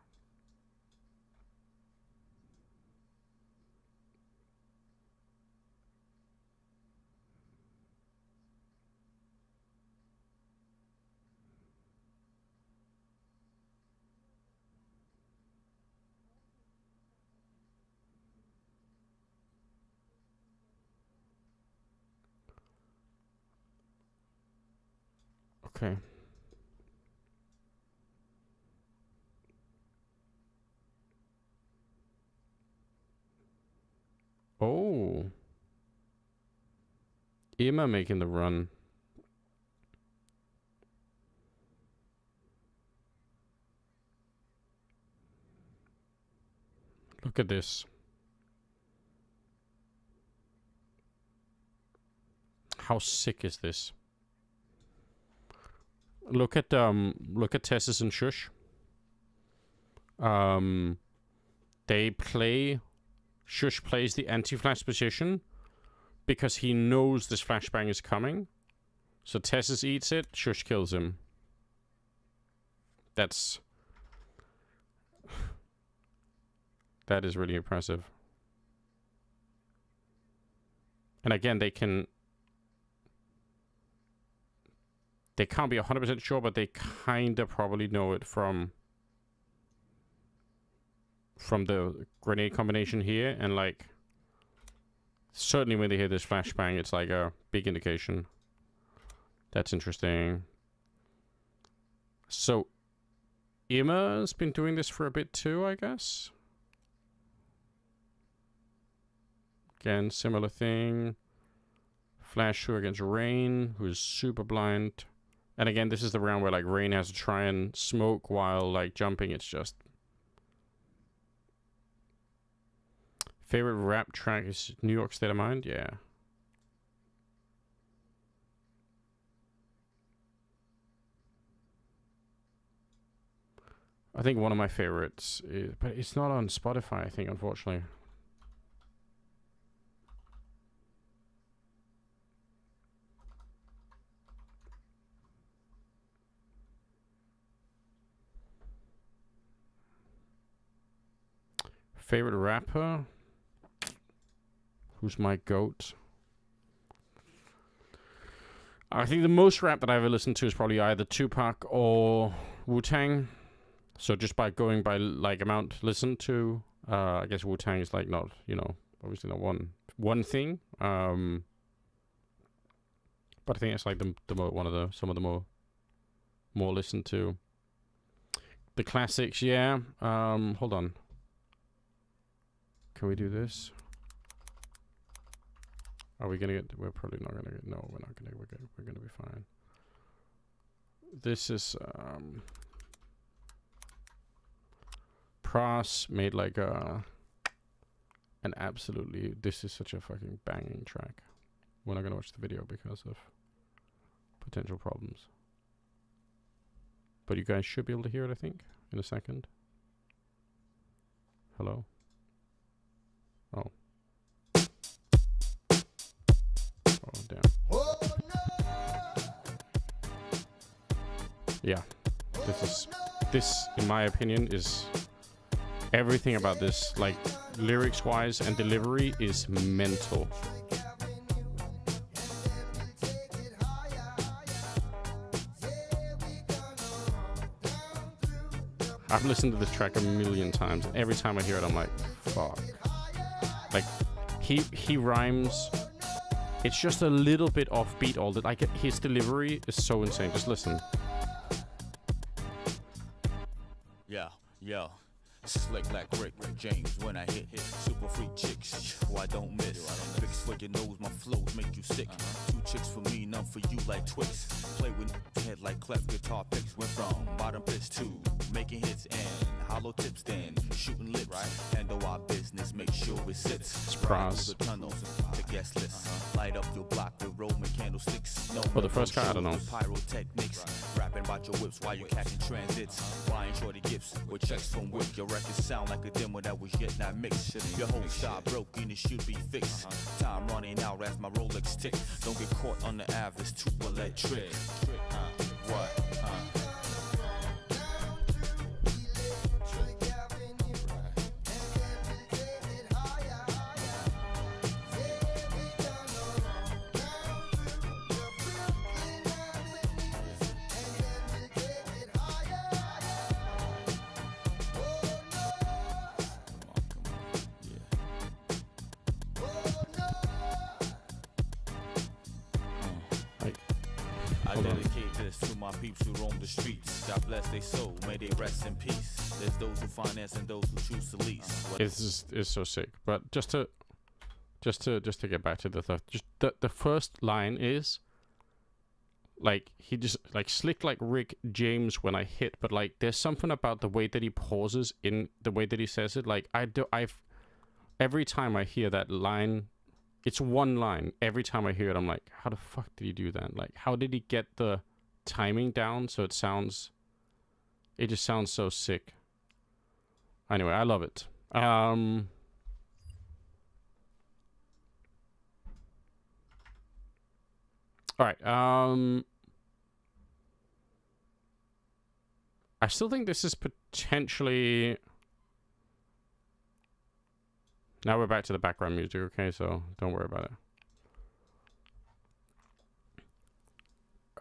Okay. Oh. Emma making the run. Look at this. How sick is this? Look at Tessus and Shush. They play... Shush plays the anti-flash position because he knows this flashbang is coming. So Tessus eats it, Shush kills him. That's... That is really impressive. And again, they can't be 100% sure, but they kind of probably know it from the grenade combination here, and like certainly when they hear this flashbang, it's like a big indication. That's interesting. So Emma's been doing this for a bit too, I guess. Again, similar thing. Flash who against Rain, who is super blind. And again, this is the round where like Rain has to try and smoke while like jumping. It's just... Favorite rap track is New York State of Mind? Yeah. I think one of my favorites is, but it's not on Spotify, I think, unfortunately. Favorite rapper? Who's my GOAT? I think the most rap that I've ever listened to is probably either Tupac or Wu-Tang. So just by going by like amount listened to, I guess Wu-Tang is like not, you know, obviously not one thing. But I think it's like some of the more listened to. The classics, yeah. Hold on. Can we do this? Are we gonna get? We're probably not gonna get. No, we're not gonna. We're gonna be fine. This is Pras made like an absolutely. This is such a fucking banging track. We're not gonna watch the video because of potential problems. But you guys should be able to hear it, I think, in a second. Hello. Oh. Oh, damn. Oh, no! Yeah. This is this, in my opinion, is everything about this, like lyrics-wise and delivery, is mental. I've listened to this track a million times, and every time I hear it, I'm like, fuck. Like, he rhymes. It's just a little bit offbeat all the, like, his delivery is so insane. Just listen.
Yeah. Slick like Rick James when I hit super free chicks. I don't miss. Fix for your nose, my flows make you sick. 2 chicks for me, none for you like Twix. Play with head like cleft guitar picks. Went from bottom pitch to making hits and hollow tips, then shooting lips. Handle our business, make sure it sits.
Surprise.
The tunnels, the guest list. Light up your block with Roman candlesticks. No
For the first guy, I don't know.
Pyrotechnics. Rapping about your whips while you're catching transits. Buying shorty gifts with checks from Wick. Your records sound like a demo that was yet not mixed. Your whole style broken, it should be fixed. Time running out as my Rolex tick. Don't get caught on the average, too electric. What? I dedicate this to my peeps who roam the streets. God bless their soul, may they rest in peace. There's those who finance and those who choose to lease.
It's so sick. But just to get back to the stuff, just the first line is like, he just like slick like Rick James when I hit, but like there's something about the way that he pauses in the way that he says it. Like every time I hear that line, it's one line. Every time I hear it, I'm like, how the fuck did he do that? Like, how did he get the timing down so it just sounds so sick. Anyway, I love it. All right. I still think this is potentially... Now we're back to the background music, okay? So don't worry about it.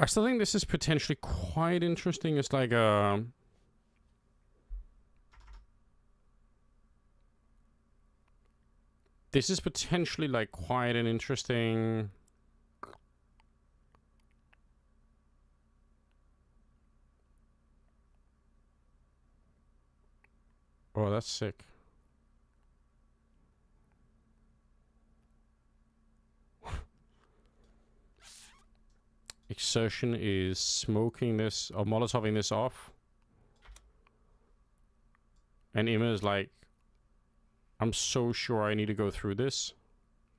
I still think this is potentially quite interesting. It's like this is potentially like quite an interesting... Oh, that's sick. Exertion is smoking this or molotoving this off. And Emma is like, I'm so sure I need to go through this.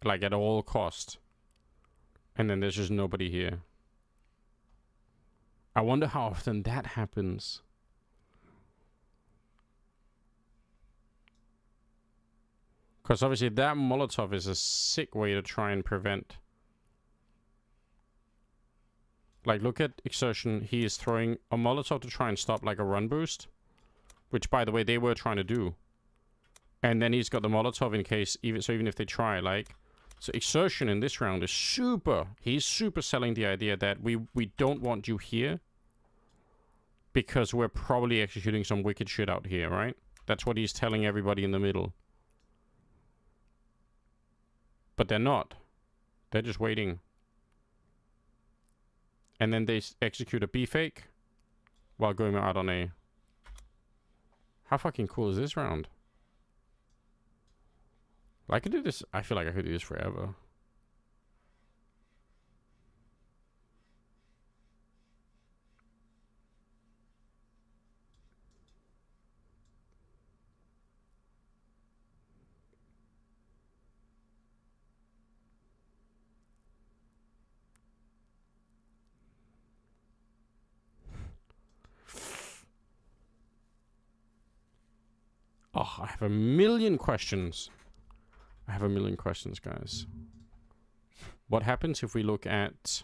Like at all cost. And then there's just nobody here. I wonder how often that happens. Because obviously that Molotov is a sick way to try and prevent. Like, look at Exertion. He is throwing a Molotov to try and stop, like, a run boost. Which, by the way, they were trying to do. And then he's got the Molotov in case, even if they try, like... So Exertion in this round is super... He's super selling the idea that we don't want you here. Because we're probably executing some wicked shit out here, right? That's what he's telling everybody in the middle. But they're not. They're just waiting. And then they execute a B fake while going out on A. How fucking cool is this round? I could do this. I feel like I could do this forever. Oh, I have a million questions. I have a million questions, guys. What happens if we look at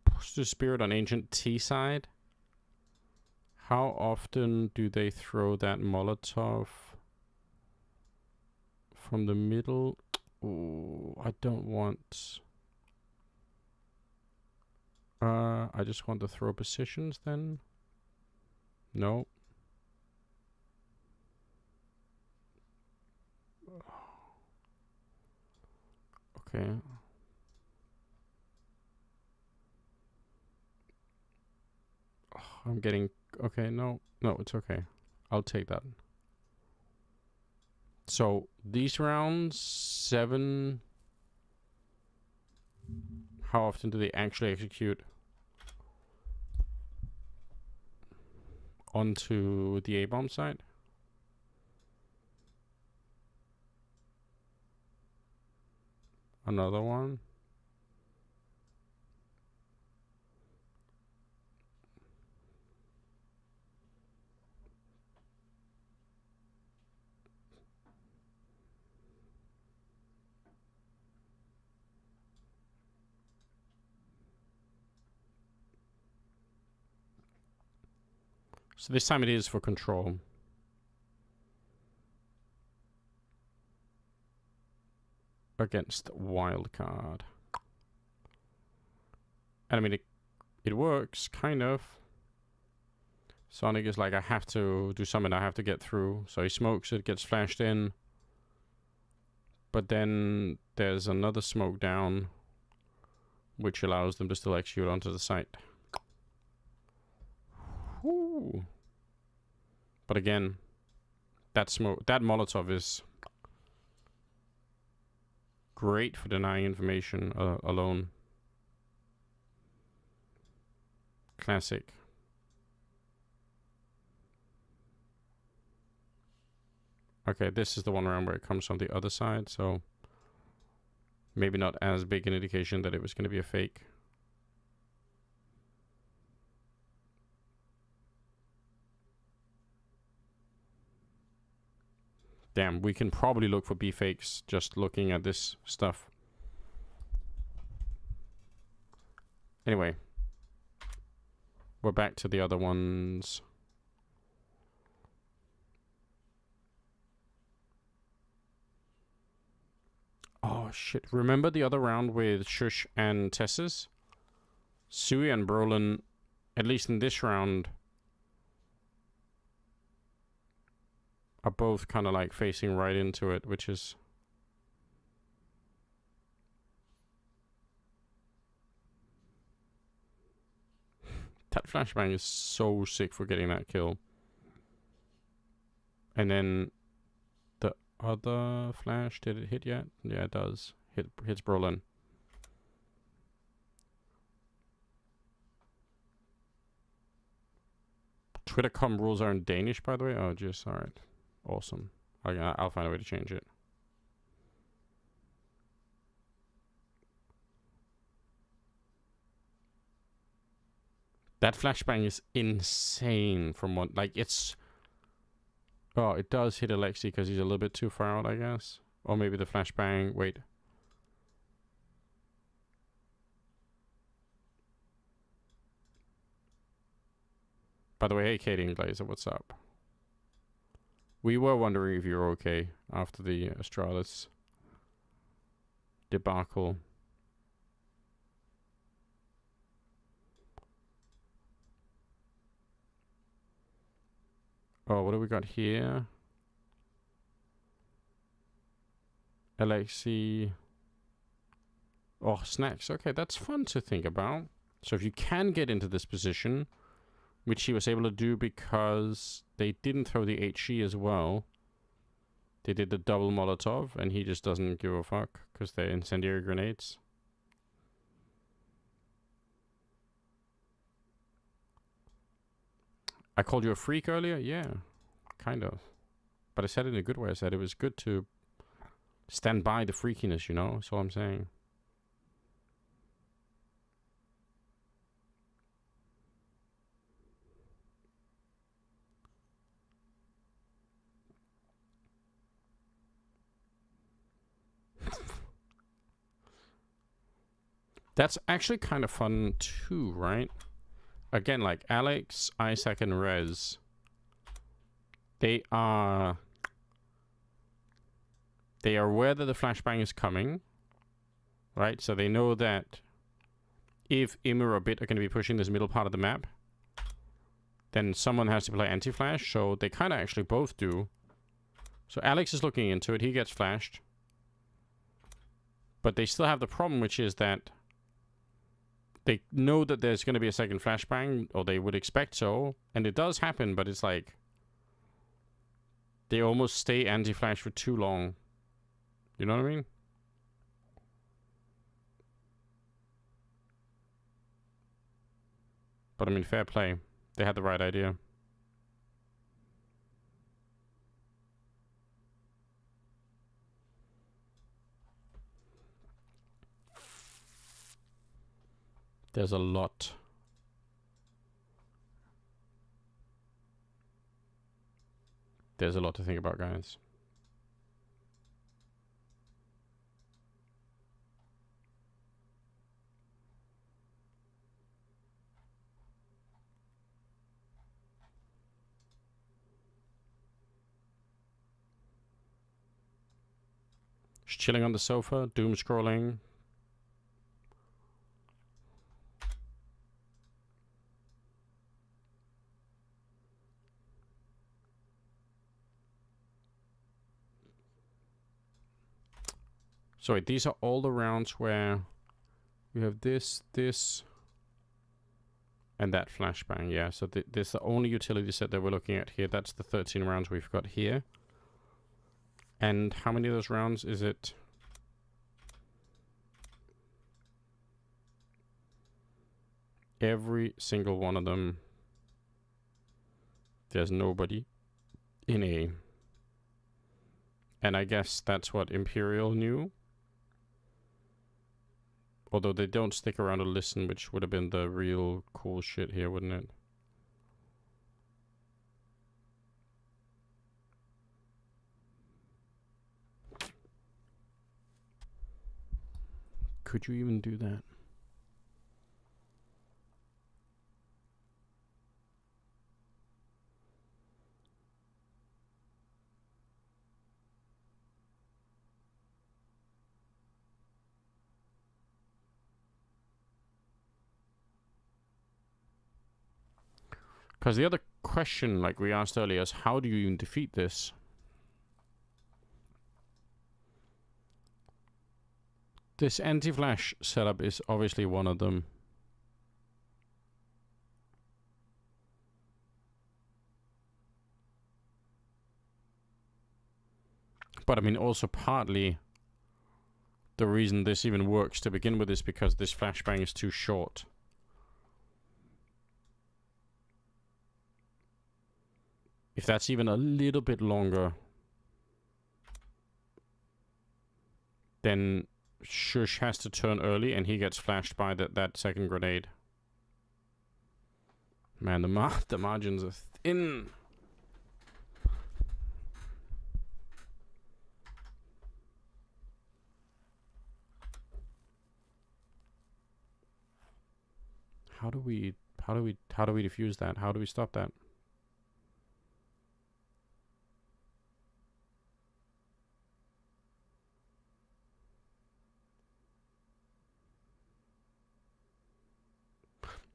Push the Spirit on Ancient T side? How often do they throw that Molotov from the middle? Ooh, I don't want... I just want to throw positions then. No. Okay. Oh, I'm getting... Okay, no. No, it's okay. I'll take that. So, these rounds, 7... How often do they actually execute onto the A-bomb site? Another one. So this time it is for control. Against wildcard. And I mean, it works, kind of. Sonic is like, I have to do something, I have to get through. So he smokes it, gets flashed in. But then there's another smoke down, which allows them to still execute onto the site. Woo. But again, that Molotov is great for denying information alone. Classic. Okay, this is the one round where it comes from the other side, so maybe not as big an indication that it was going to be a fake. Damn, we can probably look for B fakes just looking at this stuff. Anyway, we're back to the other ones. Oh shit, remember the other round with Shush and Tessus? Sui and Brolin, at least in this round, are both kind of like facing right into it, which is... That flashbang is so sick for getting that kill. And then the other flash, did it hit yet? Yeah, it does. Hits Brolin. Twitter.com rules are in Danish, by the way. Oh, just alright. Awesome. I'll find a way to change it. That flashbang is insane from what... Like, it's... Oh, it does hit Alexi because he's a little bit too far out, I guess. Or maybe the flashbang... Wait. By the way, hey, Katie and Glazer, what's up? We were wondering if you're okay after the Astralis debacle. Oh, what do we got here? Alexi. Oh, snacks. Okay, that's fun to think about. So if you can get into this position, which he was able to do because they didn't throw the HE as well. They did the double Molotov, and he just doesn't give a fuck because they're incendiary grenades. I called you a freak earlier? Yeah, kind of. But I said it in a good way. I said it was good to stand by the freakiness, you know? That's all I'm saying. That's actually kind of fun too, right? again, like Alex, Isaac, and Rez, they are aware that the flashbang is coming, right? So they know that if Immer or Bit are going to be pushing this middle part of the map, then someone has to play anti-flash, so they kind of actually both do. So Alex is looking into it, he gets flashed. But they still have the problem, which is that they know that there's going to be a second flashbang, or they would expect so, and it does happen, but it's like they almost stay anti-flash for too long. You know what I mean? But I mean, fair play. They had the right idea. There's a lot. There's a lot to think about, guys. Just chilling on the sofa, doom scrolling. So wait, these are all the rounds where we have this, and that flashbang. Yeah, so this is the only utility set that we're looking at here. That's the 13 rounds we've got here. And how many of those rounds is it? Every single one of them. There's nobody in A. And I guess that's what Imperial knew. Although they don't stick around to listen, which would have been the real cool shit here, wouldn't it? Could you even do that? Because the other question, like we asked earlier, is how do you even defeat this? This anti-flash setup is obviously one of them. But I mean, also partly the reason this even works to begin with is because this flashbang is too short. If that's even a little bit longer, then Shush has to turn early and he gets flashed by that second grenade. Man, the margins are thin. How do we defuse that? How do we stop that?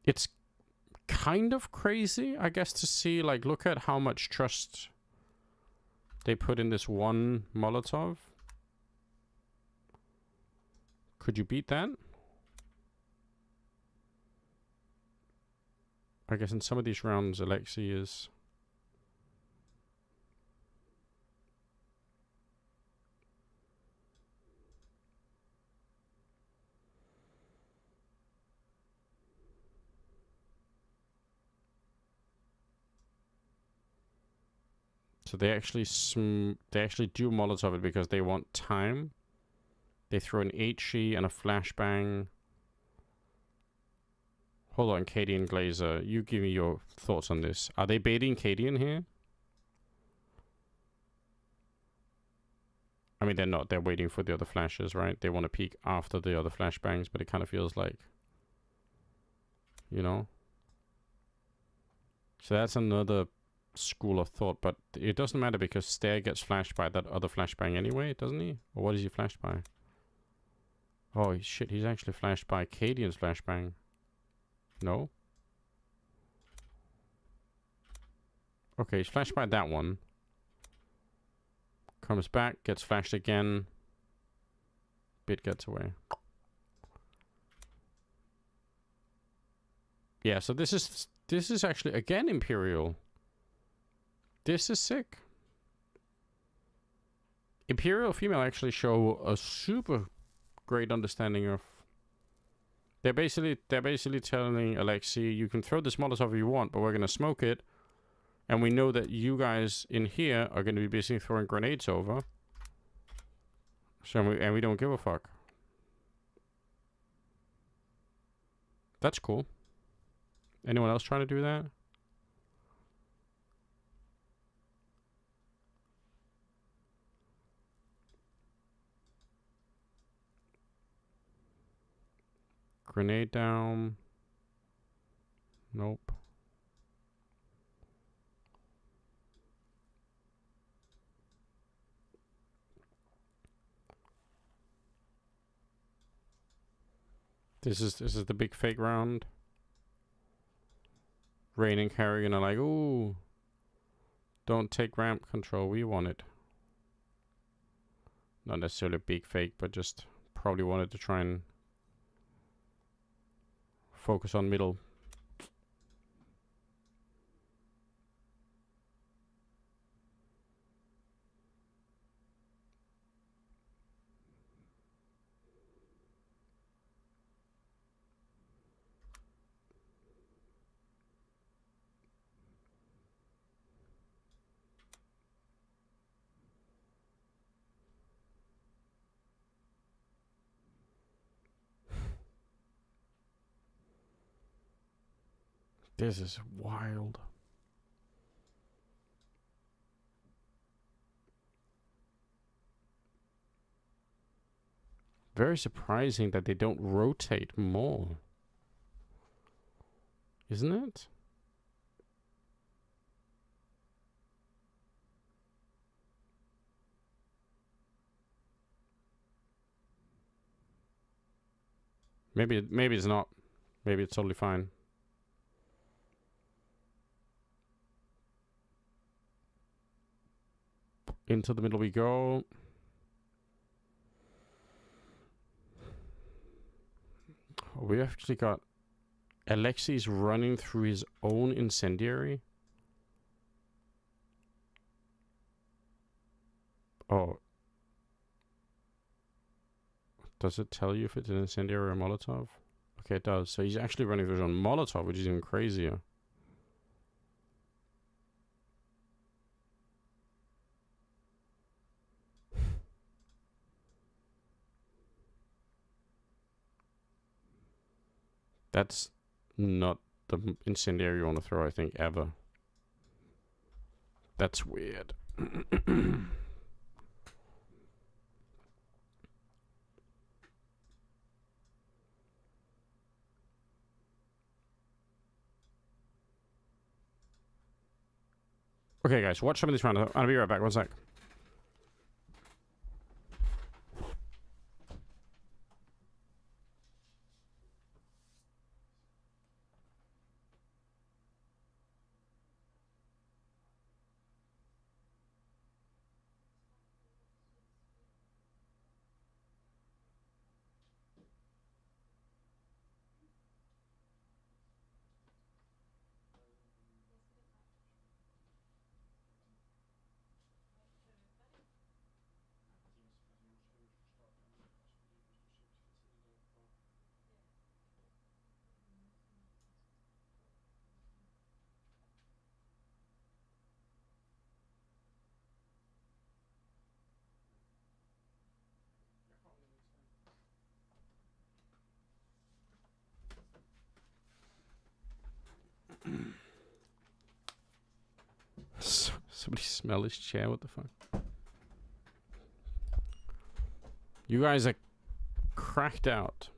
It's kind of crazy, I guess, to see, like, look at how much trust they put in this one Molotov. Could you beat that? I guess in some of these rounds, Alexei is... So they actually do Molotov it because they want time. They throw an HE and a flashbang. Hold on, Katie and Glazer. You give me your thoughts on this. Are they baiting Katie in here? I mean, they're not. They're waiting for the other flashes, right? They want to peek after the other flashbangs, but it kind of feels like, you know? So that's another school of thought, but it doesn't matter because Stair gets flashed by that other flashbang anyway, doesn't he? Or what is he flashed by? Oh shit, he's actually flashed by Cadian's flashbang. No? Okay, he's flashed by that one. Comes back, gets flashed again. Bit gets away. Yeah, so this is actually again Imperial. This is sick. Imperial female actually show a super great understanding of. They're basically telling Alexei, you can throw this Molotov if you want, but we're gonna smoke it, and we know that you guys in here are gonna be busy throwing grenades over. So we don't give a fuck. That's cool. Anyone else trying to do that? Grenade down. Nope. This is the big fake round. Rain and Carrigan are like, ooh, don't take ramp control, we want it. Not necessarily a big fake, but just probably wanted to try and focus on middle. This is wild. Very surprising that they don't rotate more. Isn't it? Maybe it's not. Maybe it's totally fine. Into the middle we go. We actually got Alexei's running through his own incendiary. Oh. Does it tell you if it's an incendiary or Molotov? Okay, it does. So he's actually running through his own Molotov, which is even crazier. That's not the incendiary you want to throw, I think, ever. That's weird. Okay, guys, watch some of this round. I'll be right back. One sec. Somebody smell his chair, what the fuck? You guys are cracked out.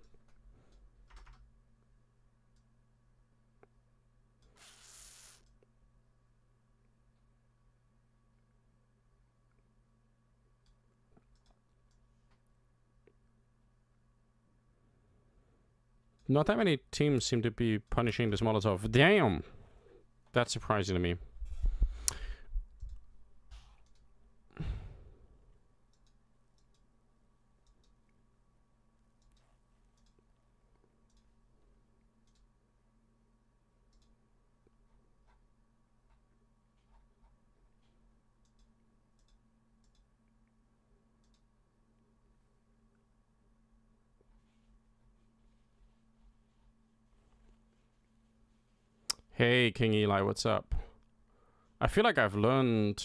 Not that many teams seem to be punishing this Molotov. Damn! That's surprising to me. Hey, King Eli, what's up? I feel like I've learned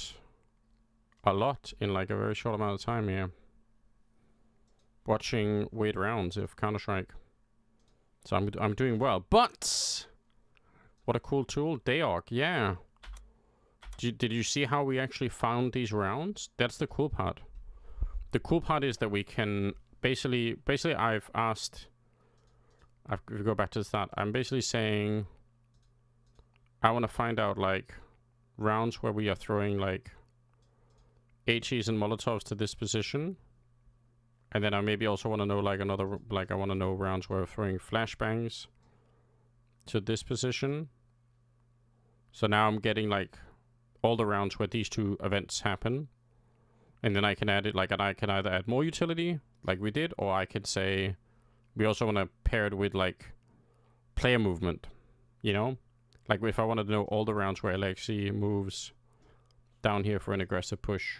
a lot in like a very short amount of time here. Watching weird rounds of Counter-Strike. So I'm doing well. But what a cool tool. Dayark, yeah. Did you see how we actually found these rounds? That's the cool part. The cool part is that we can basically I've asked, if we go back to the start, I'm basically saying I want to find out like rounds where we are throwing like HEs and Molotovs to this position. And then I maybe also want to know like another, like I want to know rounds where we're throwing flashbangs to this position. So now I'm getting like all the rounds where these two events happen. And then I can add it like, and I can either add more utility like we did, or I could say we also want to pair it with like player movement, you know? Like if I wanted to know all the rounds where Alexi moves down here for an aggressive push,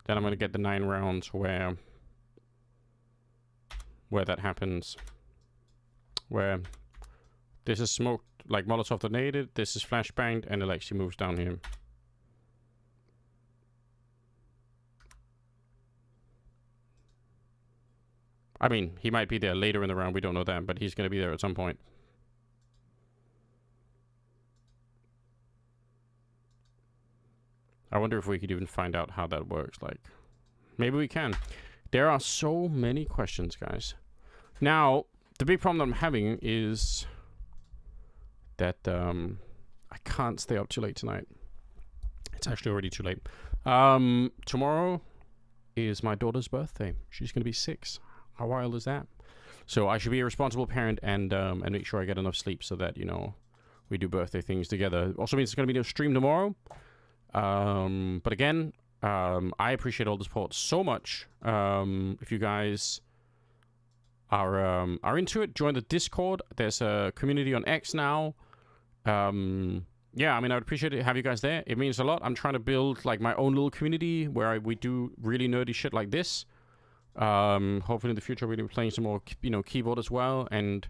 then I'm going to get the 9 rounds where that happens. Where this is smoked, like Molotov detonated, this is flashbanged, and Alexi moves down here. I mean, he might be there later in the round, we don't know that, but he's going to be there at some point. I wonder if we could even find out how that works. Like, maybe we can. There are so many questions, guys. Now, the big problem that I'm having is that I can't stay up too late tonight. It's actually already too late. Tomorrow is my daughter's birthday. She's going to be 6. How wild is that? So I should be a responsible parent and make sure I get enough sleep so that, you know, we do birthday things together. Also means it's going to be no stream tomorrow. But again, I appreciate all the support so much. If you guys are into it, join the Discord. There's a community on X now. Yeah, I mean, I would appreciate it. Have you guys there. It means a lot. I'm trying to build like my own little community where we do really nerdy shit like this. Hopefully in the future we'll be playing some more, you know, keyboard as well. And,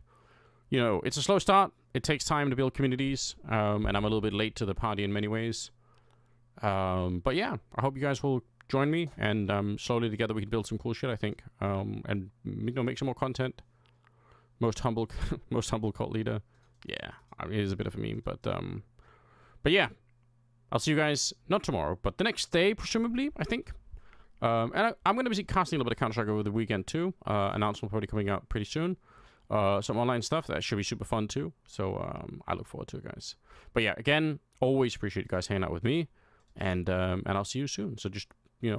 you know, it's a slow start. It takes time to build communities. And I'm a little bit late to the party in many ways. But yeah, I hope you guys will join me, and slowly together we can build some cool shit, I think, and, you know, make some more content. Most humble cult leader. Yeah, I mean, it is a bit of a meme, but yeah, I'll see you guys not tomorrow, but the next day, presumably, I think. And I'm going to be casting a little bit of Counter-Strike over the weekend too. Announcement probably coming out pretty soon. Some online stuff that should be super fun too. So I look forward to it, guys. But yeah, again, always appreciate you guys hanging out with me. And I'll see you soon. So just